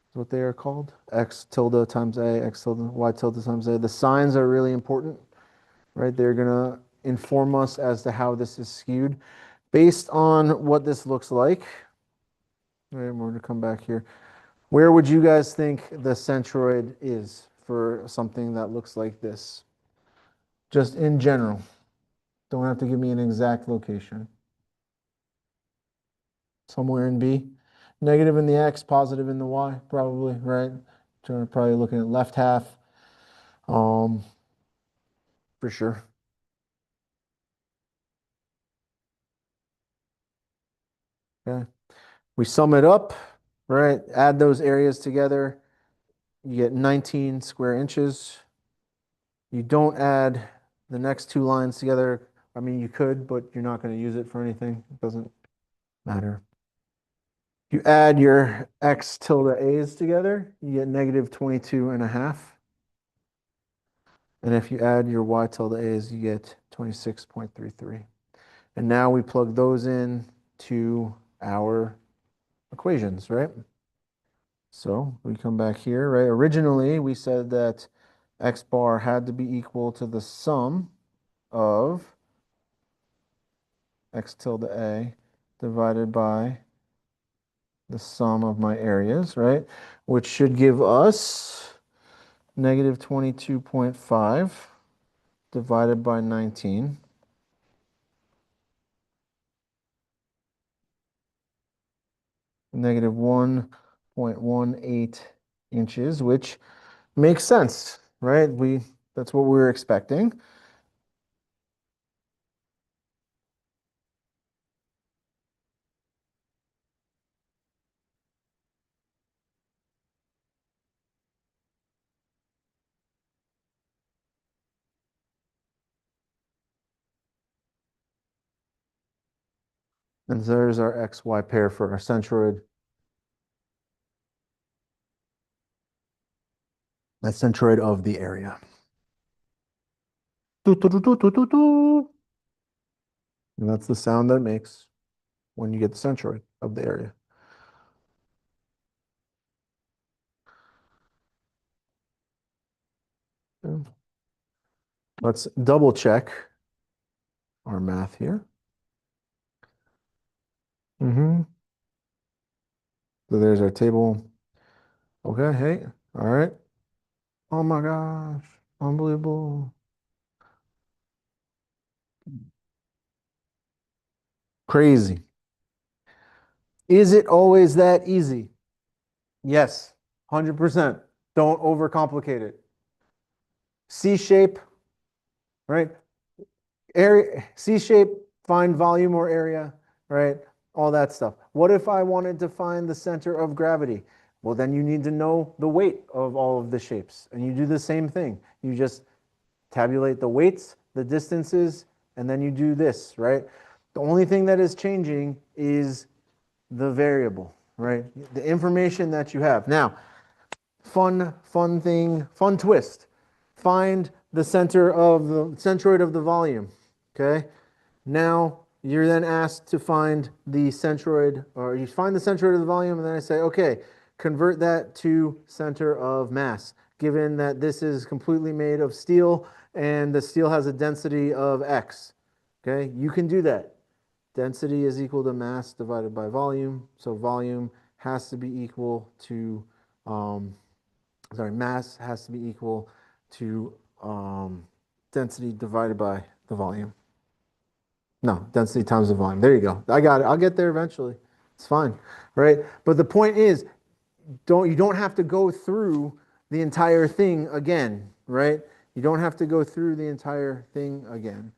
is what they are called. X tilde times A, X tilde, Y tilde times A. The signs are really important, right? They're going to inform us as to how this is skewed. Based on what this looks like, right, we're going to come back here. Where would you guys think the centroid is for something that looks like this? Just in general. Don't have to give me an exact location. Somewhere in B. Negative in the X, positive in the Y, probably, right? Probably looking at left half, for sure. Okay. We sum it up, right? Add those areas together. You get 19 square inches. You don't add the next two lines together. I mean, you could, but you're not going to use it for anything. It doesn't matter. You add your X tilde A's together, you get -22.5. And if you add your Y tilde A's, you get 26.33. And now we plug those in to our equations, right? So we come back here, right? Originally, we said that X bar had to be equal to the sum of X tilde A divided by the sum of my areas, right? Which should give us -22.5 divided by 19. -1.18 inches, which makes sense, right? That's what we were expecting. And there's our XY pair for our centroid. That centroid of the area. And that's the sound that it makes when you get the centroid of the area. Let's double check our math here. So there's our table. Okay, hey, all right. Oh my gosh, unbelievable. Crazy. Is it always that easy? Yes, 100%. Don't overcomplicate it. C shape, right? Area, C shape, find volume or area, right? All that stuff. What if I wanted to find the center of gravity? Well, then you need to know the weight of all of the shapes. And you do the same thing. You just tabulate the weights, the distances, and then you do this, right? The only thing that is changing is the variable, right? The information that you have. Now, fun thing, fun twist. Find the centroid of the volume. Okay. Now you're then asked to find the centroid, or you find the centroid of the volume, and then I say, okay, convert that to center of mass. Given that this is completely made of steel and the steel has a density of X. Okay, you can do that. Density is equal to mass divided by volume. So volume has to be equal to, mass has to be equal to density divided by the volume. No, density times the volume. There you go. I got it. I'll get there eventually. It's fine, right? But the point is, you don't have to go through the entire thing again, right? You don't have to go through the entire thing again,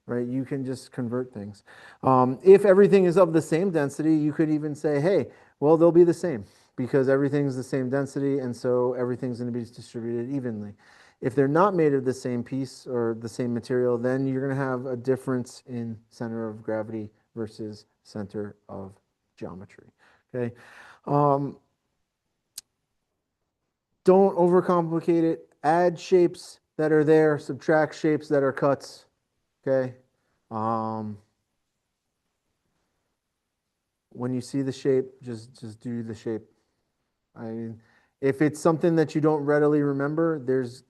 right? You can just convert things. If everything is of the same density, you could even say, hey, well, they'll be the same because everything's the same density, and so everything's going to be distributed evenly. If they're not made of the same piece or the same material, then you're going to have a difference in center of gravity versus center of geometry. Okay. Um, don't overcomplicate it. Add shapes that are there, subtract shapes that are cuts. Okay. Um, when you see the shape, just do the shape. I mean, if it's something that you don't readily remember, there's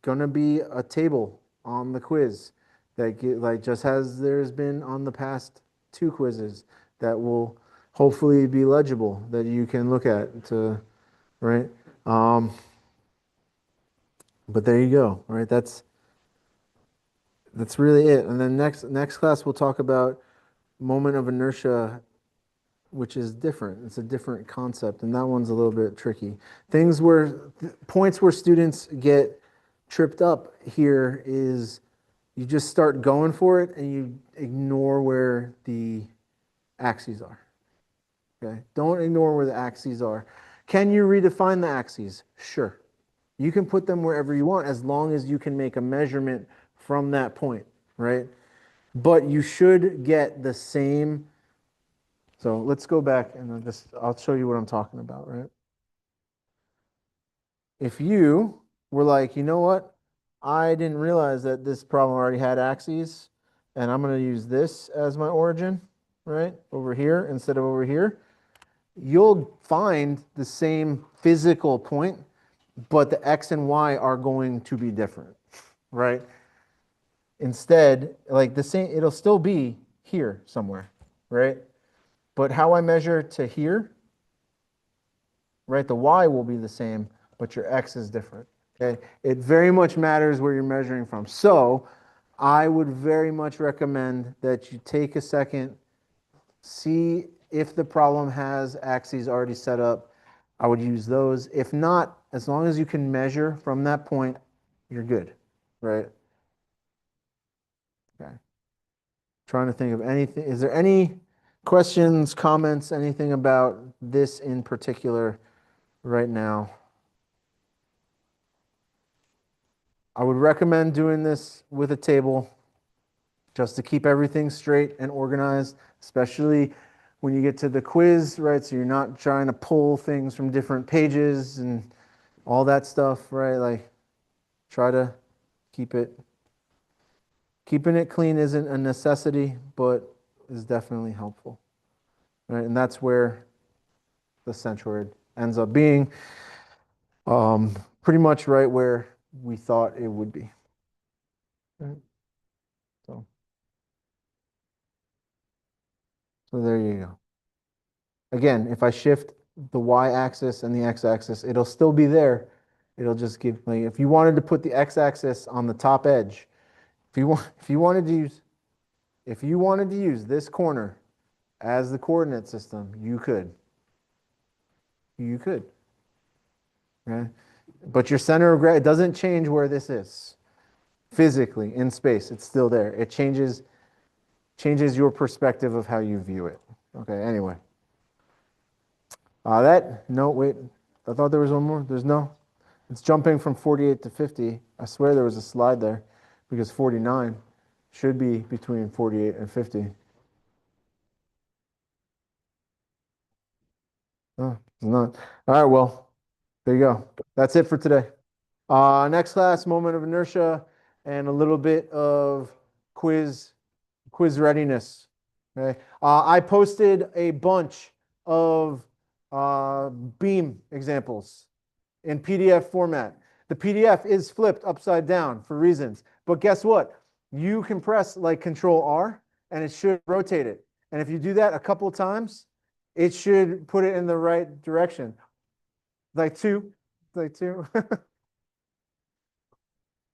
gonna be a table on the quiz that like just as there's been on the past two quizzes that will hopefully be legible that you can look at to, right? Um, but there you go, right? That's really it. And then next class we'll talk about moment of inertia, which is different. It's a different concept, and that one's a little bit tricky. Points where students get tripped up here is you just start going for it and you ignore where the axes are. Okay? Don't ignore where the axes are. Can you redefine the axes? Sure. You can put them wherever you want as long as you can make a measurement from that point, right? But you should get the same. So let's go back and I'll show you what I'm talking about, right? If you were like, you know what? I didn't realize that this problem already had axes, and I'm going to use this as my origin, right? Over here instead of over here. You'll find the same physical point, but the x and y are going to be different, right? Instead, like the same, it'll still be here somewhere, right? But how I measure to here, right? The y will be the same, but your x is different. Okay, it very much matters where you're measuring from. So I would very much recommend that you take a second, see if the problem has axes already set up. I would use those. If not, as long as you can measure from that point, you're good, right? Okay. Trying to think of anything. Is there any questions, comments, anything about this in particular right now? I would recommend doing this with a table just to keep everything straight and organized, especially when you get to the quiz, right? So you're not trying to pull things from different pages and all that stuff, right? Like try to keep it keeping it clean isn't a necessity, but is definitely helpful. Right? And that's where the centroid ends up being pretty much right where we thought it would be. Right? So, so there you go. Again, if I shift the y-axis and the x-axis, it'll still be there. It'll just give like if you wanted to put the x-axis on the top edge, if you wanted to use this corner as the coordinate system, you could. You could. Okay? But your center of gravity doesn't change where this is physically in space. It's still there. It changes your perspective of how you view it. Okay, anyway. No, wait. I thought there was one more. There's no. It's jumping from 48 to 50. I swear there was a slide there because 49 should be between 48 and 50. Oh, it's not. All right, well, there you go. That's it for today. Next class, moment of inertia and a little bit of quiz readiness. Okay. I posted a bunch of beam examples in PDF format. The PDF is flipped upside down for reasons. But guess what? You can press like Control R and it should rotate it. And if you do that a couple times, it should put it in the right direction. Like two,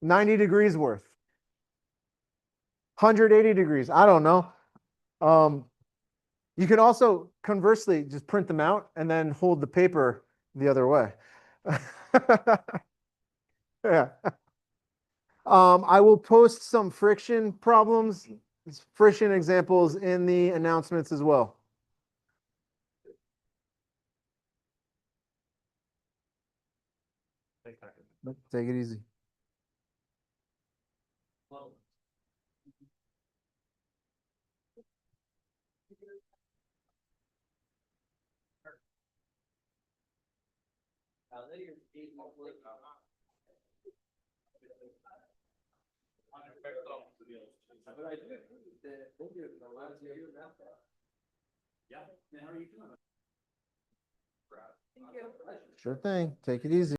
90 degrees worth, 180 degrees. I don't know. Um, You can also conversely just print them out and then hold the paper the other way. Yeah. I will post some friction problems, friction examples in the announcements as well. Take it easy. Sure thing. Take it easy.